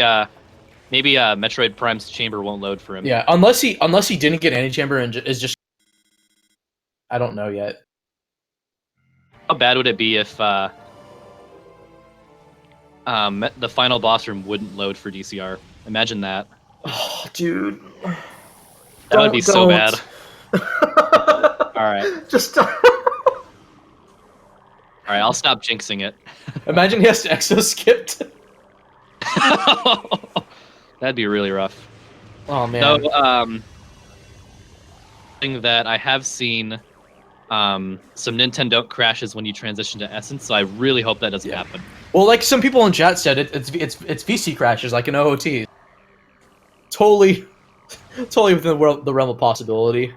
Metroid Prime's chamber won't load for him. Yeah, unless he didn't get any chamber and is just. I don't know yet. How bad would it be if the final boss room wouldn't load for DCR? Imagine that. Oh, dude. That would be so bad. Alright. Just Alright, I'll stop jinxing it. Imagine he has to exo skipped. That'd be really rough. Oh man. So, thing that I have seen some Nintendo crashes when you transition to Essence, so I really hope that doesn't happen. Well, like some people in chat said, it's PC crashes like an OOT. Totally within the realm of possibility.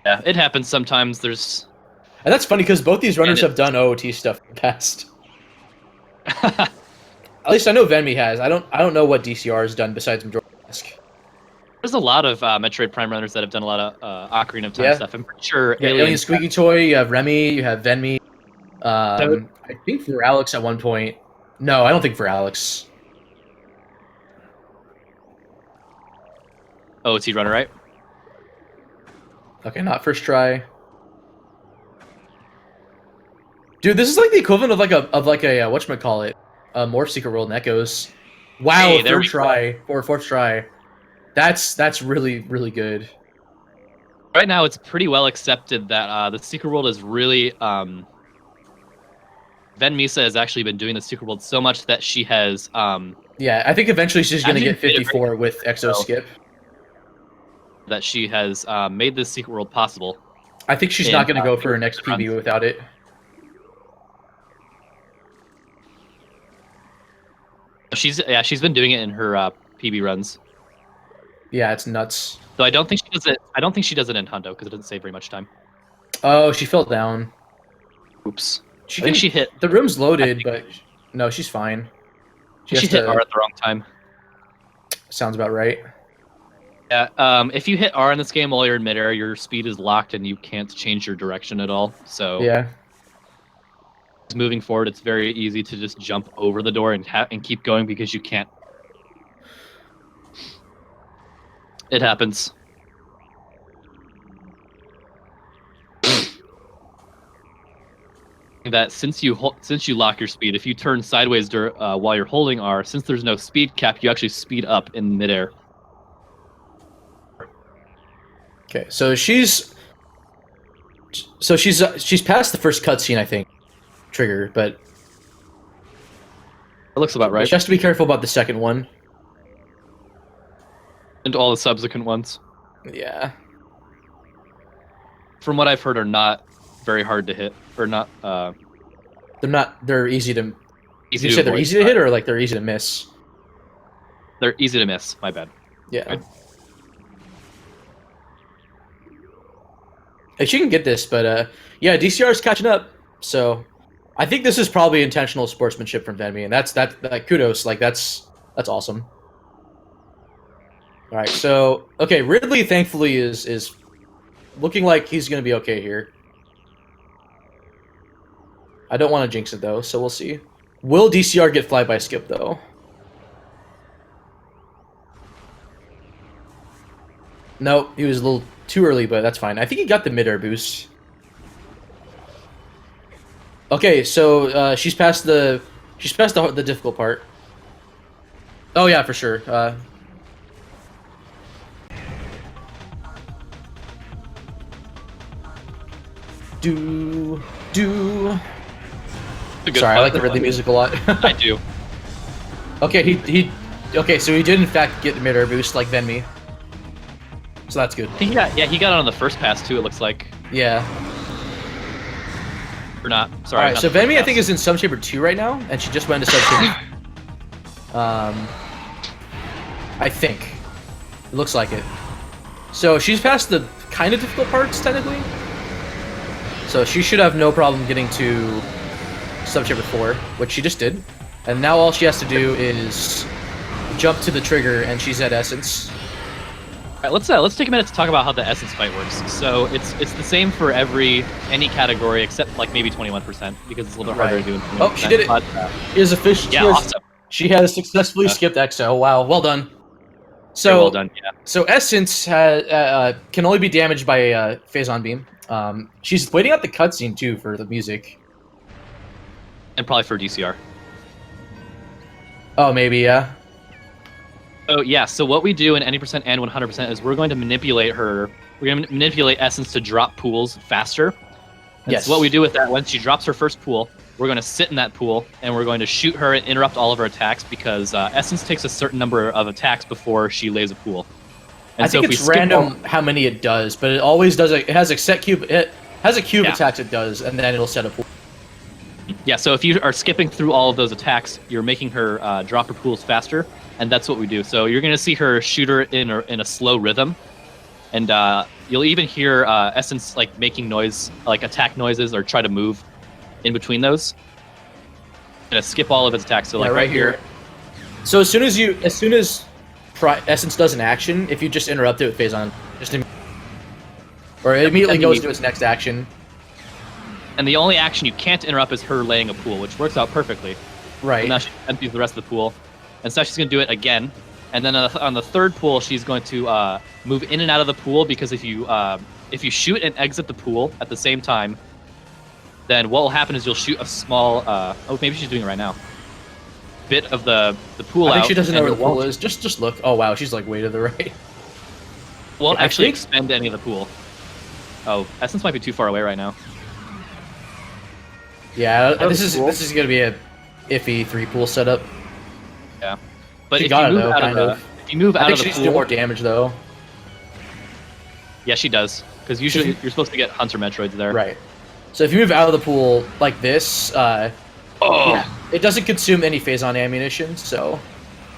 Yeah, it happens sometimes. And that's funny because both these runners have done OOT stuff in the past. At least I know Venmi has. I don't know what DCR has done besides Majora's Mask. There's a lot of Metroid Prime runners that have done a lot of Ocarina of Time stuff. I'm pretty sure. Alien Squeaky Toy. You have Remy. You have Venmi. I think for Alex at one point. No, I don't think for Alex. Oh, it's runner, right? Okay, not first try. Dude, this is like the equivalent of like a whatchamacallit, a Morph Secret World and Echoes. Wow, hey, third try or fourth try. That's really, really good. Right now, it's pretty well accepted that the Secret World is really Ven Misa has actually been doing the Secret World so much that she has. Yeah, I think eventually she's going to get 54 with Exo Skip. That she has made this Secret World possible. I think she's not going to go for her next PB without it. She's been doing it in her PB runs. Yeah, it's nuts. So I don't think she does it. I don't think she does it in Hundo because it doesn't save very much time. Oh, she fell down. Oops. I think she hit. The room's loaded, but no, she's fine. She hit R at the wrong time. Sounds about right. Yeah. If you hit R in this game while you're in midair, your speed is locked and you can't change your direction at all. So yeah. Moving forward, it's very easy to just jump over the door and keep going because you can't. It happens. That since you lock your speed, if you turn sideways while you're holding R, since there's no speed cap, you actually speed up in midair. Okay, so she's past the first cutscene, I think. Trigger, but it looks about right. She has to be careful about the second one and all the subsequent ones. Yeah. From what I've heard, are not very hard to hit, or not. They're easy to. Easy you to said they're easy to hit, or like they're easy to miss. They're easy to miss. My bad. Yeah. Right. She can get this, but yeah, DCR is catching up. So, I think this is probably intentional sportsmanship from Venmi, and that's kudos. Like that's awesome. All right, so okay, Ridley thankfully is looking like he's gonna be okay here. I don't want to jinx it though, so we'll see. Will DCR get fly by skip though? Nope, he was a little too early, but that's fine. I think he got the mid-air boost. Okay, so she's past the difficult part. Oh yeah, for sure. Sorry, I like the Ridley music a lot. I do. Okay, okay, so he did in fact get the mid-air boost like Venmi. So that's good. He got it on the first pass too, it looks like. Yeah. Or not. Sorry. Alright, so Venmi I think is in Subchamber 2 right now, and she just went into Subchamber. I think. It looks like it. So she's past the kind of difficult parts, technically. So she should have no problem getting to Subchamber 4, which she just did. And now all she has to do is jump to the trigger, and she's at Essence. All right, let's take a minute to talk about how the Essence fight works. So it's the same for any category except like maybe 21% because it's a little bit harder to do. Oh, she did it! Is official. Yeah, awesome. She has successfully skipped Exo. Wow, well done. So well done. Yeah. So Essence can only be damaged by Phazon Beam. She's waiting out the cutscene too for the music. And probably for DCR. Oh, maybe, yeah. So yeah, so what we do in any percent and 100% is we're going to manipulate her. We're going to manipulate Essence to drop pools faster. And yes. So what we do with that, once she drops her first pool, we're going to sit in that pool and we're going to shoot her and interrupt all of her attacks because Essence takes a certain number of attacks before she lays a pool. And I think it's random how many it does, but it always does. It has a set cube. It has a cube of attacks it does, and then it'll set a pool. Yeah, so if you are skipping through all of those attacks, you're making her drop her pools faster, and that's what we do. So you're going to see her shoot her in a slow rhythm, and you'll even hear Essence like making noise, like attack noises, or try to move in between those. I'm going to skip all of its attacks. So like right here. So as soon as Essence does an action, if you just interrupt it with Phazon, or it immediately goes to its next action. And the only action you can't interrupt is her laying a pool, which works out perfectly. Right. And now she empties the rest of the pool. And so she's going to do it again. And then on the third pool, she's going to move in and out of the pool because if you shoot and exit the pool at the same time, then what will happen is you'll shoot a small... oh, maybe she's doing it right now. Bit of the pool out. I think she doesn't know where the pool is. Just look. Oh, wow. She's like way to the right. Won't actually expend any of the pool. Oh, Essence might be too far away right now. Yeah, this is gonna be a iffy 3-pool setup. Yeah, but if you move out of the she needs pool, to do more damage though. Yeah, she does, because usually you're supposed to get Hunter Metroids there. Right. So if you move out of the pool like this, yeah, it doesn't consume any phase-on ammunition. So,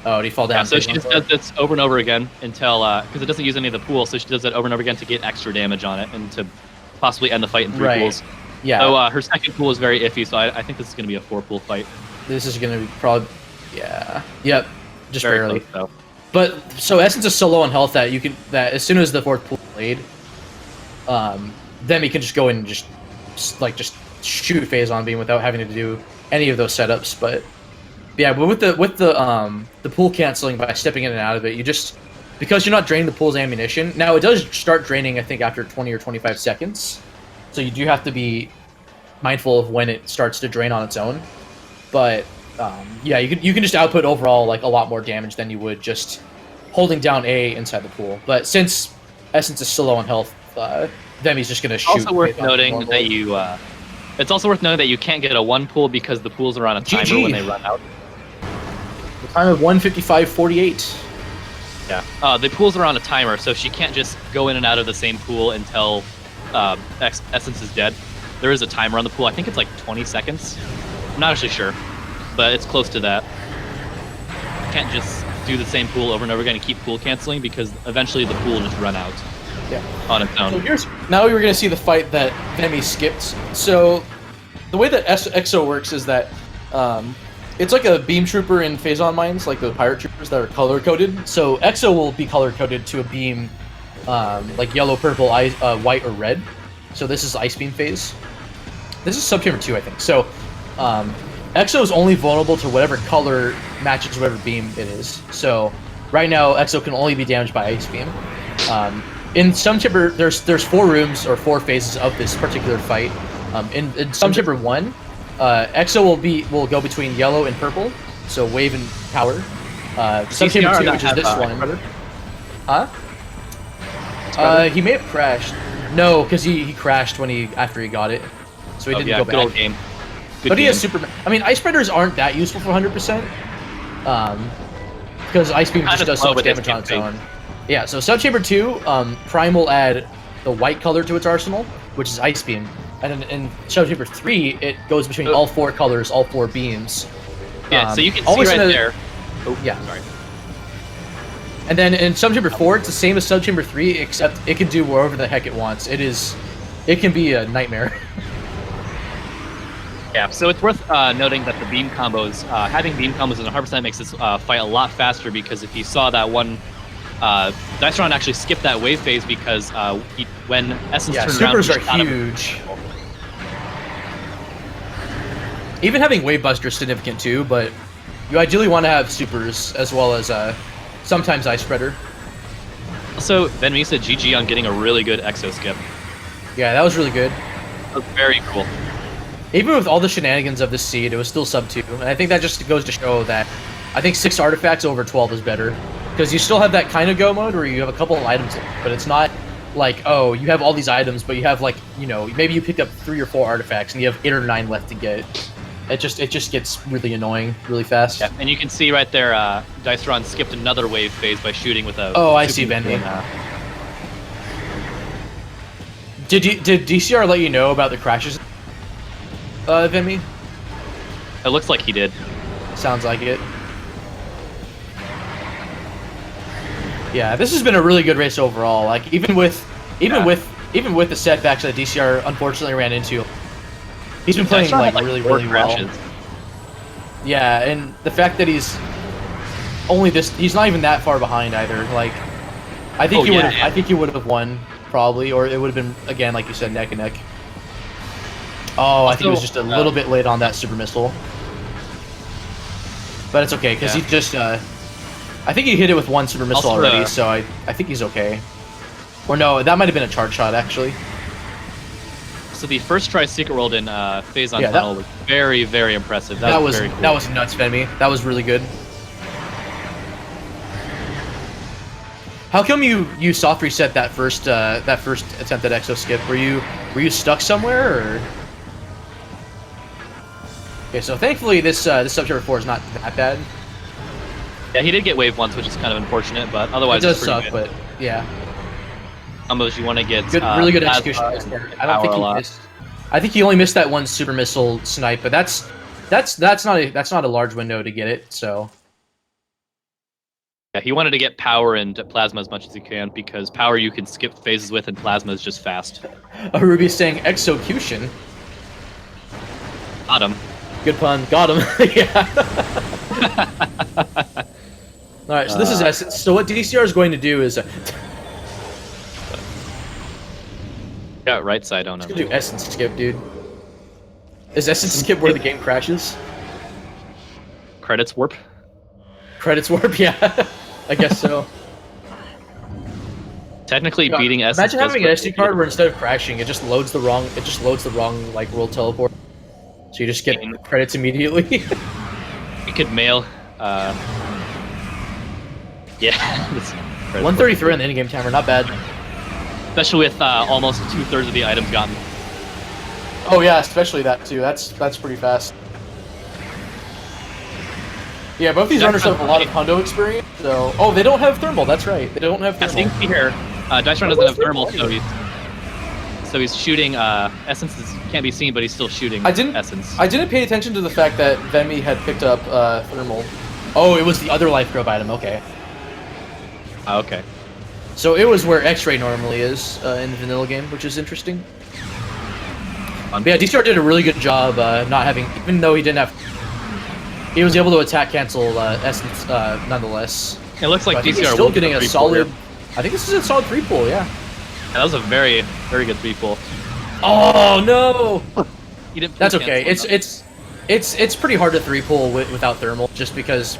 did he fall down? Yeah, so she just does this over and over again until because it doesn't use any of the pool, so she does that over and over again to get extra damage on it and to possibly end the fight in 3 pools. Yeah. So her second pool is very iffy, so I think this is going to be a 4-pool fight. This is going to be probably, yeah, yep, just very barely. close, though. But so Essence is so low on health that that as soon as the 4th pool is played, then he can just go in and just shoot phase-on beam without having to do any of those setups. But yeah, but with the pool canceling by stepping in and out of it, you just, because you're not draining the pool's ammunition. Now it does start draining, I think, after 20 or 25 seconds. So you do have to be mindful of when it starts to drain on its own. But yeah, you can just output overall like a lot more damage than you would just holding down A inside the pool. But since Essence is so low on health, then he's just gonna shoot. Also worth noting that you. It's also worth noting that you can't get a 1 pool because the pools are on a timer when they run out. The time of 1:55:48. Yeah. The pools are on a timer, so she can't just go in and out of the same pool until Essence is dead. There is a timer on the pool. I think it's like 20 seconds. I'm not actually sure, but it's close to that. You can't just do the same pool over and over again and keep pool canceling because eventually the pool will just run out. Yeah. On its own. So now we were going to see the fight that Vemi skipped. So the way that EXO works is that it's like a beam trooper in phase-on mines, like the pirate troopers that are color-coded. So EXO will be color-coded to a beam like yellow, purple, white, or red. So this is Ice Beam phase. This is Subchamber 2, I think. So EXO is only vulnerable to whatever color matches whatever beam it is. So right now, EXO can only be damaged by Ice Beam. In Subchamber, there's 4 rooms or 4 phases of this particular fight. In Subchamber 1, EXO will go between yellow and purple, so wave and power. Subchamber 2, which is this one. Huh? He may have crashed. No, because he crashed after he got it, so he didn't go back. Good old game. But he has super. I mean, Ice Spreaders aren't that useful for 100%, because Ice Beam just does so much damage on its own. Yeah, so Subchamber 2, Prime will add the white color to its arsenal, which is Ice Beam. And in Subchamber 3, it goes between all 4 colors, all 4 beams. Yeah, so you can see right there. Oh, yeah. Sorry. And then in Subchamber 4, it's the same as Subchamber 3, except it can do wherever the heck it wants. It can be a nightmare. Yeah, so it's worth noting that the beam combos, having beam combos in 100% makes this fight a lot faster, because if you saw that one, Dicetron actually skipped that wave phase because when Essence turned around, supers are huge. Even having Wave Buster is significant too, but you ideally want to have supers as well as sometimes Ice Spreader. Also, Ben Misa GG on getting a really good Exo skip. Yeah, that was really good. That was very cool. Even with all the shenanigans of this seed, it was still sub 2, and I think that just goes to show that I think 6 artifacts over 12 is better. Because you still have that kind of go mode where you have a couple of items, but it's not like, oh, you have all these items, but you have like, maybe you picked up 3 or 4 artifacts and you have 8 or 9 left to get. It just gets really annoying really fast. Yeah, and you can see right there, Dicetron skipped another wave phase by shooting with a. Oh, I see, Bendy. Did DCR let you know about the crashes, Vemi? It looks like he did. Sounds like it. Yeah, this has been a really good race overall. Like even with the setbacks that DCR unfortunately ran into, he's been playing like really well. Yeah, and the fact that he's not even that far behind either. Like I think he would have won probably, or it would have been again like you said, neck and neck. Oh, I think he was just a little bit late on that super missile, but it's okay because he just. I think he hit it with 1 super missile already, so I think he's okay. Or no, that might have been a charge shot, actually. So the first try Secret World in phase-on tunnel was very, very impressive. That was very cool. That was nuts, Femi. That was really good. How come you soft reset that first attempt at Exo skip? Were you stuck somewhere, or? Okay, so thankfully this Sub-Zero 4 is not that bad. Yeah, he did get wave once, which is kind of unfortunate, but otherwise it does it's pretty suck. good. But yeah, Combos you want to get really good execution. I don't think he missed. I think he only missed that one super missile snipe, but that's not a large window to get it. So yeah, he wanted to get power and plasma as much as he can because power you can skip phases with, and plasma is just fast. Ruby's saying execution. Got him. Good pun. Got him. Yeah. All right, so this is Essence. So what DCR is going to do is yeah, right side on him. do Essence skip, dude. Is Essence skip where the game crashes? Credits warp. Credits warp, yeah. I guess so. Technically, beating Essence. Imagine having an SD card where instead of crashing, it just loads the wrong like world teleport. So you just get credits immediately. You could mail. Yeah. 133 on the in-game timer, not bad. Especially with almost 2/3 of the items gotten. Oh yeah, especially that too. That's pretty fast. Yeah, both these runners have a lot of hundo experience. So, oh, they don't have thermal. That's right. They don't have thermal. I think here, Dice Run doesn't have thermal, so he's shooting. Essence can't be seen, but he's still shooting. Essence. I didn't pay attention to the fact that Vemi had picked up thermal. Oh, it was the other life grub item. Okay. Okay. So it was where X-ray normally is in the vanilla game, which is interesting. But yeah, DCR did a really good job not having, even though he didn't have, he was able to attack cancel Essence nonetheless. It looks like DCR he's still getting a solid. I think this is a solid 3-pull, yeah. That was a very, very good 3-pull. Oh no! He didn't. That's okay. It's pretty hard to 3-pull without thermal, just because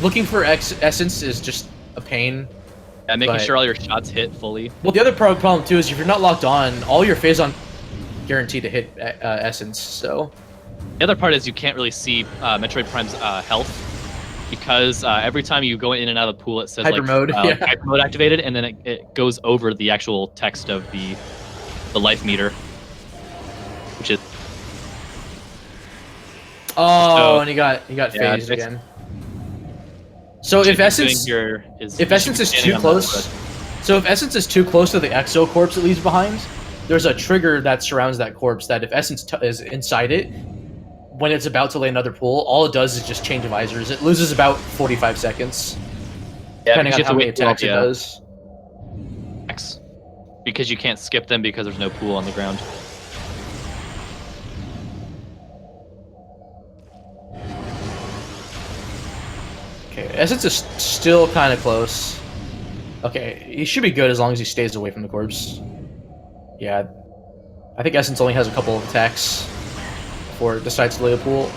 looking for Essence is just a pain. Yeah, making sure all your shots hit fully. Well, the other problem too is if you're not locked on, all your phase-on guaranteed to hit Essence. So the other part is you can't really see Metroid Prime's health because every time you go in and out of the pool, it says hyper mode, hyper mode activated, and then it goes over the actual text of the life meter, which is. Oh, and he got phased again. So if Essence is too close, so if Essence is too close to the Exo corpse it leaves behind, there's a trigger that surrounds that corpse that if Essence is inside it, when it's about to lay another pull, all it does is just change visors. It loses about 45 seconds, depending on how many attacks it does. Because you can't skip them because there's no pool on the ground. Okay, Essence is still kind of close. Okay, he should be good as long as he stays away from the corpse. Yeah, I think Essence only has a couple of attacks before it decides to lay a pool.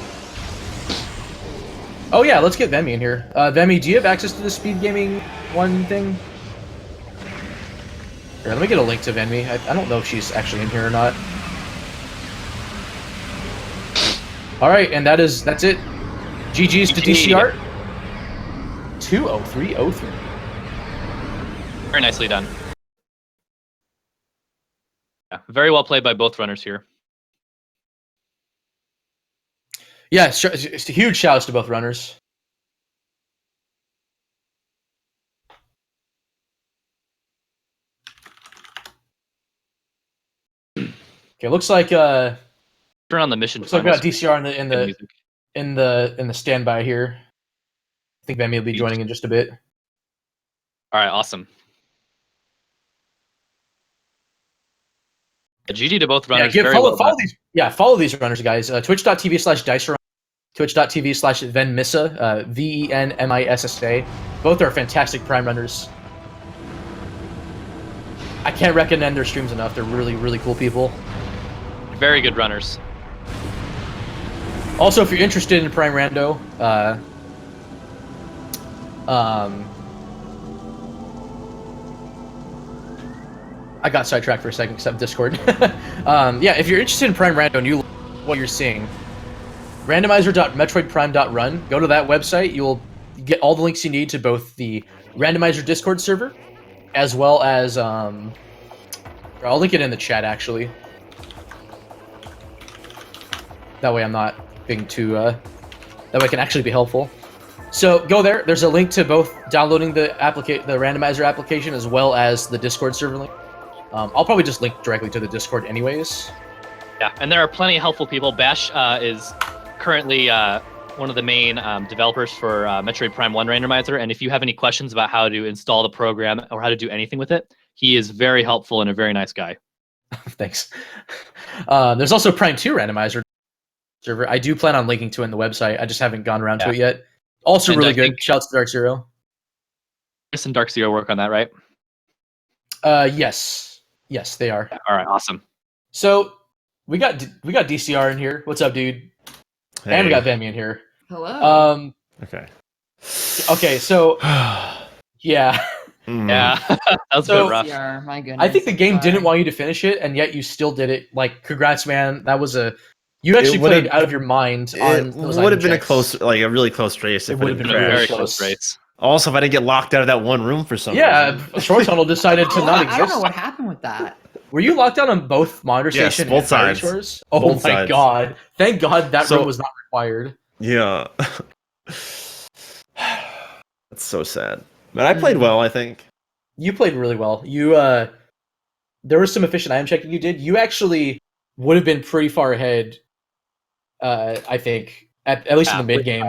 Oh yeah, let's get Vemi in here. Vemi, do you have access to the speed gaming one thing? Here, let me get a link to Vemi. I don't know if she's actually in here or not. Alright, and that's it. GG's to DCR. 20303. Very nicely done. Yeah, very well played by both runners here. Yeah, it's a huge shout-outs to both runners. Okay, looks like turn on the mission. So I've got DCR in the standby here. I think Vemi will be joining in just a bit. All right, awesome. GG to both runners. Follow these runners, guys. Twitch.tv/DiceRun, Twitch.tv/Venmissa, VENMISSA. Both are fantastic Prime runners. I can't recommend their streams enough. They're really, really cool people. Very good runners. Also, if you're interested in Prime Rando, I got sidetracked for a second because I'm Discord. Yeah, if you're interested in Prime Rando and you like what you're seeing, randomizer.metroidprime.run. Go to that website. You'll get all the links you need to both the Randomizer Discord server, as well as I'll link it in the chat actually. That way I'm not thing to that way can actually be helpful. So go there. There's a link to both downloading the randomizer application as well as the Discord server link. I'll probably just link directly to the Discord anyways. Yeah, and there are plenty of helpful people. Bash is currently one of the main developers for Metroid Prime 1 Randomizer, and if you have any questions about how to install the program or how to do anything with it, he is very helpful and a very nice guy. Thanks. There's also Prime 2 Randomizer server. I do plan on linking to it in the website. I just haven't gone around to it yet. Also really good. Shouts to Dark Zero. Chris and Dark Zero work on that, right? Yes, they are. All right, awesome. So we got DCR in here. What's up, dude? Hey. And we got Vemi in here. Hello. Okay. So yeah. Yeah, that was a bit rough. DCR, my goodness. I think the game didn't want you to finish it, and yet you still did it. Like, congrats, man. That was you actually played out of your mind. It would have been a really close race. It would have been a very close race. Also, if I didn't get locked out of that one room for some reason. Yeah, Short Tunnel decided to not exist. I don't know what happened with that. Were you locked out on both monitor station both and Fire sides? Shores? Oh both my god. Thank God that room was not required. Yeah. That's so sad. But I played well, I think. You played really well. You there was some efficient item checking you did. You actually would have been pretty far ahead, I think, at least in the mid game.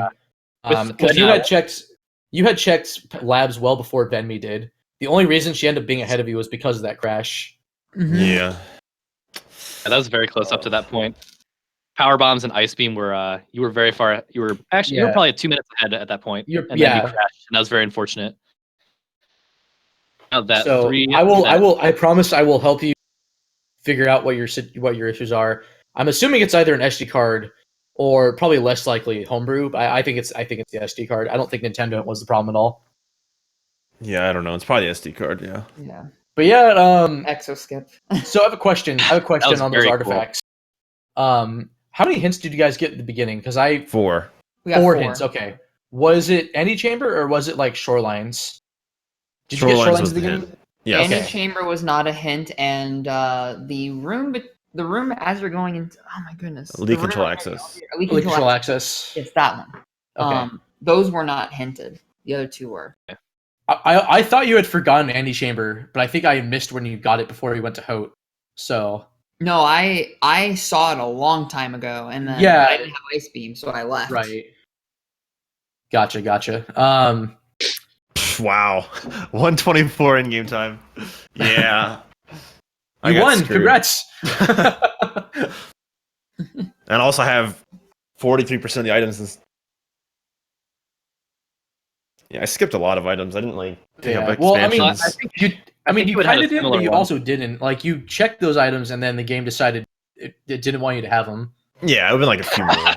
Because you had checked labs well before Venmi did. The only reason she ended up being ahead of you was because of that crash. Mm-hmm. Yeah, that was very close up to that point. Power bombs and ice beam were you were very far. You were probably 2 minutes ahead at that point. Then you crashed, and that was very unfortunate. I promise I will help you figure out what your issues are. I'm assuming it's either an SD card or probably less likely homebrew. I think it's the SD card. I don't think Nintendo was the problem at all. Yeah, I don't know. It's probably the SD card. Yeah. Yeah. But yeah, Exoskip. So I have a question. On those artifacts. Cool. How many hints did you guys get at the beginning? Because 4. We got 4 hints. Okay. Was it any chamber or was it like shorelines? Did you get shorelines at the beginning? Yeah. Any chamber was not a hint, and the room as you're going into my goodness, Elite control access. Elite control access. It's that one. Okay. Those were not hinted. The other 2 were. Yeah. I thought you had forgotten Andy Chamber, but I think I missed when you got it before you went to Hote. So no, I saw it a long time ago, and then I didn't have ice beam, so I left. Right. Gotcha. Wow, 124 in game time. Yeah, you won. Screwed. Congrats. And also have 43% of the items. I skipped a lot of items. I didn't pick up expansions. I think you kind of did, but you also didn't. Like, you checked those items, and then the game decided it didn't want you to have them. Yeah, it would have been like a few more.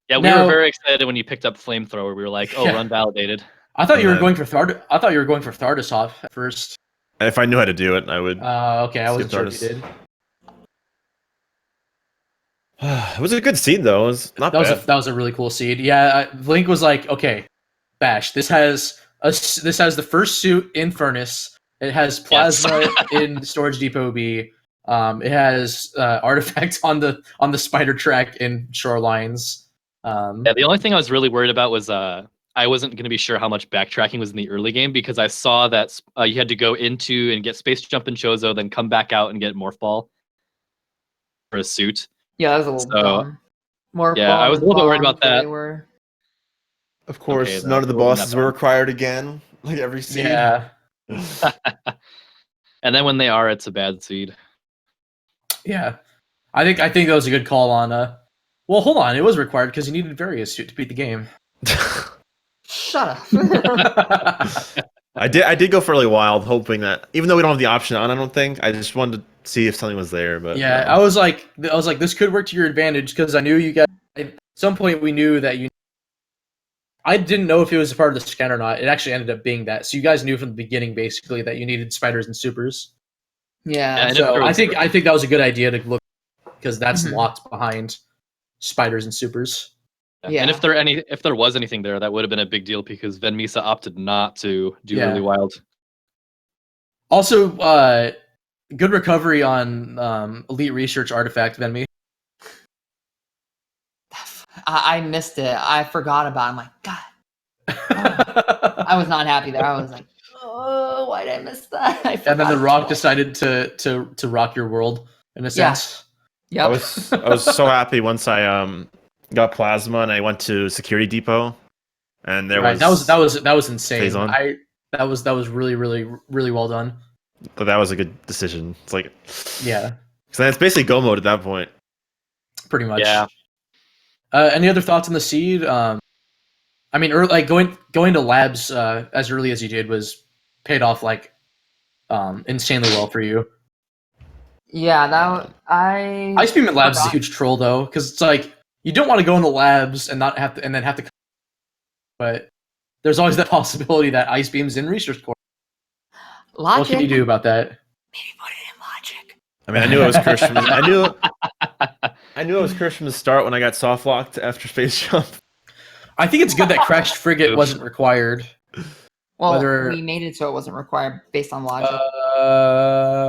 Yeah, we were very excited when you picked up Flamethrower. We were like, run validated. I thought you were going for Thardasoff at first. If I knew how to do it, I would. Okay, I wasn't sure if you did. It was a good seed, though. It was not bad. That was a really cool seed. Yeah, Link was like, okay, Bash, this has the first suit in Furnace. It has plasma in Storage Depot B. It has artifacts on the spider track in Shorelines. The only thing I was really worried about was I wasn't going to be sure how much backtracking was in the early game because I saw that you had to go into and get Space Jump in Chozo, then come back out and get Morph Ball for a suit. Yeah, that was a little dumb. Morph Ball, I was a little bit worried about that. Of course, none of the bosses were required again, like every seed. Yeah. And then when they are, it's a bad seed. Yeah. I think that was a good call on well, hold on, it was required because you needed various suit to beat the game. Shut up. I did go fairly wild, hoping that even though we don't have the option on, I don't think, I just wanted to see if something was there. But yeah, I was like, this could work to your advantage because I knew you guys. At some point, we knew that you. I didn't know if it was a part of the scan or not. It actually ended up being that. So you guys knew from the beginning, basically, that you needed spiders and supers. Yeah. So I think that was a good idea to look because that's locked behind spiders and supers. Yeah. And if there was anything there, that would have been a big deal because Venmisa opted not to do really wild. Also, good recovery on Elite Research Artifact, Venmi. I missed it. I forgot about it. I'm like, God. I was not happy there. I was like, oh, why did I miss that? And then the Rock decided to rock your world in a sense. Yep. I was so happy once I got plasma and I went to Security Depot, and there was that was insane. Phase on. That was really well done. But that was a good decision. It's like, yeah, because it's basically go mode at that point. Pretty much. Yeah. Any other thoughts on the seed? I mean, like going to labs as early as you did was paid off like insanely well for you. Yeah, Ice Beam in labs is a huge troll though, because it's like you don't want to go into labs and not have to, and then have to. But there's always that possibility that Ice Beam's in research core. Logic. What can you do about that? Maybe put it in logic. I mean, I knew it was cursed from. I knew it was cursed from the start when I got soft locked after space jump. I think it's good that crashed frigate wasn't required. Well, we made it so it wasn't required based on logic.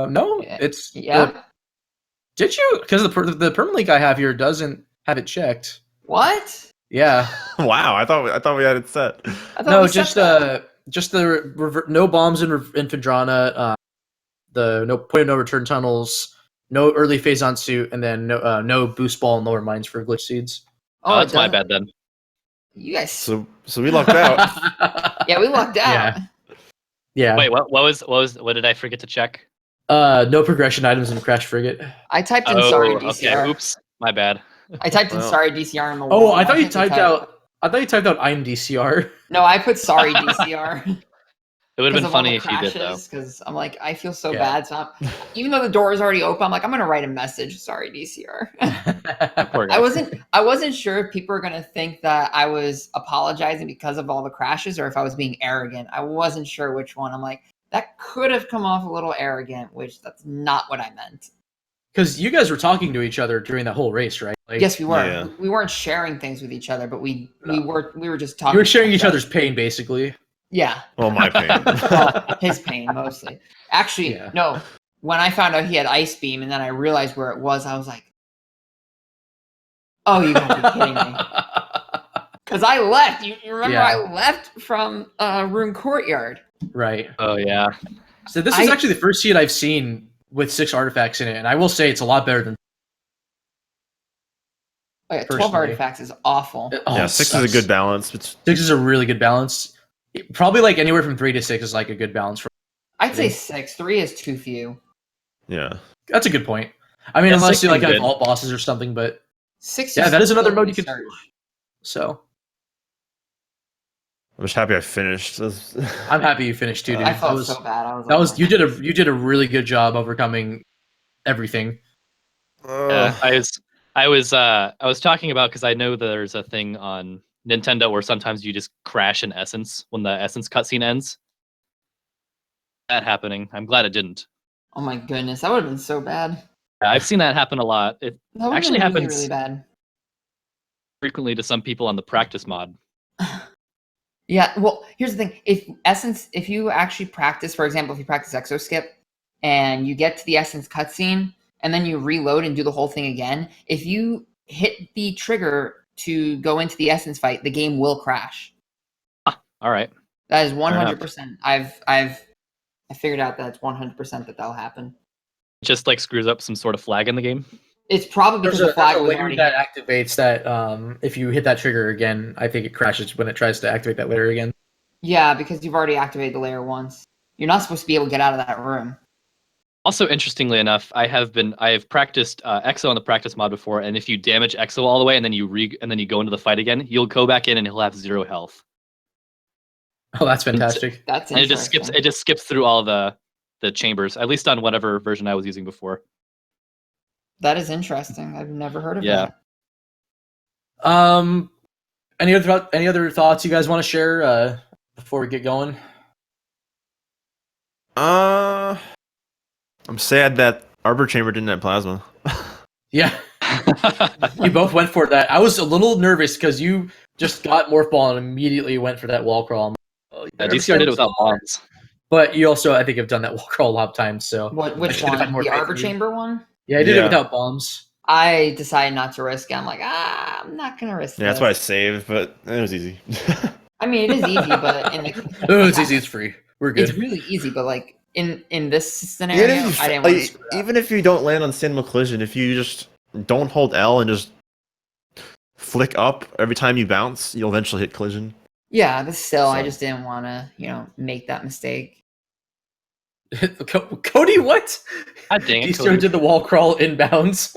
No, it's did you? Because the permanent link I have here doesn't have it checked. What? Yeah. Wow, I thought we had it set. No, just the no bombs in Phadrana, the no point of no return tunnels, no early phase on suit, and then no boost ball and lower mines for glitch seeds. Oh, that's my bad then. You guys. So we lucked out. Yeah, we lucked out. Yeah. Wait, what did I forget to check? No progression items in Crash Frigate. I typed in sorry DCR. Okay, oops, my bad. I typed in sorry DCR in the Oh, I thought you typed out. I thought you typed out I'm DCR. No, I put sorry DCR. It would have been funny if you did though. Because I'm like, I feel so bad. So even though the door is already open, I'm like, I'm gonna write a message. Sorry, DCR. I wasn't sure if people were gonna think that I was apologizing because of all the crashes or if I was being arrogant. I wasn't sure which one. I'm like, that could have come off a little arrogant, which that's not what I meant. Because you guys were talking to each other during the whole race, right? Like, yes, we were. Yeah. We weren't sharing things with each other, but we were just talking. You were sharing each other's pain, basically. Yeah. Well, my pain. Well, his pain, mostly. Actually, no. When I found out he had Ice Beam and then I realized where it was, I was like, oh, you gotta be kidding me. Because I left. You remember I left from Rune Courtyard. Right. Oh, yeah. So this is actually the first seed I've seen with 6 artifacts in it, and I will say it's a lot better than 12 artifacts is awful. Yeah, 6 is a good balance. 6 is a really good balance. Probably like anywhere from 3 to 6 is like a good balance for. I'd say 6. 3 is too few. Yeah, that's a good point. I mean, unless you like have vault bosses or something, but 6. Yeah, that is another mode you can search. So I'm just happy I finished. I'm happy you finished too, dude. I felt so bad. You did a really good job overcoming everything. I was talking about because I know there's a thing on Nintendo where sometimes you just crash in Essence when the Essence cutscene ends. That happening. I'm glad it didn't. Oh my goodness, that would have been so bad. Yeah, I've seen that happen a lot. It actually happens really bad. Frequently to some people on the practice mod. Yeah, well, here's the thing. If you actually practice, for example, if you practice Exo Skip and you get to the Essence cutscene and then you reload and do the whole thing again, if you hit the trigger to go into the Essence fight, the game will crash. All right. That is 100%. I figured out that it's 100% that'll happen. Just like screws up some sort of flag in the game. It's probably because the flag was already that activates that. If you hit that trigger again, I think it crashes when it tries to activate that layer again. Yeah, because you've already activated the layer once. You're not supposed to be able to get out of that room. Also, interestingly enough, I have practiced Exo on the practice mod before, and if you damage Exo all the way and then you go into the fight again, you'll go back in and he'll have 0 health. Oh, that's fantastic. That's and it just skips through all the chambers, at least on whatever version I was using before. That is interesting. I've never heard of that. Any other thoughts you guys want to share before we get going? I'm sad that Arbor Chamber didn't have plasma. Yeah. You both went for that. I was a little nervous because you just got Morph Ball and immediately went for that wall crawl. DCR did it without bombs. But you also, I think, have done that wall crawl a lot of times. So which one? The Arbor Chamber one? Yeah, I did it without bombs. I decided not to risk it. I'm like, I'm not gonna risk it. Yeah, that's why I saved, but it was easy. I mean, it is easy, but it's easy. It's free. We're good. It's really easy, but like in this scenario, I didn't want to. Even if you don't land on standable collision, if you just don't hold L and just flick up every time you bounce, you'll eventually hit collision. Yeah, but still, I just didn't want to, make that mistake. Cody, what? God dang it, Cody did the wall crawl inbounds.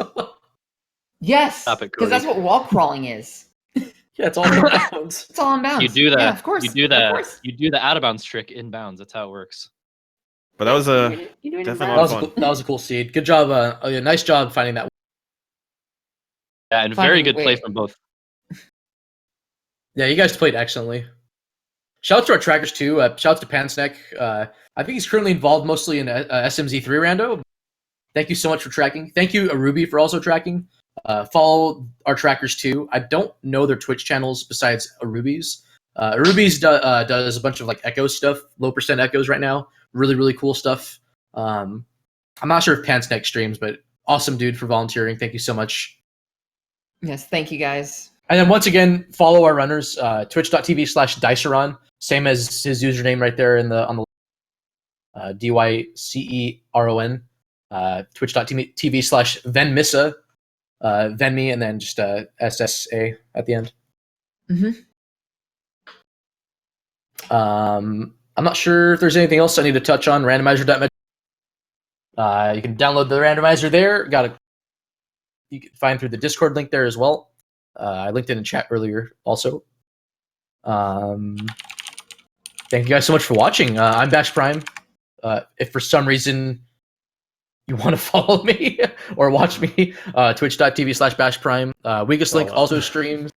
Yes, because that's what wall crawling is. Yeah, it's all inbounds. It's all inbounds. You do that. Yeah, of course. You do that. You do the out of bounds trick inbounds. That's how it works. But that was definitely that was a cool seed. Good job. Nice job finding that. Yeah, and very good play from both. Yeah, you guys played excellently. Shout out to our trackers too. Shout out to Pansneck. I think he's currently involved mostly in SMZ3 rando. Thank you so much for tracking. Thank you, Aruby, for also tracking. Follow our trackers too. I don't know their Twitch channels besides Aruby's. Aruby's does a bunch of like echo stuff, low percent echoes right now. Really, really cool stuff. I'm not sure if Pansneck streams, but awesome dude for volunteering. Thank you so much. Yes, thank you guys. And then once again, follow our runners, twitch.tv/Diceron, same as his username right there on the DYCERON, twitch.tv/Venmissa, Venme, and then just SSA at the end. I'm not sure if there's anything else I need to touch on. Randomizer.met. You can download the randomizer there. You can find through the Discord link there as well. I linked it in chat earlier also. Thank you guys so much for watching. I'm Bash Prime. If for some reason you want to follow me or watch me, twitch.tv/Bash Prime. Weakest Link also streams.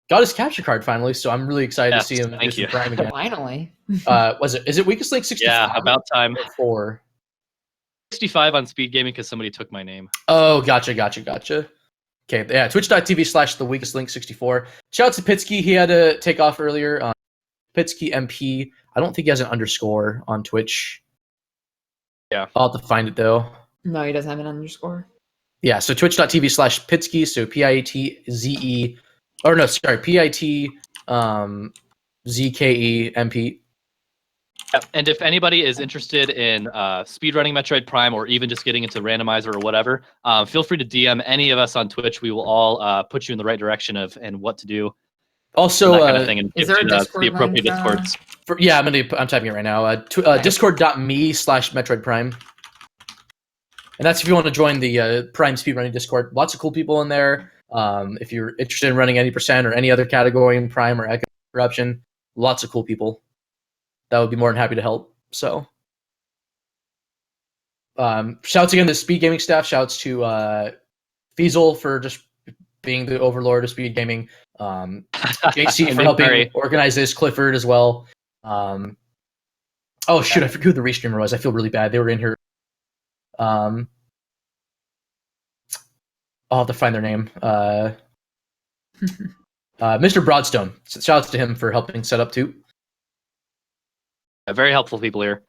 Got his capture card finally, so I'm really excited to see him do some Prime again. Finally. Is it Weakest Link 65? Yeah, about time. 4. 65 on speed gaming because somebody took my name. Oh, gotcha. Okay, yeah, twitch.tv/the weakest link 64. Shout out to Pitsky. He had to take off earlier. Pitsky MP. I don't think he has an underscore on Twitch. Yeah. I'll have to find it though. No, he doesn't have an underscore. Yeah, so twitch.tv/Pitsky. So PITZE. Or no, sorry, PIT ZKE MP. Yep. And if anybody is interested in speedrunning Metroid Prime or even just getting into Randomizer or whatever, feel free to DM any of us on Twitch. We will all put you in the right direction and what to do. Also, that kind of thing, and is there a Discord the appropriate link, Discords? Yeah, I'm typing it right now. Discord.me/Metroid Prime. And that's if you want to join the Prime speedrunning Discord. Lots of cool people in there. If you're interested in running any percent or any other category in Prime or Echo Corruption, lots of cool people that would be more than happy to help. So, shouts again to the Speed Gaming staff. Shouts to Fiesel for just being the overlord of Speed Gaming. JC for helping organize this. Clifford as well. Oh shoot, I forget who the restreamer was. I feel really bad. They were in here. I'll have to find their name. Mr. Broadstone. So shouts to him for helping set up too. Very helpful people here.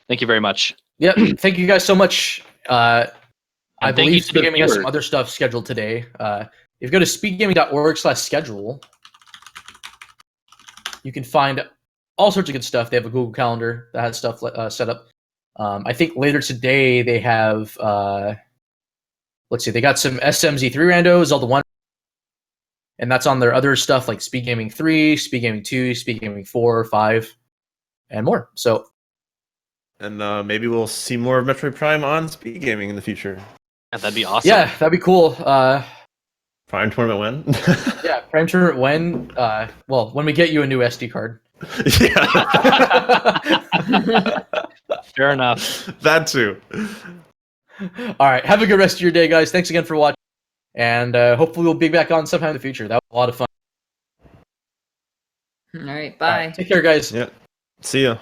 Thank you very much. Yep. Thank you guys so much. I believe Speed Gaming has some other stuff scheduled today. If you go to speedgaming.org/schedule, you can find all sorts of good stuff. They have a Google Calendar that has stuff set up. I think later today they have, let's see, they got some SMZ3 randos, Zelda 1, and that's on their other stuff like Speed Gaming 3, Speed Gaming 2, Speed Gaming 4, 5, and more. So, and maybe we'll see more of Metroid Prime on Speed Gaming in the future. Yeah, that'd be awesome. Yeah, that'd be cool. Prime tournament when? Yeah, Prime tournament when? Well, when we get you a new SD card. Yeah. Fair enough. That too. All right, have a good rest of your day, guys. Thanks again for watching, and hopefully we'll be back on sometime in the future. That was a lot of fun. All right, bye. Take care, guys. Yeah. See ya.